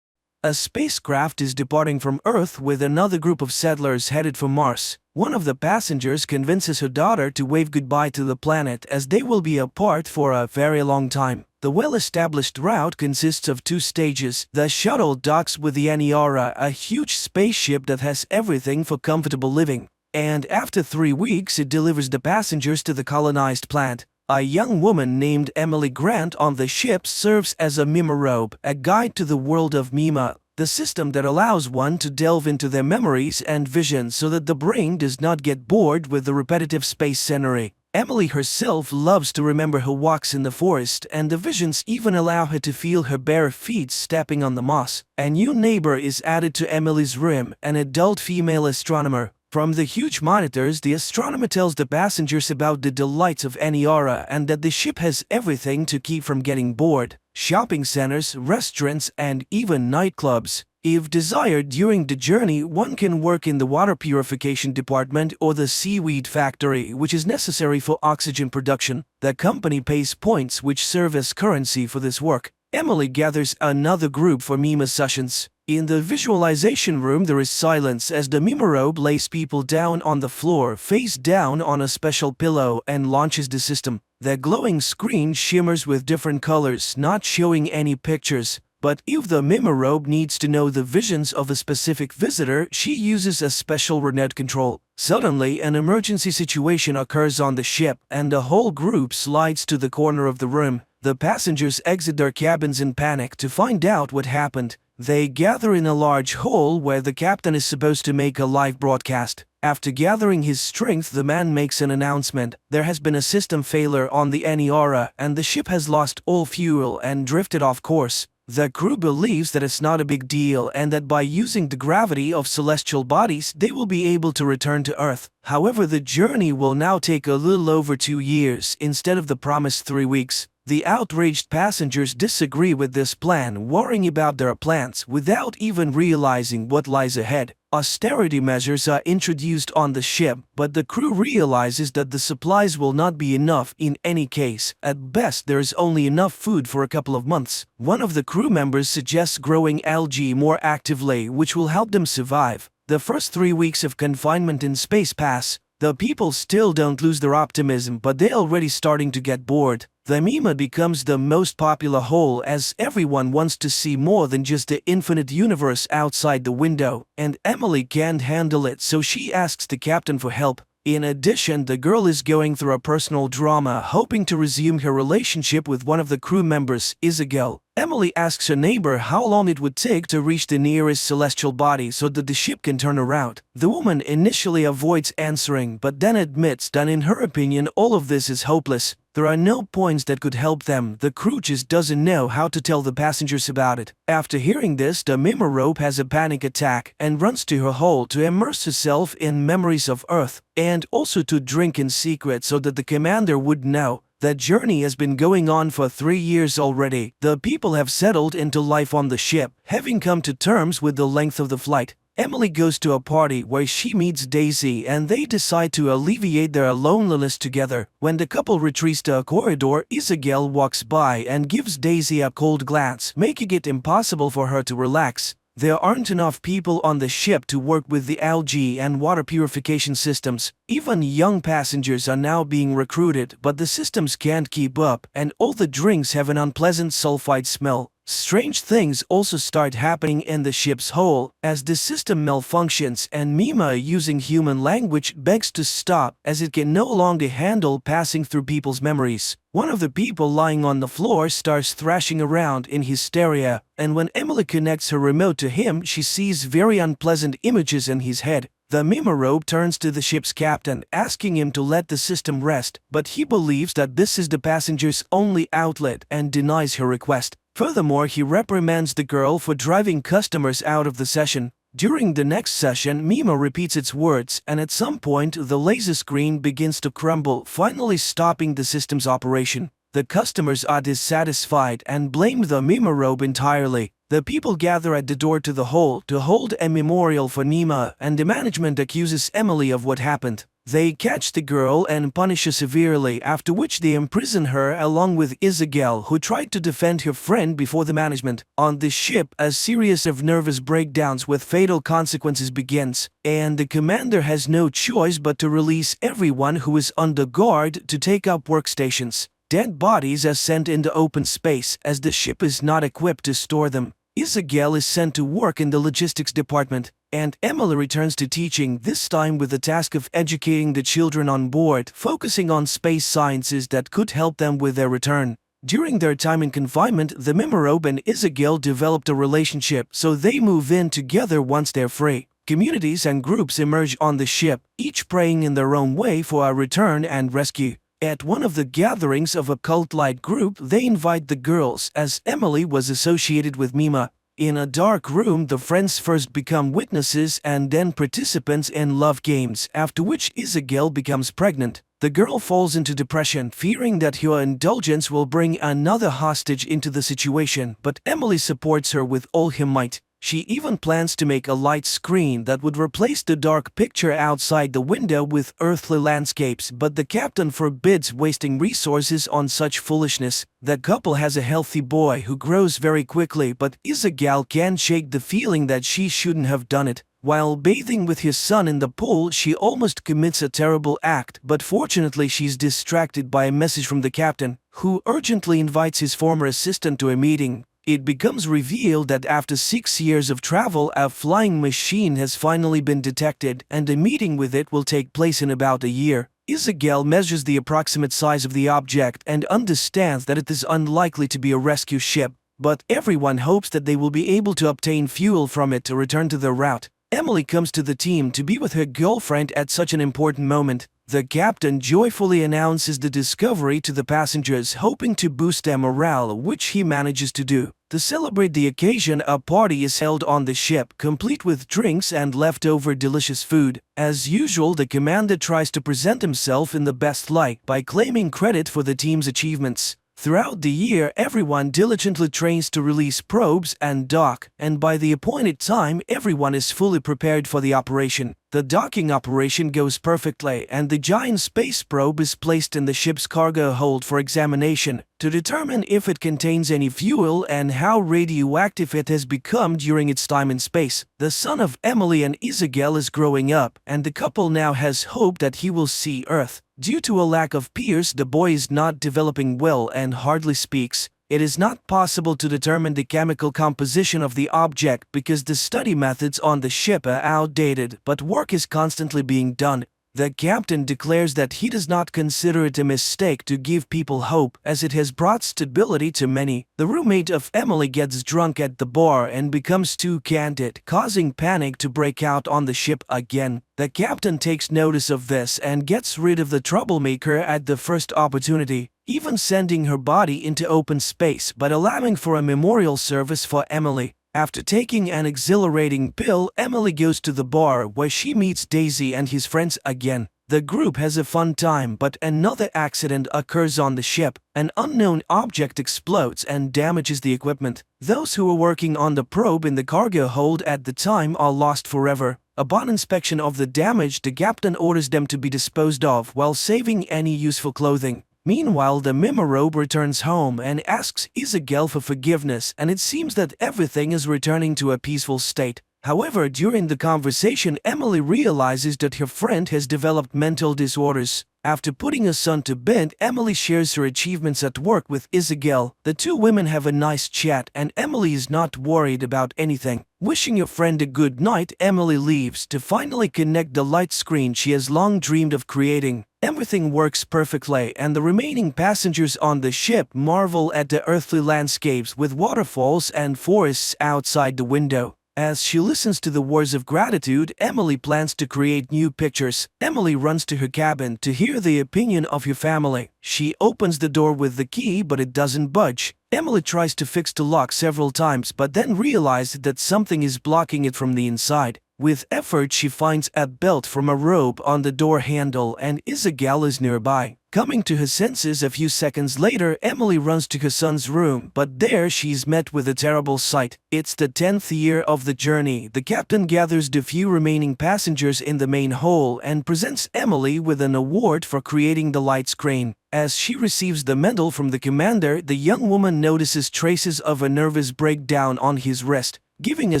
A spacecraft is departing from Earth with another group of settlers headed for Mars. One of the passengers convinces her daughter to wave goodbye to the planet as they will be apart for a very long time. The well-established route consists of 2 stages. The shuttle docks with the Aniara, a huge spaceship that has everything for comfortable living. And after 3 weeks, it delivers the passengers to the colonized planet. A young woman named Emily Grant on the ship serves as a Mimarobe, a guide to the world of Mima, the system that allows one to delve into their memories and visions so that the brain does not get bored with the repetitive space scenery. Emily herself loves to remember her walks in the forest, and the visions even allow her to feel her bare feet stepping on the moss. A new neighbor is added to Emily's room, an adult female astronomer. From the huge monitors, the astronomer tells the passengers about the delights of Aniara and that the ship has everything to keep from getting bored. Shopping centers, restaurants, and even nightclubs. If desired during the journey, one can work in the water purification department or the seaweed factory, which is necessary for oxygen production. The company pays points which serve as currency for this work. Emily gathers another group for Mima sessions. In the visualization room, there is silence as the Mima robe lays people down on the floor, face down on a special pillow, and launches the system. The glowing screen shimmers with different colors, not showing any pictures. But if the Mima robe needs to know the visions of a specific visitor, she uses a special remote control. Suddenly, an emergency situation occurs on the ship, and the whole group slides to the corner of the room. The passengers exit their cabins in panic to find out what happened. They gather in a large hall where the captain is supposed to make a live broadcast. After gathering his strength, the man makes an announcement. There has been a system failure on the Aniara, and the ship has lost all fuel and drifted off course. The crew believes that it's not a big deal and that by using the gravity of celestial bodies, they will be able to return to Earth. However, the journey will now take a little over 2 years instead of the promised 3 weeks. The outraged passengers disagree with this plan, worrying about their plans without even realizing what lies ahead. Austerity measures are introduced on the ship, but the crew realizes that the supplies will not be enough in any case. At best, there is only enough food for a couple of months. One of the crew members suggests growing algae more actively, which will help them survive. The first 3 weeks of confinement in space pass. The people still don't lose their optimism, but they're already starting to get bored. The Mima becomes the most popular hole as everyone wants to see more than just the infinite universe outside the window, and Emily can't handle it, so she asks the captain for help. In addition, the girl is going through a personal drama, hoping to resume her relationship with one of the crew members, Isabel. Emily asks her neighbor how long it would take to reach the nearest celestial body so that the ship can turn around. The woman initially avoids answering, but then admits that in her opinion all of this is hopeless. There are no points that could help them. The crew just doesn't know how to tell the passengers about it. After hearing this, the Mima robe has a panic attack and runs to her hole to immerse herself in memories of Earth, and also to drink in secret so that the commander would know. That journey has been going on for 3 years already. The people have settled into life on the ship, having come to terms with the length of the flight. Emily goes to a party where she meets Daisy and they decide to alleviate their loneliness together. When the couple retreats to a corridor, Isabel walks by and gives Daisy a cold glance, making it impossible for her to relax. There aren't enough people on the ship to work with the algae and water purification systems. Even young passengers are now being recruited, but the systems can't keep up, and all the drinks have an unpleasant sulfide smell. Strange things also start happening in the ship's hull as the system malfunctions, and Mima, using human language, begs to stop as it can no longer handle passing through people's memories. One of the people lying on the floor starts thrashing around in hysteria, and when Emily connects her remote to him, she sees very unpleasant images in his head. The Mima robe turns to the ship's captain, asking him to let the system rest, but he believes that this is the passenger's only outlet and denies her request. Furthermore, he reprimands the girl for driving customers out of the session. During the next session, Mima repeats its words, and at some point the laser screen begins to crumble, finally stopping the system's operation. The customers are dissatisfied and blame the Mima robe entirely. The people gather at the door to the hall to hold a memorial for Mima, and the management accuses Emily of what happened. They catch the girl and punish her severely, after which they imprison her along with Isabel, who tried to defend her friend before the management. On the ship, a series of nervous breakdowns with fatal consequences begins, and the commander has no choice but to release everyone who is under guard to take up workstations. Dead bodies are sent into open space as the ship is not equipped to store them. Isabel is sent to work in the logistics department, and Emily returns to teaching, this time with the task of educating the children on board, focusing on space sciences that could help them with their return. During their time in confinement, the Mima robe and Isabel developed a relationship, so they move in together once they're free. Communities and groups emerge on the ship, each praying in their own way for a return and rescue. At one of the gatherings of a cult-like group, they invite the girls, as Emily was associated with Mima. In a dark room, the friends first become witnesses and then participants in love games, after which Isabel becomes pregnant. The girl falls into depression, fearing that her indulgence will bring another hostage into the situation, but Emily supports her with all her might. She even plans to make a light screen that would replace the dark picture outside the window with earthly landscapes, but the captain forbids wasting resources on such foolishness. The couple has a healthy boy who grows very quickly, but Isabel can't shake the feeling that she shouldn't have done it. While bathing with his son in the pool, she almost commits a terrible act, but fortunately she's distracted by a message from the captain, who urgently invites his former assistant to a meeting. It becomes revealed that after 6 years of travel, a flying machine has finally been detected, and a meeting with it will take place in about a year. Isabel measures the approximate size of the object and understands that it is unlikely to be a rescue ship, but everyone hopes that they will be able to obtain fuel from it to return to their route. Emily comes to the team to be with her girlfriend at such an important moment. The captain joyfully announces the discovery to the passengers, hoping to boost their morale, which he manages to do. To celebrate the occasion, a party is held on the ship, complete with drinks and leftover delicious food. As usual, the commander tries to present himself in the best light by claiming credit for the team's achievements. Throughout the year, everyone diligently trains to release probes and dock, and by the appointed time, everyone is fully prepared for the operation. The docking operation goes perfectly, and the giant space probe is placed in the ship's cargo hold for examination to determine if it contains any fuel and how radioactive it has become during its time in space. The son of Emily and Isabel is growing up, and the couple now has hope that he will see Earth. Due to a lack of peers, the boy is not developing well and hardly speaks. It is not possible to determine the chemical composition of the object because the study methods on the ship are outdated, but work is constantly being done. The captain declares that he does not consider it a mistake to give people hope, as it has brought stability to many. The roommate of Emily gets drunk at the bar and becomes too candid, causing panic to break out on the ship again. The captain takes notice of this and gets rid of the troublemaker at the first opportunity, even sending her body into open space but allowing for a memorial service for Emily. After taking an exhilarating pill, Emily goes to the bar where she meets Daisy and his friends again. The group has a fun time, but another accident occurs on the ship. An unknown object explodes and damages the equipment. Those who were working on the probe in the cargo hold at the time are lost forever. Upon inspection of the damage, the captain orders them to be disposed of while saving any useful clothing. Meanwhile, the Mimorobe returns home and asks Isabel for forgiveness, and it seems that everything is returning to a peaceful state. However, during the conversation, Emily realizes that her friend has developed mental disorders. After putting her son to bed, Emily shares her achievements at work with Isabel. The two women have a nice chat, and Emily is not worried about anything. Wishing her friend a good night, Emily leaves to finally connect the light screen she has long dreamed of creating. Everything works perfectly, and the remaining passengers on the ship marvel at the earthly landscapes with waterfalls and forests outside the window. As she listens to the words of gratitude, Emily plans to create new pictures. Emily runs to her cabin to hear the opinion of her family. She opens the door with the key, but it doesn't budge. Emily tries to fix the lock several times, but then realizes that something is blocking it from the inside. With effort, she finds a belt from a rope on the door handle, and Isabel is nearby. Coming to her senses a few seconds later, Emily runs to her son's room, but there she's met with a terrible sight. It's the 10th year of the journey. The captain gathers the few remaining passengers in the main hall and presents Emily with an award for creating the light screen. As she receives the medal from the commander, the young woman notices traces of a nervous breakdown on his wrist. Giving a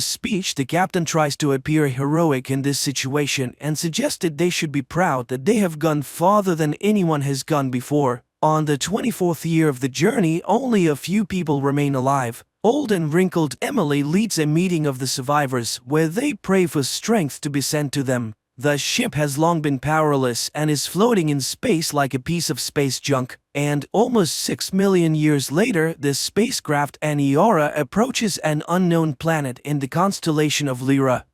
speech, the captain tries to appear heroic in this situation and suggested they should be proud that they have gone farther than anyone has gone before. On the 24th year of the journey, only a few people remain alive. Old and wrinkled Emily leads a meeting of the survivors where they pray for strength to be sent to them. The ship has long been powerless and is floating in space like a piece of space junk. And almost 6 million years later, the spacecraft Aniara approaches an unknown planet in the constellation of Lyra.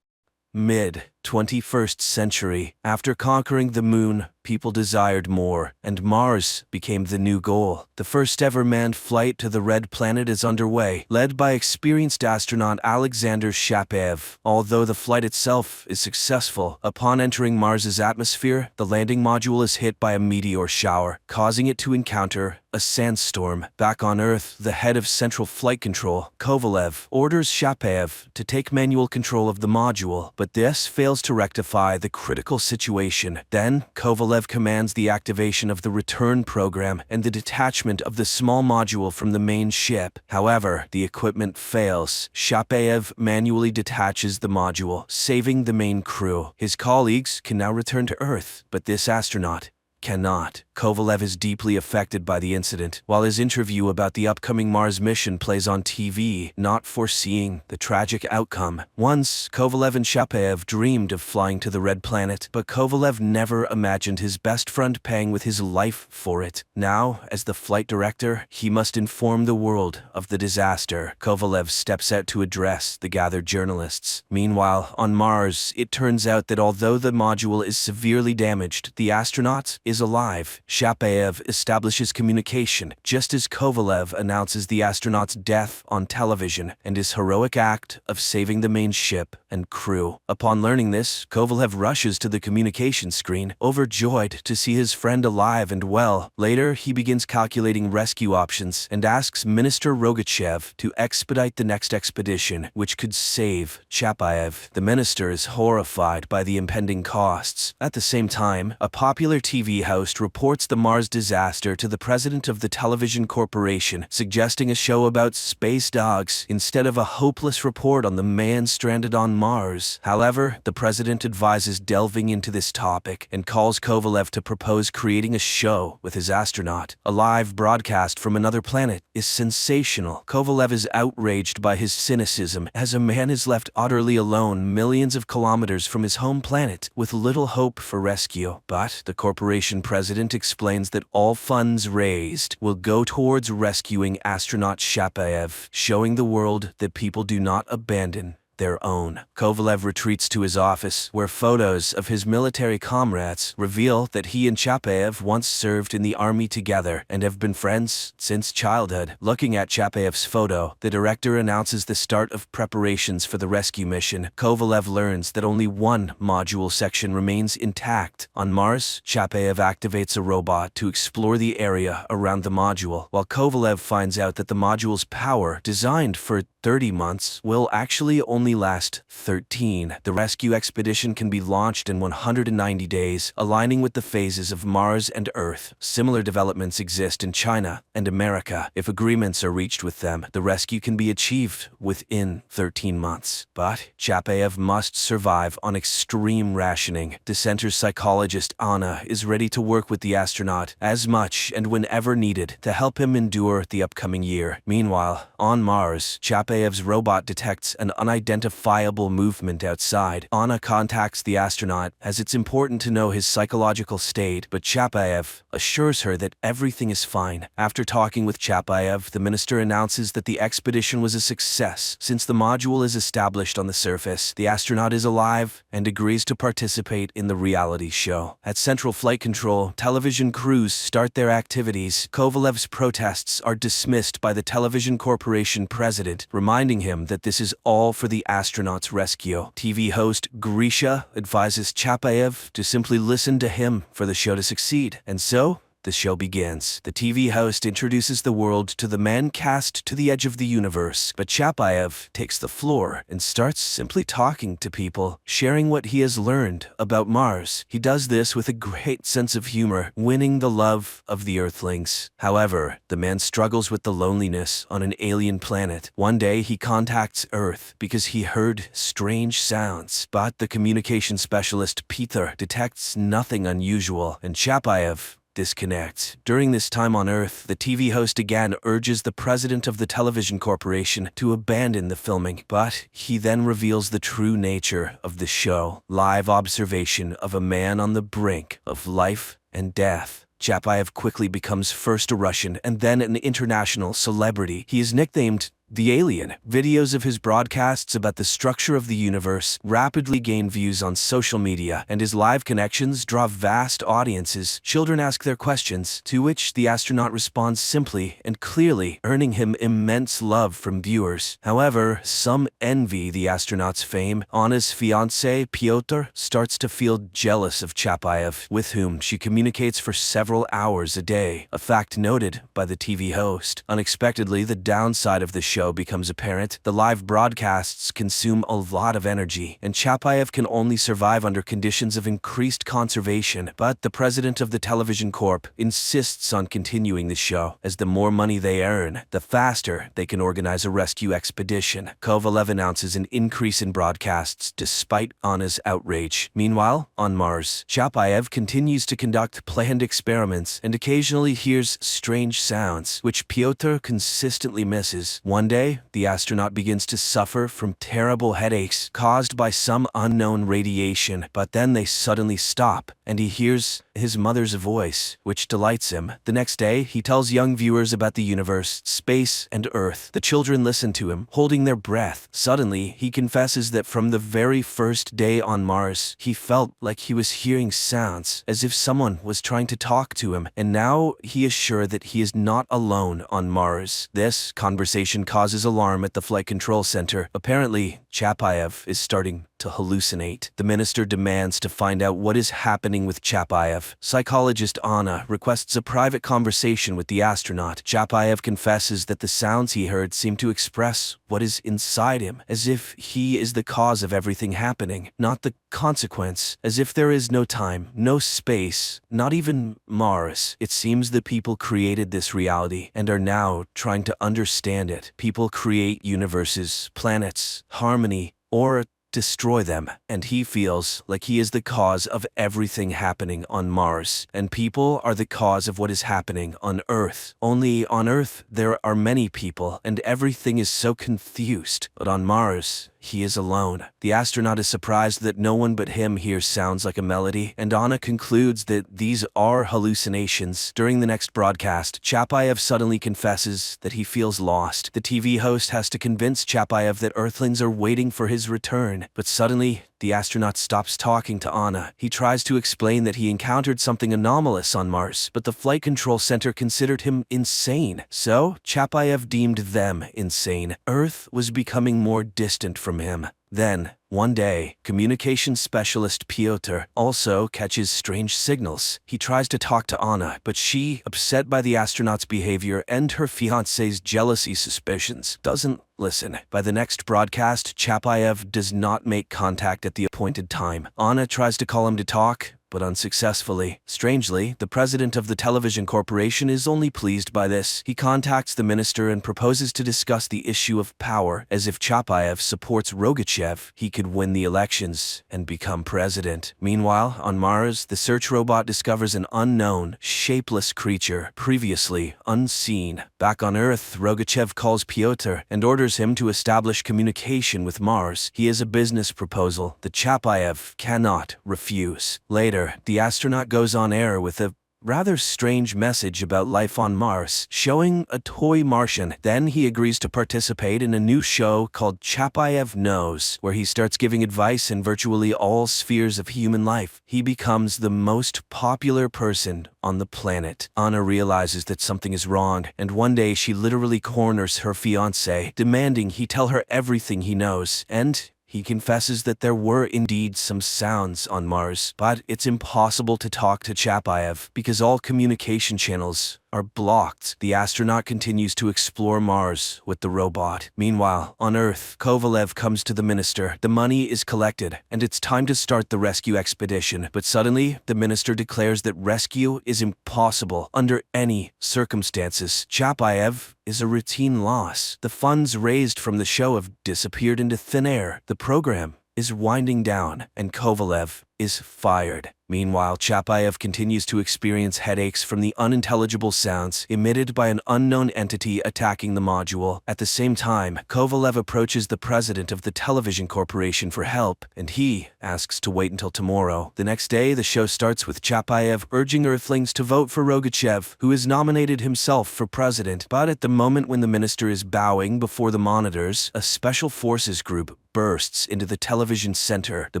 Mid. 21st century. After conquering the moon, people desired more, and Mars became the new goal. The first ever manned flight to the Red Planet is underway, led by experienced astronaut Alexander Shapaev. Although the flight itself is successful, upon entering Mars's atmosphere, the landing module is hit by a meteor shower, causing it to encounter a sandstorm. Back on Earth, the head of Central Flight Control, Kovalev, orders Shapaev to take manual control of the module, but this fails to rectify the critical situation. Then, Kovalev commands the activation of the return program and the detachment of the small module from the main ship. However, the equipment fails. Shapaev manually detaches the module, saving the main crew. His colleagues can now return to Earth, but this astronaut cannot. Kovalev is deeply affected by the incident, while his interview about the upcoming Mars mission plays on TV, not foreseeing the tragic outcome. Once, Kovalev and Shapaev dreamed of flying to the Red Planet, but Kovalev never imagined his best friend paying with his life for it. Now, as the flight director, he must inform the world of the disaster. Kovalev steps out to address the gathered journalists. Meanwhile, on Mars, it turns out that although the module is severely damaged, the astronaut is alive. Shapaev establishes communication just as Kovalev announces the astronaut's death on television and his heroic act of saving the main ship and crew. Upon learning this, Kovalev rushes to the communication screen, overjoyed to see his friend alive and well. Later, he begins calculating rescue options and asks Minister Rogachev to expedite the next expedition, which could save Shapaev. The minister is horrified by the impending costs. At the same time, a popular TV host reports the Mars disaster to the president of the television corporation, suggesting a show about space dogs instead of a hopeless report on the man stranded on Mars. However, the president advises delving into this topic and calls Kovalev to propose creating a show with his astronaut. A live broadcast from another planet is sensational. Kovalev is outraged by his cynicism as a man is left utterly alone millions of kilometers from his home planet with little hope for rescue. But the corporation president explains that all funds raised will go towards rescuing astronaut Shapaev, showing the world that people do not abandon their own. Kovalev retreats to his office, where photos of his military comrades reveal that he and Shapaev once served in the army together and have been friends since childhood. Looking at Shapaev's photo, the director announces the start of preparations for the rescue mission. Kovalev learns that only one module section remains intact. On Mars, Shapaev activates a robot to explore the area around the module, while Kovalev finds out that the module's power, designed for 30 months, will actually only last 13. The rescue expedition can be launched in 190 days, aligning with the phases of Mars and Earth. Similar developments exist in China and America. If agreements are reached with them, the rescue can be achieved within 13 months. But Shapaev must survive on extreme rationing. The center's psychologist Anna is ready to work with the astronaut as much and whenever needed to help him endure the upcoming year. Meanwhile, on Mars, Shapaev's robot detects an unidentifiable movement outside. Anna contacts the astronaut as it's important to know his psychological state, but Shapaev assures her that everything is fine. After talking with Shapaev, the minister announces that the expedition was a success. Since the module is established on the surface, the astronaut is alive and agrees to participate in the reality show. At Central Flight Control, television crews start their activities. Kovalev's protests are dismissed by the television corporation president, reminding him that this is all for the astronaut's rescue. TV host Grisha advises Shapaev to simply listen to him for the show to succeed. And so, the show begins. The TV host introduces the world to the man cast to the edge of the universe, but Shapaev takes the floor and starts simply talking to people, sharing what he has learned about Mars. He does this with a great sense of humor, winning the love of the Earthlings. However, the man struggles with the loneliness on an alien planet. One day, he contacts Earth because he heard strange sounds, but the communication specialist Peter detects nothing unusual, and Shapaev disconnects. During this time on Earth, the TV host again urges the president of the television corporation to abandon the filming, but he then reveals the true nature of the show. Live observation of a man on the brink of life and death. Shapaev quickly becomes first a Russian and then an international celebrity. He is nicknamed the alien. Videos of his broadcasts about the structure of the universe rapidly gain views on social media, and his live connections draw vast audiences. Children ask their questions, to which the astronaut responds simply and clearly, earning him immense love from viewers. However, some envy the astronaut's fame. Anna's fiancé, Pyotr, starts to feel jealous of Chapayev, with whom she communicates for several hours a day, a fact noted by the TV host. Unexpectedly, the downside of the show becomes apparent. The live broadcasts consume a lot of energy, and Chapayev can only survive under conditions of increased conservation. But the president of the television corp insists on continuing the show, as the more money they earn, the faster they can organize a rescue expedition. Kovalev announces an increase in broadcasts despite Anna's outrage. Meanwhile, on Mars, Chapayev continues to conduct planned experiments and occasionally hears strange sounds, which Pyotr consistently misses. One day, the astronaut begins to suffer from terrible headaches caused by some unknown radiation, but then they suddenly stop, and he hears his mother's voice, which delights him. The next day, he tells young viewers about the universe, space, and Earth. The children listen to him, holding their breath. Suddenly, he confesses that from the very first day on Mars, he felt like he was hearing sounds, as if someone was trying to talk to him, and now he is sure that he is not alone on Mars. This conversation causes alarm at the Flight Control Center. Apparently, Chapayev is starting to hallucinate. The minister demands to find out what is happening with Chapayev. Psychologist Anna requests a private conversation with the astronaut. Chapayev confesses that the sounds he heard seem to express what is inside him, as if he is the cause of everything happening, not the consequence, as if there is no time, no space, not even Mars. It seems that people created this reality and are now trying to understand it. People create universes, planets, harmony, or destroy them, and he feels like he is the cause of everything happening on Mars, and people are the cause of what is happening on Earth. Only on Earth there are many people, and everything is so confused, but on Mars, he is alone. The astronaut is surprised that no one but him hears sounds like a melody, and Anna concludes that these are hallucinations. During the next broadcast, Chapayev suddenly confesses that he feels lost. The TV host has to convince Chapayev that Earthlings are waiting for his return, but suddenly, the astronaut stops talking to Anna. He tries to explain that he encountered something anomalous on Mars, but the Flight Control Center considered him insane. So, Chapayev deemed them insane. Earth was becoming more distant from him. Then, one day, communications specialist Pyotr also catches strange signals. He tries to talk to Anna, but she, upset by the astronaut's behavior and her fiancé's jealousy suspicions, doesn't listen. By the next broadcast, Chapayev does not make contact at the appointed time. Anna tries to call him to talk, but unsuccessfully. Strangely, the president of the television corporation is only pleased by this. He contacts the minister and proposes to discuss the issue of power, as if Chapayev supports Rogachev, he could win the elections and become president. Meanwhile, on Mars, the search robot discovers an unknown, shapeless creature, previously unseen. Back on Earth, Rogachev calls Pyotr and orders him to establish communication with Mars. He has a business proposal that Chapayev cannot refuse. Later, the astronaut goes on air with a rather strange message about life on Mars, showing a toy Martian. Then he agrees to participate in a new show called Chapayev Knows, where he starts giving advice in virtually all spheres of human life. He becomes the most popular person on the planet. Anna realizes that something is wrong, and one day she literally corners her fiancé, demanding he tell her everything he knows, and he confesses that there were indeed some sounds on Mars, but it's impossible to talk to Chapayev because all communication channels are blocked. The astronaut continues to explore Mars with the robot. Meanwhile, on Earth, Kovalev comes to the minister. The money is collected, and it's time to start the rescue expedition. But suddenly, the minister declares that rescue is impossible under any circumstances. Chapayev is a routine loss. The funds raised from the show have disappeared into thin air. The program is winding down, and Kovalev is fired. Meanwhile, Chapayev continues to experience headaches from the unintelligible sounds emitted by an unknown entity attacking the module. At the same time, Kovalev approaches the president of the television corporation for help, and he asks to wait until tomorrow. The next day, the show starts with Chapayev urging Earthlings to vote for Rogachev, who has nominated himself for president. But at the moment when the minister is bowing before the monitors, a special forces group bursts into the television center. The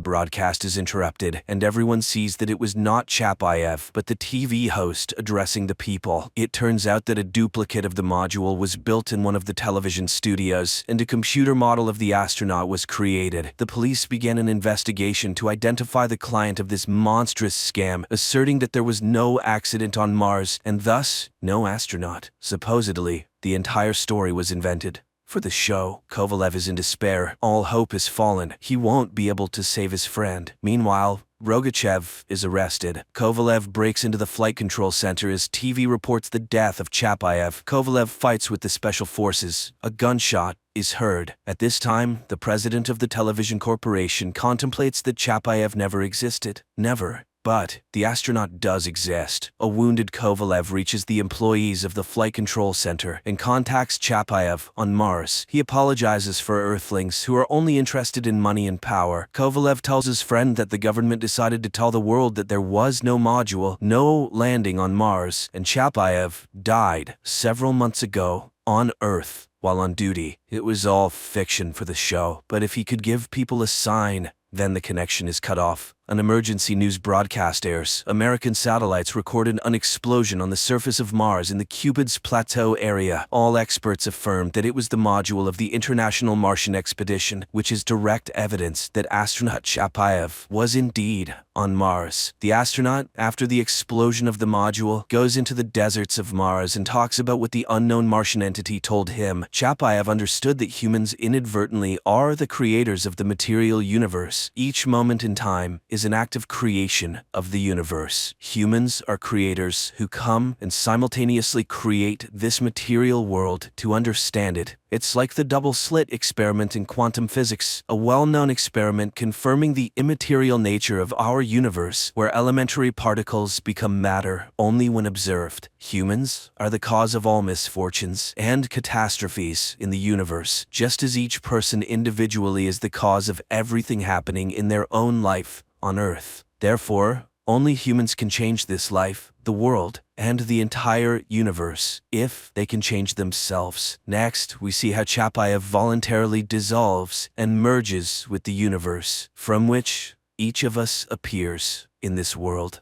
broadcast is interrupted, and everyone sees that it was not Chapayev, but the TV host addressing the people. It turns out that a duplicate of the module was built in one of the television studios, and a computer model of the astronaut was created. The police began an investigation to identify the client of this monstrous scam, asserting that there was no accident on Mars, and thus, no astronaut. Supposedly, the entire story was invented. For the show, Kovalev is in despair. All hope is fallen. He won't be able to save his friend. Meanwhile, Rogachev is arrested. Kovalev breaks into the flight control center as TV reports the death of Chapayev. Kovalev fights with the special forces. A gunshot is heard. At this time, the president of the television corporation contemplates that Chapayev never existed. Never. But the astronaut does exist. A wounded Kovalev reaches the employees of the flight control center and contacts Chapayev on Mars. He apologizes for Earthlings who are only interested in money and power. Kovalev tells his friend that the government decided to tell the world that there was no module, no landing on Mars, and Chapayev died several months ago on Earth while on duty. It was all fiction for the show, but if he could give people a sign, then the connection is cut off. An emergency news broadcast airs. American satellites recorded an explosion on the surface of Mars in the Cupids Plateau area. All experts affirmed that it was the module of the International Martian Expedition, which is direct evidence that astronaut Chapayev was indeed on Mars. The astronaut, after the explosion of the module, goes into the deserts of Mars and talks about what the unknown Martian entity told him. Chapayev understood that humans inadvertently are the creators of the material universe. Each moment in time is an act of creation of the universe. Humans are creators who come and simultaneously create this material world to understand it. It's like the double-slit experiment in quantum physics, a well-known experiment confirming the immaterial nature of our universe, where elementary particles become matter only when observed. Humans are the cause of all misfortunes and catastrophes in the universe, just as each person individually is the cause of everything happening in their own life on Earth. Therefore, only humans can change this life, the world, and the entire universe, if they can change themselves. Next, we see how Chapayev voluntarily dissolves and merges with the universe, from which each of us appears in this world.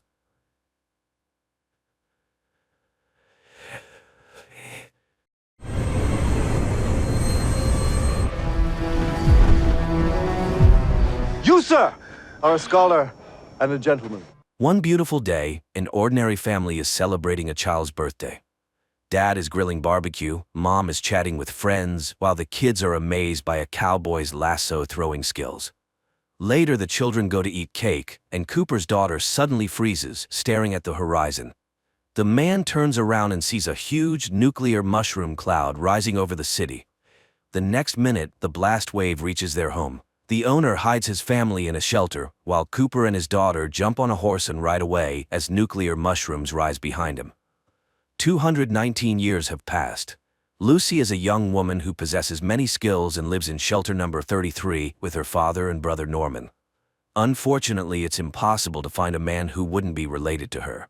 You, sir, are a scholar and a gentleman. One beautiful day, an ordinary family is celebrating a child's birthday. Dad is grilling barbecue, Mom is chatting with friends, while the kids are amazed by a cowboy's lasso throwing skills. Later, the children go to eat cake, and Cooper's daughter suddenly freezes, staring at the horizon. The man turns around and sees a huge nuclear mushroom cloud rising over the city. The next minute, the blast wave reaches their home. The owner hides his family in a shelter, while Cooper and his daughter jump on a horse and ride away as nuclear mushrooms rise behind him. 219 years have passed. Lucy is a young woman who possesses many skills and lives in shelter number 33 with her father and brother Norman. Unfortunately, it's impossible to find a man who wouldn't be related to her.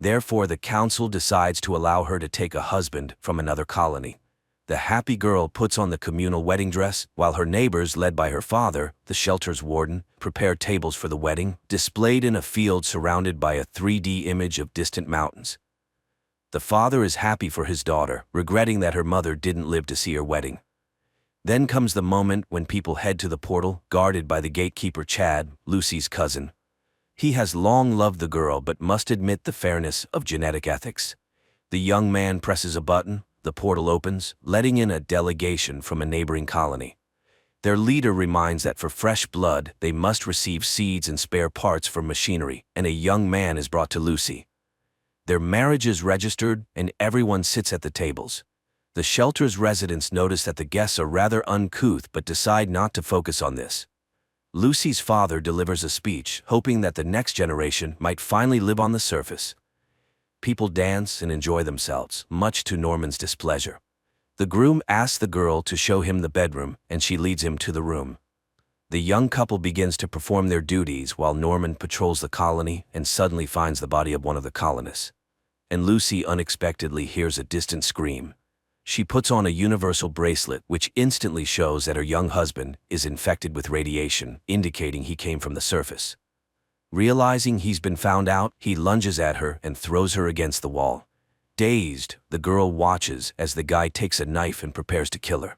Therefore, the council decides to allow her to take a husband from another colony. The happy girl puts on the communal wedding dress, while her neighbors, led by her father, the shelter's warden, prepare tables for the wedding, displayed in a field surrounded by a 3D image of distant mountains. The father is happy for his daughter, regretting that her mother didn't live to see her wedding. Then comes the moment when people head to the portal, guarded by the gatekeeper Chad, Lucy's cousin. He has long loved the girl but must admit the fairness of genetic ethics. The young man presses a button. The portal opens, letting in a delegation from a neighboring colony. Their leader reminds that for fresh blood, they must receive seeds and spare parts for machinery, and a young man is brought to Lucy. Their marriage is registered, and everyone sits at the tables. The shelter's residents notice that the guests are rather uncouth but decide not to focus on this. Lucy's father delivers a speech, hoping that the next generation might finally live on the surface. People dance and enjoy themselves, much to Norman's displeasure. The groom asks the girl to show him the bedroom, and she leads him to the room. The young couple begins to perform their duties while Norman patrols the colony and suddenly finds the body of one of the colonists. And Lucy unexpectedly hears a distant scream. She puts on a universal bracelet which instantly shows that her young husband is infected with radiation, indicating he came from the surface. Realizing he's been found out, he lunges at her and throws her against the wall. Dazed, the girl watches as the guy takes a knife and prepares to kill her.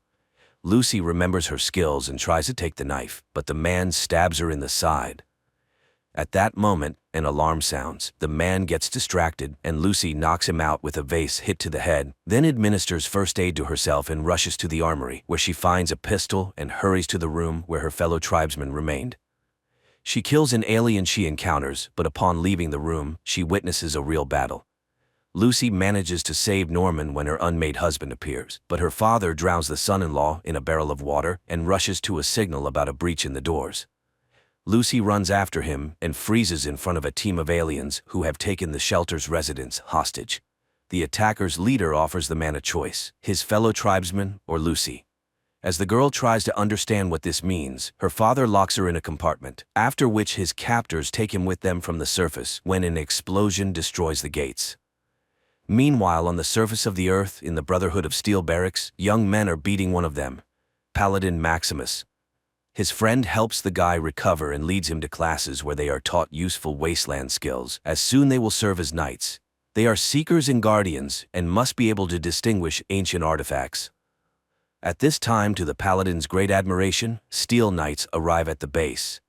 Lucy remembers her skills and tries to take the knife, but the man stabs her in the side. At that moment, an alarm sounds. The man gets distracted, and Lucy knocks him out with a vase hit to the head, then administers first aid to herself and rushes to the armory, where she finds a pistol and hurries to the room where her fellow tribesmen remained. She kills an alien she encounters, but upon leaving the room, she witnesses a real battle. Lucy manages to save Norman when her unmade husband appears, but her father drowns the son-in-law in a barrel of water and rushes to a signal about a breach in the doors. Lucy runs after him and freezes in front of a team of aliens who have taken the shelter's residents hostage. The attacker's leader offers the man a choice, his fellow tribesman or Lucy. As the girl tries to understand what this means, her father locks her in a compartment, after which his captors take him with them from the surface when an explosion destroys the gates. Meanwhile, on the surface of the Earth, in the Brotherhood of Steel barracks, young men are beating one of them, Paladin Maximus. His friend helps the guy recover and leads him to classes where they are taught useful wasteland skills, as soon they will serve as knights. They are seekers and guardians and must be able to distinguish ancient artifacts. At this time, to the Paladin's great admiration, Steel Knights arrive at the base.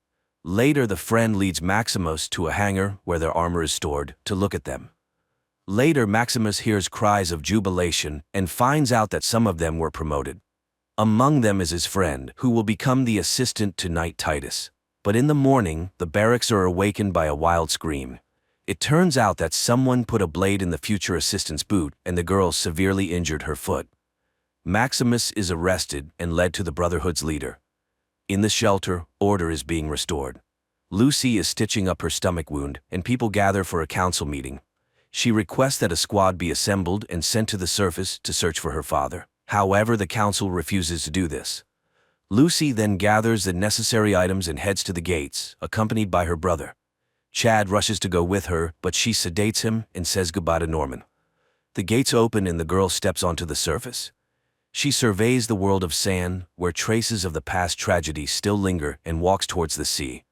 Later, the friend leads Maximus to a hangar where their armor is stored to look at them. Later, Maximus hears cries of jubilation and finds out that some of them were promoted. Among them is his friend, who will become the assistant to Knight Titus. But in the morning, the barracks are awakened by a wild scream. It turns out that someone put a blade in the future assistant's boot, and the girl severely injured her foot. Maximus is arrested and led to the Brotherhood's leader. In the shelter, order is being restored. Lucy is stitching up her stomach wound, and people gather for a council meeting. She requests that a squad be assembled and sent to the surface to search for her father. However, the council refuses to do this. Lucy then gathers the necessary items and heads to the gates, accompanied by her brother. Chad rushes to go with her, but she sedates him and says goodbye to Norman. The gates open and the girl steps onto the surface. She surveys the world of sand, where traces of the past tragedy still linger, and walks towards the sea.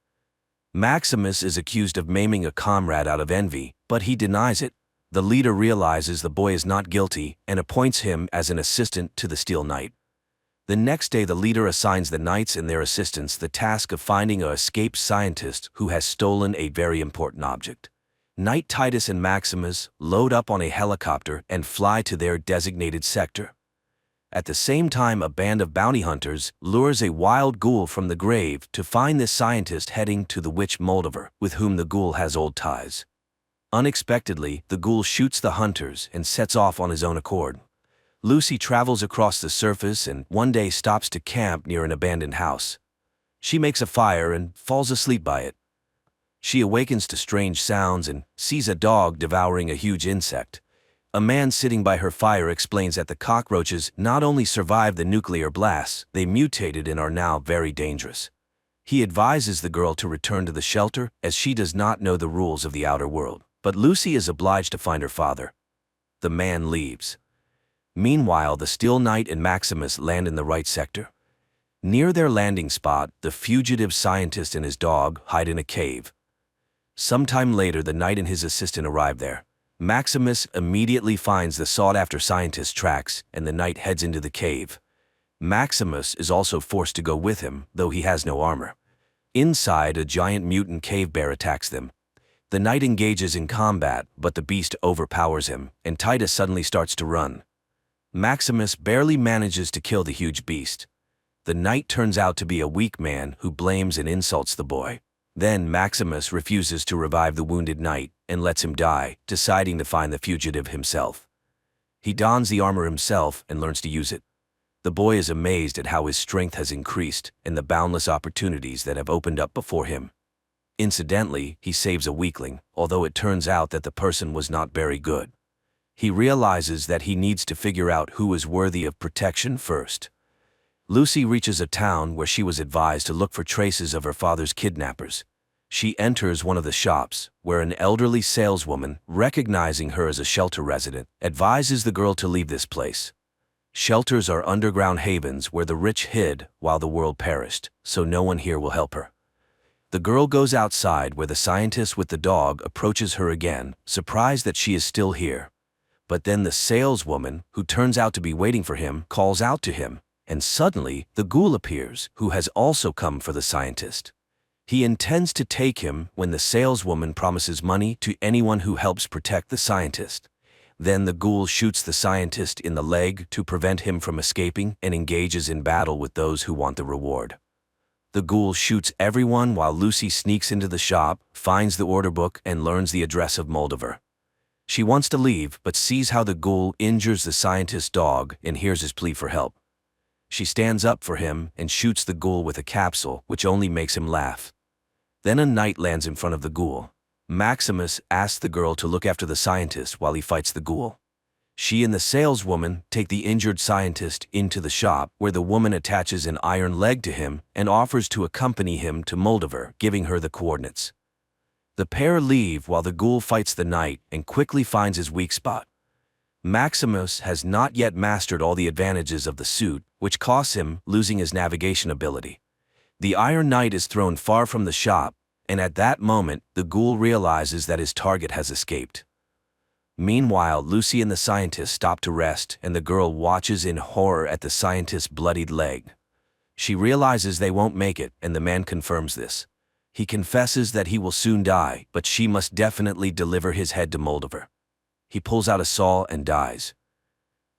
Maximus is accused of maiming a comrade out of envy, but he denies it. The leader realizes the boy is not guilty and appoints him as an assistant to the Steel Knight. The next day, the leader assigns the knights and their assistants the task of finding an escaped scientist who has stolen a very important object. Knight Titus and Maximus load up on a helicopter and fly to their designated sector. At the same time, a band of bounty hunters lures a wild ghoul from the grave to find this scientist heading to the witch Moldaver, with whom the ghoul has old ties. Unexpectedly, the ghoul shoots the hunters and sets off on his own accord. Lucy travels across the surface and one day stops to camp near an abandoned house. She makes a fire and falls asleep by it. She awakens to strange sounds and sees a dog devouring a huge insect. A man sitting by her fire explains that the cockroaches not only survived the nuclear blasts, they mutated and are now very dangerous. He advises the girl to return to the shelter as she does not know the rules of the outer world. But Lucy is obliged to find her father. The man leaves. Meanwhile, the Steel Knight and Maximus land in the right sector. Near their landing spot, the fugitive scientist and his dog hide in a cave. Sometime later, the knight and his assistant arrive there. Maximus immediately finds the sought-after scientist's tracks, and the knight heads into the cave. Maximus is also forced to go with him, though he has no armor. Inside, a giant mutant cave bear attacks them. The knight engages in combat, but the beast overpowers him, and Titus suddenly starts to run. Maximus barely manages to kill the huge beast. The knight turns out to be a weak man who blames and insults the boy. Then Maximus refuses to revive the wounded knight and lets him die, deciding to find the fugitive himself. He dons the armor himself and learns to use it. The boy is amazed at how his strength has increased and the boundless opportunities that have opened up before him. Incidentally, he saves a weakling, although it turns out that the person was not very good. He realizes that he needs to figure out who is worthy of protection first. Lucy reaches a town where she was advised to look for traces of her father's kidnappers. She enters one of the shops, where an elderly saleswoman, recognizing her as a shelter resident, advises the girl to leave this place. Shelters are underground havens where the rich hid while the world perished, so no one here will help her. The girl goes outside where the scientist with the dog approaches her again, surprised that she is still here. But then the saleswoman, who turns out to be waiting for him, calls out to him, and suddenly the ghoul appears, who has also come for the scientist. He intends to take him when the saleswoman promises money to anyone who helps protect the scientist. Then the ghoul shoots the scientist in the leg to prevent him from escaping and engages in battle with those who want the reward. The ghoul shoots everyone while Lucy sneaks into the shop, finds the order book, and learns the address of Moldover. She wants to leave but sees how the ghoul injures the scientist's dog and hears his plea for help. She stands up for him and shoots the ghoul with a capsule, which only makes him laugh. Then a knight lands in front of the ghoul. Maximus asks the girl to look after the scientist while he fights the ghoul. She and the saleswoman take the injured scientist into the shop, where the woman attaches an iron leg to him and offers to accompany him to Moldover, giving her the coordinates. The pair leave while the ghoul fights the knight and quickly finds his weak spot. Maximus has not yet mastered all the advantages of the suit, which costs him losing his navigation ability. The Iron Knight is thrown far from the shop, and at that moment, the ghoul realizes that his target has escaped. Meanwhile, Lucy and the scientist stop to rest, and the girl watches in horror at the scientist's bloodied leg. She realizes they won't make it, and the man confirms this. He confesses that he will soon die, but she must definitely deliver his head to Moldover. He pulls out a saw and dies.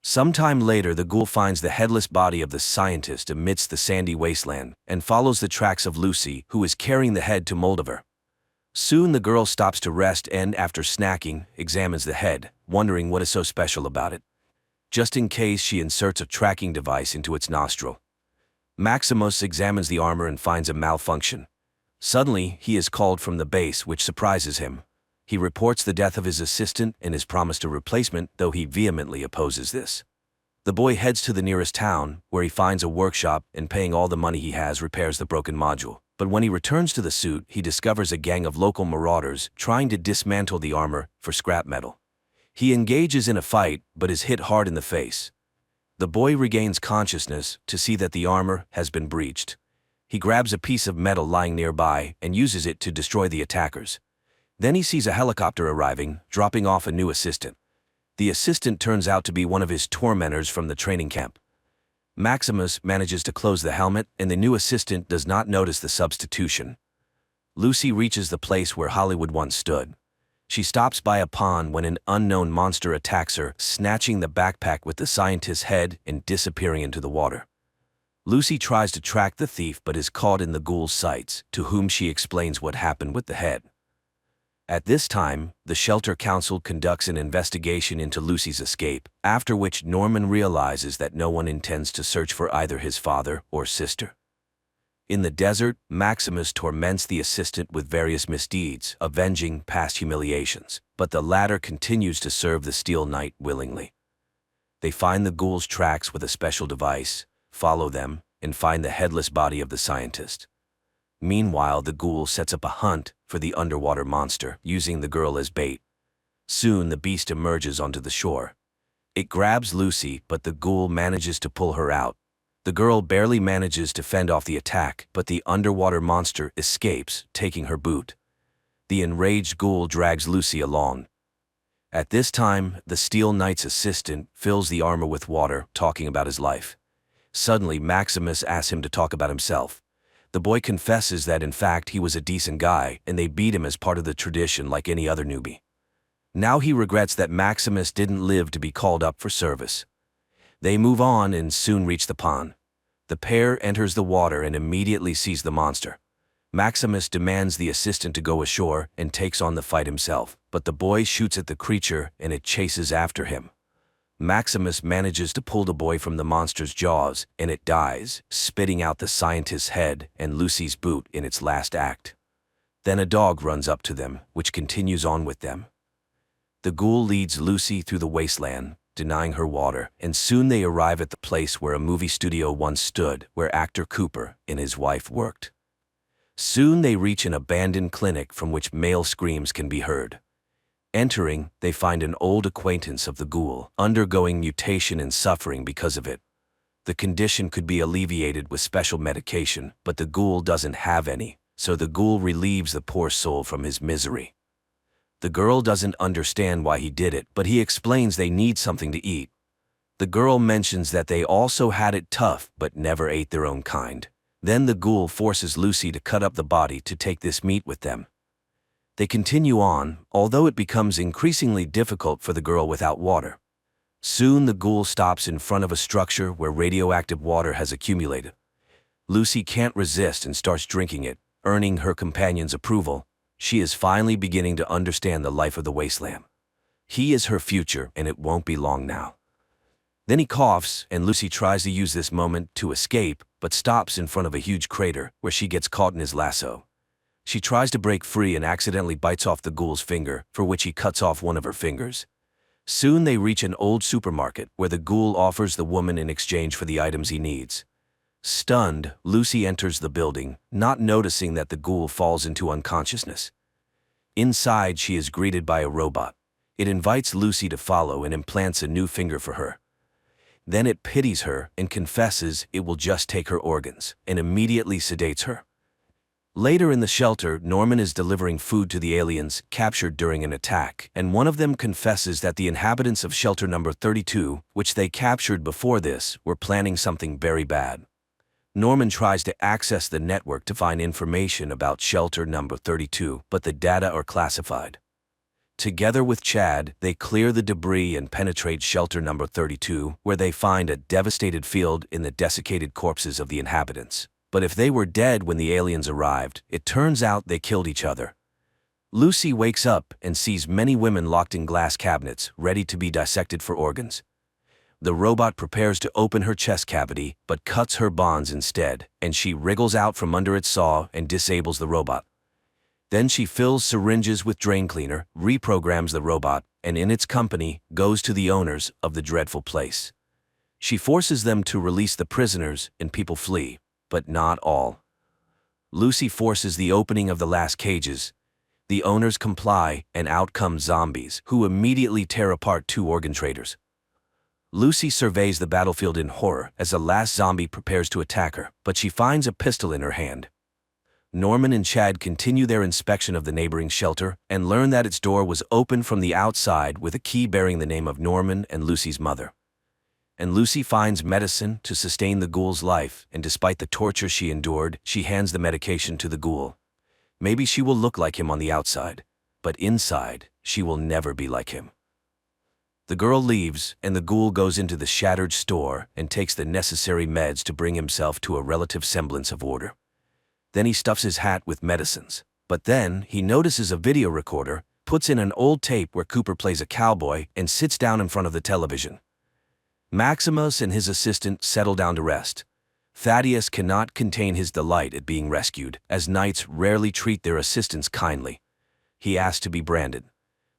Sometime later, the ghoul finds the headless body of the scientist amidst the sandy wasteland and follows the tracks of Lucy, who is carrying the head to Moldover. Soon the girl stops to rest and, after snacking, examines the head, wondering what is so special about it. Just in case, she inserts a tracking device into its nostril. Maximus examines the armor and finds a malfunction. Suddenly, he is called from the base, which surprises him. He reports the death of his assistant and is promised a replacement, though he vehemently opposes this. The boy heads to the nearest town, where he finds a workshop and, paying all the money he has, repairs the broken module. But when he returns to the suit, he discovers a gang of local marauders trying to dismantle the armor for scrap metal. He engages in a fight, but is hit hard in the face. The boy regains consciousness to see that the armor has been breached. He grabs a piece of metal lying nearby and uses it to destroy the attackers. Then he sees a helicopter arriving, dropping off a new assistant. The assistant turns out to be one of his tormentors from the training camp. Maximus manages to close the helmet, and the new assistant does not notice the substitution. Lucy reaches the place where Hollywood once stood. She stops by a pond when an unknown monster attacks her, snatching the backpack with the scientist's head and disappearing into the water. Lucy tries to track the thief but is caught in the ghoul's sights, to whom she explains what happened with the head. At this time, the Shelter Council conducts an investigation into Lucy's escape, after which Norman realizes that no one intends to search for either his father or sister. In the desert, Maximus torments the assistant with various misdeeds, avenging past humiliations, but the latter continues to serve the Steel Knight willingly. They find the ghoul's tracks with a special device, follow them, and find the headless body of the scientist. Meanwhile, the ghoul sets up a hunt for the underwater monster, using the girl as bait. Soon, the beast emerges onto the shore. It grabs Lucy, but the ghoul manages to pull her out. The girl barely manages to fend off the attack, but the underwater monster escapes, taking her boot. The enraged ghoul drags Lucy along. At this time, the Steel Knight's assistant fills the armor with water, talking about his life. Suddenly, Maximus asks him to talk about himself. The boy confesses that in fact he was a decent guy, and they beat him as part of the tradition like any other newbie. Now he regrets that Maximus didn't live to be called up for service. They move on and soon reach the pond. The pair enters the water and immediately sees the monster. Maximus demands the assistant to go ashore and takes on the fight himself, but the boy shoots at the creature and it chases after him. Maximus manages to pull the boy from the monster's jaws, and it dies, spitting out the scientist's head and Lucy's boot in its last act. Then a dog runs up to them, which continues on with them. The ghoul leads Lucy through the wasteland, denying her water, and soon they arrive at the place where a movie studio once stood, where actor Cooper and his wife worked. Soon they reach an abandoned clinic from which male screams can be heard. Entering, they find an old acquaintance of the ghoul, undergoing mutation and suffering because of it. The condition could be alleviated with special medication, but the ghoul doesn't have any, so the ghoul relieves the poor soul from his misery. The girl doesn't understand why he did it, but he explains they need something to eat. The girl mentions that they also had it tough but never ate their own kind. Then the ghoul forces Lucy to cut up the body to take this meat with them. They continue on, although it becomes increasingly difficult for the girl without water. Soon the ghoul stops in front of a structure where radioactive water has accumulated. Lucy can't resist and starts drinking it, earning her companion's approval. She is finally beginning to understand the life of the wasteland. He is her future, and it won't be long now. Then he coughs, and Lucy tries to use this moment to escape, but stops in front of a huge crater, where she gets caught in his lasso. She tries to break free and accidentally bites off the ghoul's finger, for which he cuts off one of her fingers. Soon they reach an old supermarket, where the ghoul offers the woman in exchange for the items he needs. Stunned, Lucy enters the building, not noticing that the ghoul falls into unconsciousness. Inside, she is greeted by a robot. It invites Lucy to follow and implants a new finger for her. Then it pities her and confesses it will just take her organs, and immediately sedates her. Later in the shelter, Norman is delivering food to the aliens captured during an attack, and one of them confesses that the inhabitants of shelter number 32, which they captured before this, were planning something very bad. Norman tries to access the network to find information about shelter number 32, but the data are classified. Together with Chad, they clear the debris and penetrate shelter number 32, where they find a devastated field in the desiccated corpses of the inhabitants. But if they were dead when the aliens arrived, it turns out they killed each other. Lucy wakes up and sees many women locked in glass cabinets, ready to be dissected for organs. The robot prepares to open her chest cavity, but cuts her bonds instead, and she wriggles out from under its saw and disables the robot. Then she fills syringes with drain cleaner, reprograms the robot, and in its company, goes to the owners of the dreadful place. She forces them to release the prisoners, and people flee. But not all. Lucy forces the opening of the last cages. The owners comply, and out come zombies, who immediately tear apart two organ traders. Lucy surveys the battlefield in horror as the last zombie prepares to attack her, but she finds a pistol in her hand. Norman and Chad continue their inspection of the neighboring shelter and learn that its door was open from the outside with a key bearing the name of Norman and Lucy's mother. And Lucy finds medicine to sustain the ghoul's life, and despite the torture she endured, she hands the medication to the ghoul. Maybe she will look like him on the outside, but inside, she will never be like him. The girl leaves, and the ghoul goes into the shattered store and takes the necessary meds to bring himself to a relative semblance of order. Then he stuffs his hat with medicines. But then, he notices a video recorder, puts in an old tape where Cooper plays a cowboy, and sits down in front of the television. Maximus and his assistant settle down to rest. Thaddeus cannot contain his delight at being rescued, as knights rarely treat their assistants kindly. He asks to be branded.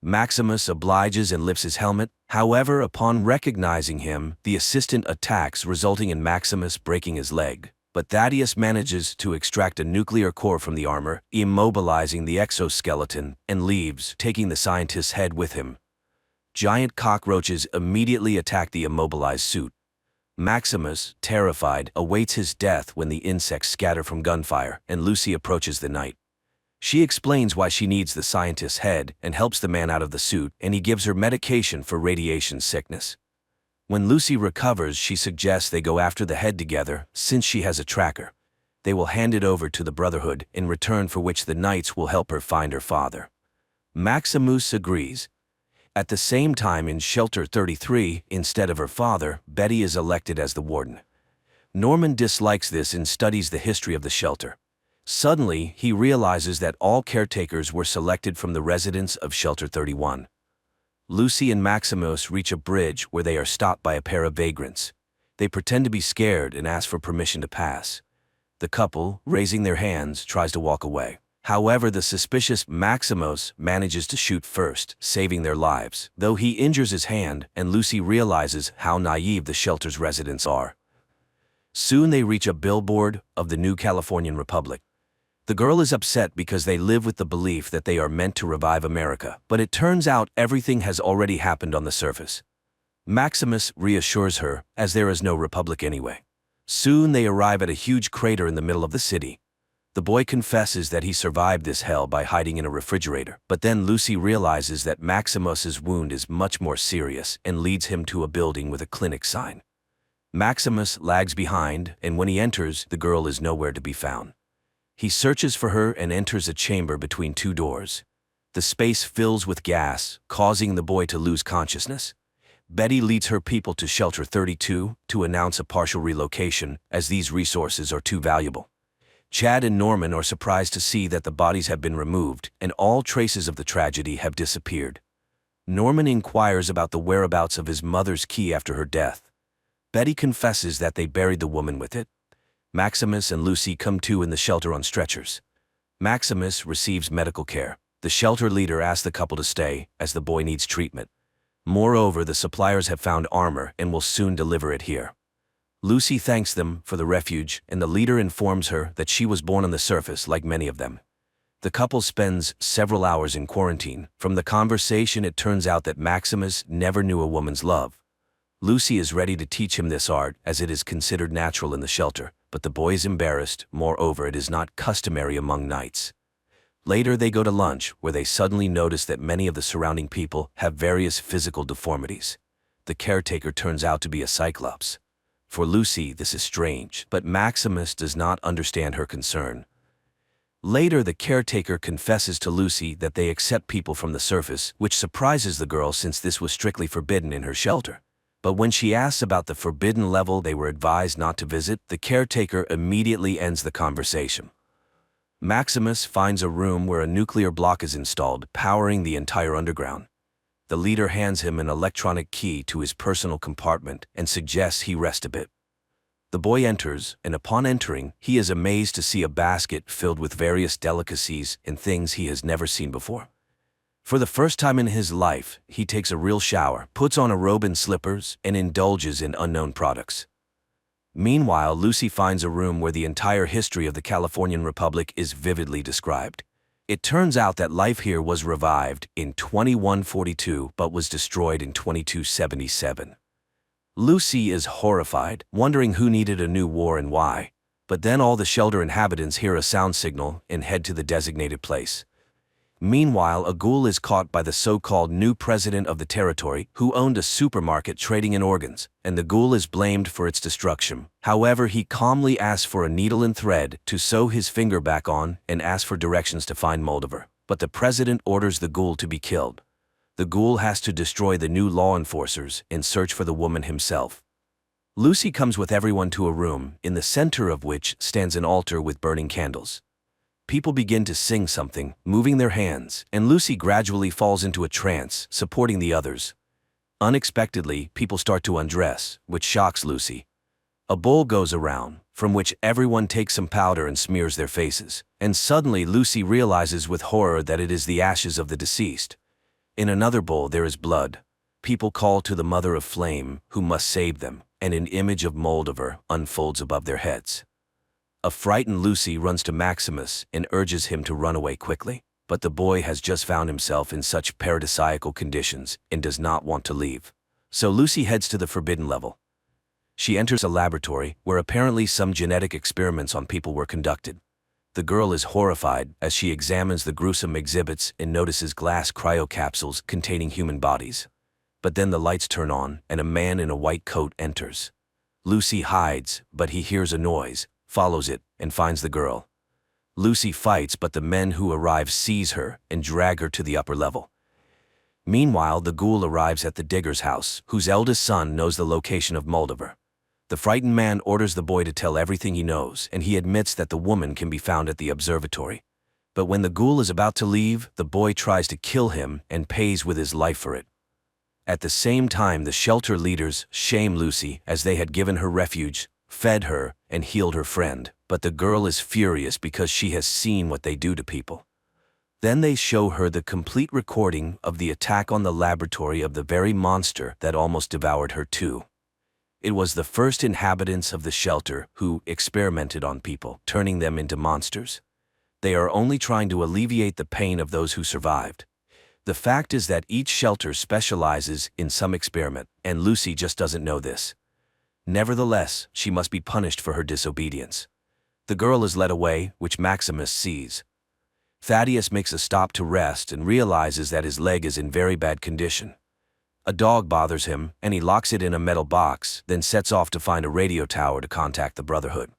Maximus obliges and lifts his helmet. However, upon recognizing him, the assistant attacks, resulting in Maximus breaking his leg. But Thaddeus manages to extract a nuclear core from the armor, immobilizing the exoskeleton, and leaves, taking the scientist's head with him. Giant cockroaches immediately attack the immobilized suit. Maximus, terrified, awaits his death when the insects scatter from gunfire, and Lucy approaches the knight. She explains why she needs the scientist's head and helps the man out of the suit, and he gives her medication for radiation sickness. When Lucy recovers, she suggests they go after the head together, since she has a tracker. They will hand it over to the Brotherhood, in return for which the knights will help her find her father. Maximus agrees. At the same time, in Shelter 33, instead of her father, Betty is elected as the warden. Norman dislikes this and studies the history of the shelter. Suddenly, he realizes that all caretakers were selected from the residents of Shelter 31. Lucy and Maximus reach a bridge where they are stopped by a pair of vagrants. They pretend to be scared and ask for permission to pass. The couple, raising their hands, tries to walk away. However, the suspicious Maximus manages to shoot first, saving their lives, though he injures his hand, and Lucy realizes how naive the shelter's residents are. Soon they reach a billboard of the New Californian Republic. The girl is upset because they live with the belief that they are meant to revive America, but it turns out everything has already happened on the surface. Maximus reassures her, as there is no republic anyway. Soon they arrive at a huge crater in the middle of the city. The boy confesses that he survived this hell by hiding in a refrigerator, but then Lucy realizes that Maximus's wound is much more serious and leads him to a building with a clinic sign. Maximus lags behind, and when he enters, the girl is nowhere to be found. He searches for her and enters a chamber between two doors. The space fills with gas, causing the boy to lose consciousness. Betty leads her people to Shelter 32 to announce a partial relocation, as these resources are too valuable. Chad and Norman are surprised to see that the bodies have been removed and all traces of the tragedy have disappeared. Norman inquires about the whereabouts of his mother's key after her death. Betty confesses that they buried the woman with it. Maximus and Lucy come to in the shelter on stretchers. Maximus receives medical care. The shelter leader asks the couple to stay, as the boy needs treatment. Moreover, the suppliers have found armor and will soon deliver it here. Lucy thanks them for the refuge, and the leader informs her that she was born on the surface like many of them. The couple spends several hours in quarantine. From the conversation, it turns out that Maximus never knew a woman's love. Lucy is ready to teach him this art, as it is considered natural in the shelter, but the boy is embarrassed. Moreover, it is not customary among knights. Later they go to lunch, where they suddenly notice that many of the surrounding people have various physical deformities. The caretaker turns out to be a cyclops. For Lucy, this is strange, but Maximus does not understand her concern. Later, the caretaker confesses to Lucy that they accept people from the surface, which surprises the girl since this was strictly forbidden in her shelter. But when she asks about the forbidden level they were advised not to visit, the caretaker immediately ends the conversation. Maximus finds a room where a nuclear block is installed, powering the entire underground. The leader hands him an electronic key to his personal compartment and suggests he rest a bit. The boy enters, and upon entering, he is amazed to see a basket filled with various delicacies and things he has never seen before. For the first time in his life, he takes a real shower, puts on a robe and slippers, and indulges in unknown products. Meanwhile, Lucy finds a room where the entire history of the Californian Republic is vividly described. It turns out that life here was revived in 2142 but was destroyed in 2277. Lucy is horrified, wondering who needed a new war and why. But then all the shelter inhabitants hear a sound signal and head to the designated place. Meanwhile, a ghoul is caught by the so-called new president of the territory, who owned a supermarket trading in organs, and the ghoul is blamed for its destruction. However, he calmly asks for a needle and thread to sew his finger back on and asks for directions to find Moldover. But the president orders the ghoul to be killed. The ghoul has to destroy the new law enforcers and search for the woman himself. Lucy comes with everyone to a room, in the center of which stands an altar with burning candles. People begin to sing something, moving their hands, and Lucy gradually falls into a trance, supporting the others. Unexpectedly, people start to undress, which shocks Lucy. A bowl goes around, from which everyone takes some powder and smears their faces, and suddenly Lucy realizes with horror that it is the ashes of the deceased. In another bowl there is blood. People call to the Mother of Flame, who must save them, and an image of Moldover unfolds above their heads. A frightened Lucy runs to Maximus and urges him to run away quickly, but the boy has just found himself in such paradisiacal conditions and does not want to leave. So Lucy heads to the forbidden level. She enters a laboratory where apparently some genetic experiments on people were conducted. The girl is horrified as she examines the gruesome exhibits and notices glass cryocapsules containing human bodies. But then the lights turn on and a man in a white coat enters. Lucy hides, but he hears a noise, follows it, and finds the girl. Lucy fights, but the men who arrive seize her and drag her to the upper level. Meanwhile, the ghoul arrives at the digger's house, whose eldest son knows the location of Moldover. The frightened man orders the boy to tell everything he knows, and he admits that the woman can be found at the observatory. But when the ghoul is about to leave, the boy tries to kill him and pays with his life for it. At the same time, the shelter leaders shame Lucy as they had given her refuge, fed her, and healed her friend. But the girl is furious because she has seen what they do to people. Then they show her the complete recording of the attack on the laboratory of the very monster that almost devoured her too. It was the first inhabitants of the shelter who experimented on people, turning them into monsters. They are only trying to alleviate the pain of those who survived. The fact is that each shelter specializes in some experiment, and Lucy just doesn't know this. Nevertheless, she must be punished for her disobedience. The girl is led away, which Maximus sees. Thaddeus makes a stop to rest and realizes that his leg is in very bad condition. A dog bothers him, and he locks it in a metal box, then sets off to find a radio tower to contact the Brotherhood.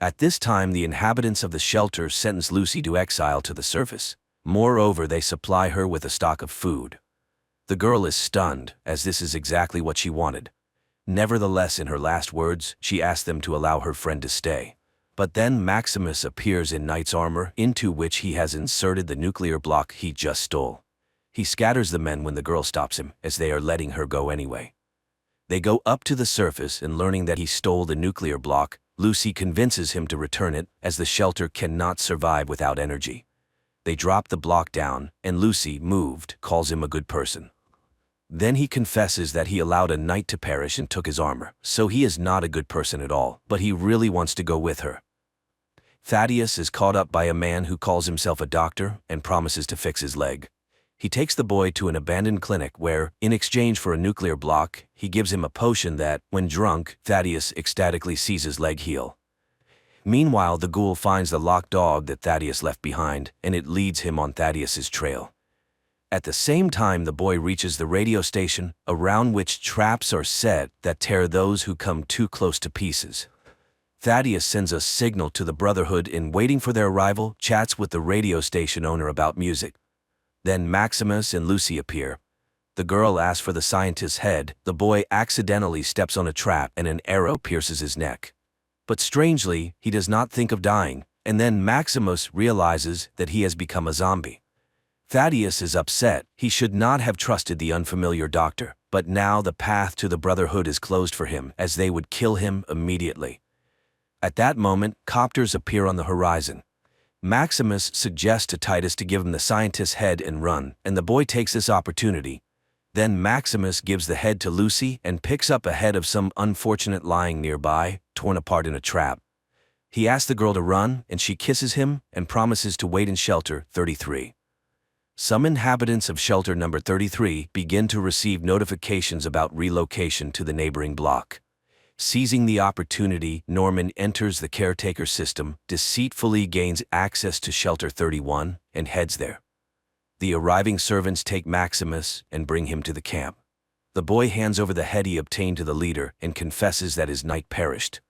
At this time, the inhabitants of the shelter sentence Lucy to exile to the surface. Moreover, they supply her with a stock of food. The girl is stunned, as this is exactly what she wanted. Nevertheless, in her last words, she asks them to allow her friend to stay. But then Maximus appears in knight's armor, into which he has inserted the nuclear block he just stole. He scatters the men when the girl stops him, as they are letting her go anyway. They go up to the surface, and learning that he stole the nuclear block, Lucy convinces him to return it, as the shelter cannot survive without energy. They drop the block down, and Lucy, moved, calls him a good person. Then he confesses that he allowed a knight to perish and took his armor, so he is not a good person at all, but he really wants to go with her. Thaddeus is caught up by a man who calls himself a doctor and promises to fix his leg. He takes the boy to an abandoned clinic where, in exchange for a nuclear block, he gives him a potion that, when drunk, Thaddeus ecstatically sees his leg heal. Meanwhile, the ghoul finds the locked dog that Thaddeus left behind, and it leads him on Thaddeus's trail. At the same time, the boy reaches the radio station, around which traps are set that tear those who come too close to pieces. Thaddeus sends a signal to the Brotherhood and, waiting for their arrival, chats with the radio station owner about music. Then Maximus and Lucy appear. The girl asks for the scientist's head. The boy accidentally steps on a trap and an arrow pierces his neck. But strangely, he does not think of dying, and then Maximus realizes that he has become a zombie. Thaddeus is upset. He should not have trusted the unfamiliar doctor, but now the path to the Brotherhood is closed for him, as they would kill him immediately. At that moment, copters appear on the horizon. Maximus suggests to Titus to give him the scientist's head and run, and the boy takes this opportunity. Then Maximus gives the head to Lucy and picks up a head of some unfortunate lying nearby, torn apart in a trap. He asks the girl to run, and she kisses him and promises to wait in shelter 33. Some inhabitants of shelter number 33 begin to receive notifications about relocation to the neighboring block. Seizing the opportunity, Norman enters the caretaker system, deceitfully gains access to shelter 31, and heads there. The arriving servants take Maximus and bring him to the camp. The boy hands over the head he obtained to the leader and confesses that his knight perished.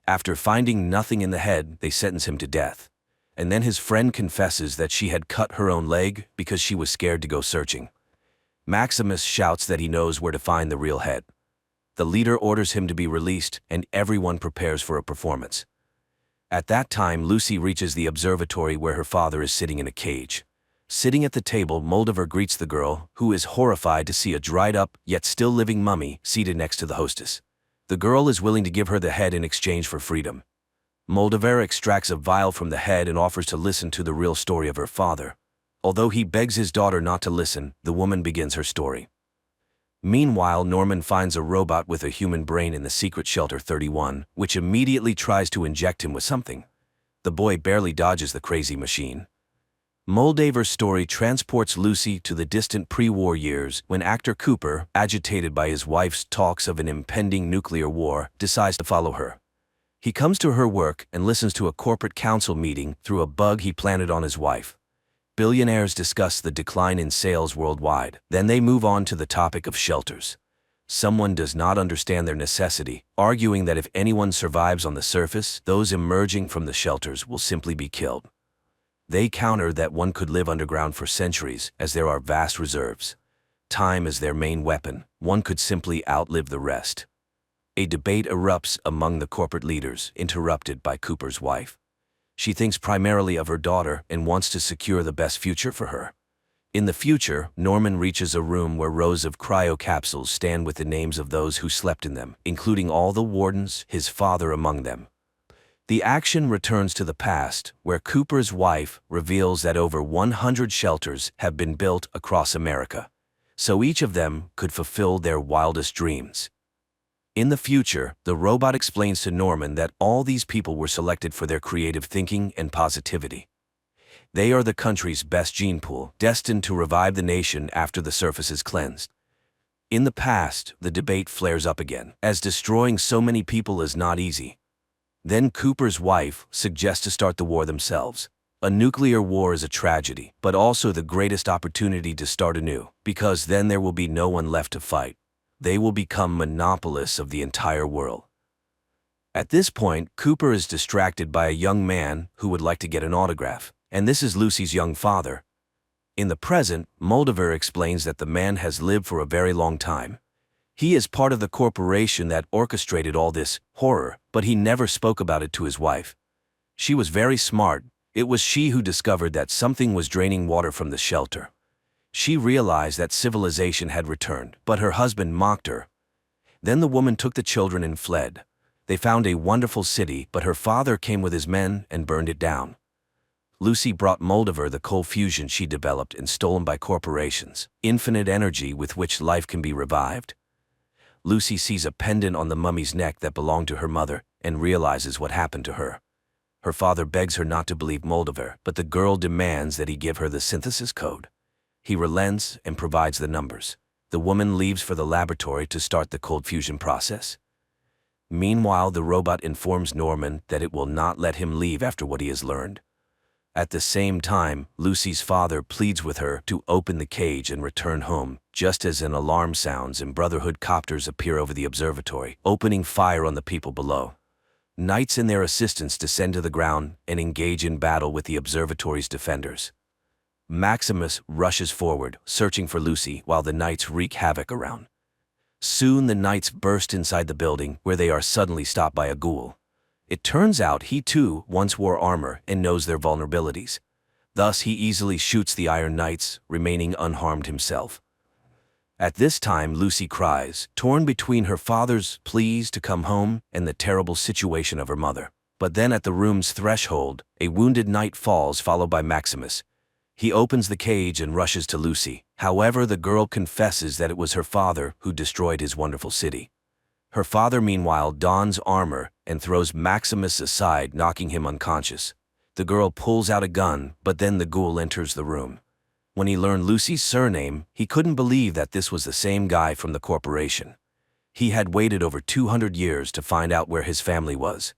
After finding nothing in the head, they sentence him to death. And then his friend confesses that she had cut her own leg because she was scared to go searching. Maximus shouts that he knows where to find the real head. The leader orders him to be released, and everyone prepares for a performance. At that time, Lucy reaches the observatory where her father is sitting in a cage. Sitting at the table, Moldaver greets the girl, who is horrified to see a dried-up, yet still living mummy seated next to the hostess. The girl is willing to give her the head in exchange for freedom. Moldaver extracts a vial from the head and offers to listen to the real story of her father. Although he begs his daughter not to listen, the woman begins her story. Meanwhile, Norman finds a robot with a human brain in the secret shelter 31, which immediately tries to inject him with something. The boy barely dodges the crazy machine. Moldaver's story transports Lucy to the distant pre-war years when actor Cooper, agitated by his wife's talks of an impending nuclear war, decides to follow her. He comes to her work and listens to a corporate council meeting through a bug he planted on his wife. Billionaires discuss the decline in sales worldwide. Then they move on to the topic of shelters. Someone does not understand their necessity, arguing that if anyone survives on the surface, those emerging from the shelters will simply be killed. They counter that one could live underground for centuries, as there are vast reserves. Time is their main weapon. One could simply outlive the rest. A debate erupts among the corporate leaders, interrupted by Cooper's wife. She thinks primarily of her daughter and wants to secure the best future for her. In the future, Norman reaches a room where rows of cryo-capsules stand with the names of those who slept in them, including all the wardens, his father among them. The action returns to the past, where Cooper's wife reveals that over 100 shelters have been built across America, so each of them could fulfill their wildest dreams. In the future, the robot explains to Norman that all these people were selected for their creative thinking and positivity. They are the country's best gene pool, destined to revive the nation after the surface is cleansed. In the past, the debate flares up again, as destroying so many people is not easy. Then Cooper's wife suggests to start the war themselves. A nuclear war is a tragedy, but also the greatest opportunity to start anew, because then there will be no one left to fight. They will become monopolists of the entire world. At this point, Cooper is distracted by a young man who would like to get an autograph, and this is Lucy's young father. In the present, Moldaver explains that the man has lived for a very long time. He is part of the corporation that orchestrated all this horror, but he never spoke about it to his wife. She was very smart. It was she who discovered that something was draining water from the shelter. She realized that civilization had returned, but her husband mocked her. Then the woman took the children and fled. They found a wonderful city, but her father came with his men and burned it down. Lucy brought Moldaver the cold fusion she developed and stolen by corporations, infinite energy with which life can be revived. Lucy sees a pendant on the mummy's neck that belonged to her mother and realizes what happened to her. Her father begs her not to believe Moldaver, but the girl demands that he give her the synthesis code. He relents and provides the numbers. The woman leaves for the laboratory to start the cold fusion process. Meanwhile, the robot informs Norman that it will not let him leave after what he has learned. At the same time, Lucy's father pleads with her to open the cage and return home, just as an alarm sounds and Brotherhood copters appear over the observatory, opening fire on the people below. Knights and their assistants descend to the ground and engage in battle with the observatory's defenders. Maximus rushes forward, searching for Lucy, while the knights wreak havoc around. Soon the knights burst inside the building, where they are suddenly stopped by a ghoul. It turns out he too once wore armor and knows their vulnerabilities. Thus he easily shoots the Iron Knights, remaining unharmed himself. At this time Lucy cries, torn between her father's pleas to come home and the terrible situation of her mother. But then at the room's threshold, a wounded knight falls, followed by Maximus. He opens the cage and rushes to Lucy. However, the girl confesses that it was her father who destroyed his wonderful city. Her father, meanwhile, dons armor and throws Maximus aside, knocking him unconscious. The girl pulls out a gun, but then the ghoul enters the room. When he learned Lucy's surname, he couldn't believe that this was the same guy from the corporation. He had waited over 200 years to find out where his family was.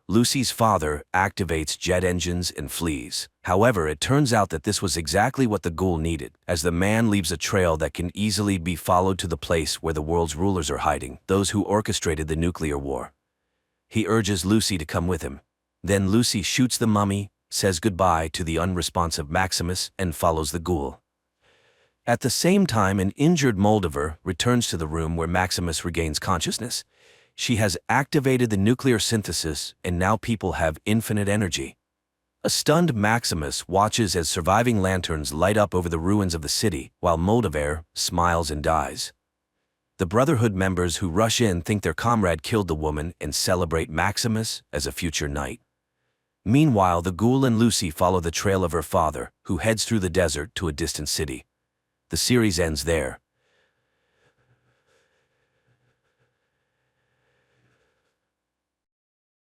Lucy's father activates jet engines and flees. However, it turns out that this was exactly what the ghoul needed, as the man leaves a trail that can easily be followed to the place where the world's rulers are hiding, those who orchestrated the nuclear war. He urges Lucy to come with him. Then Lucy shoots the mummy, says goodbye to the unresponsive Maximus, and follows the ghoul. At the same time, an injured Moldaver returns to the room where Maximus regains consciousness. She has activated the nuclear synthesis, and now people have infinite energy. A stunned Maximus watches as surviving lanterns light up over the ruins of the city, while Moldaver smiles and dies. The Brotherhood members who rush in think their comrade killed the woman and celebrate Maximus as a future knight. Meanwhile, the ghoul and Lucy follow the trail of her father, who heads through the desert to a distant city. The series ends there.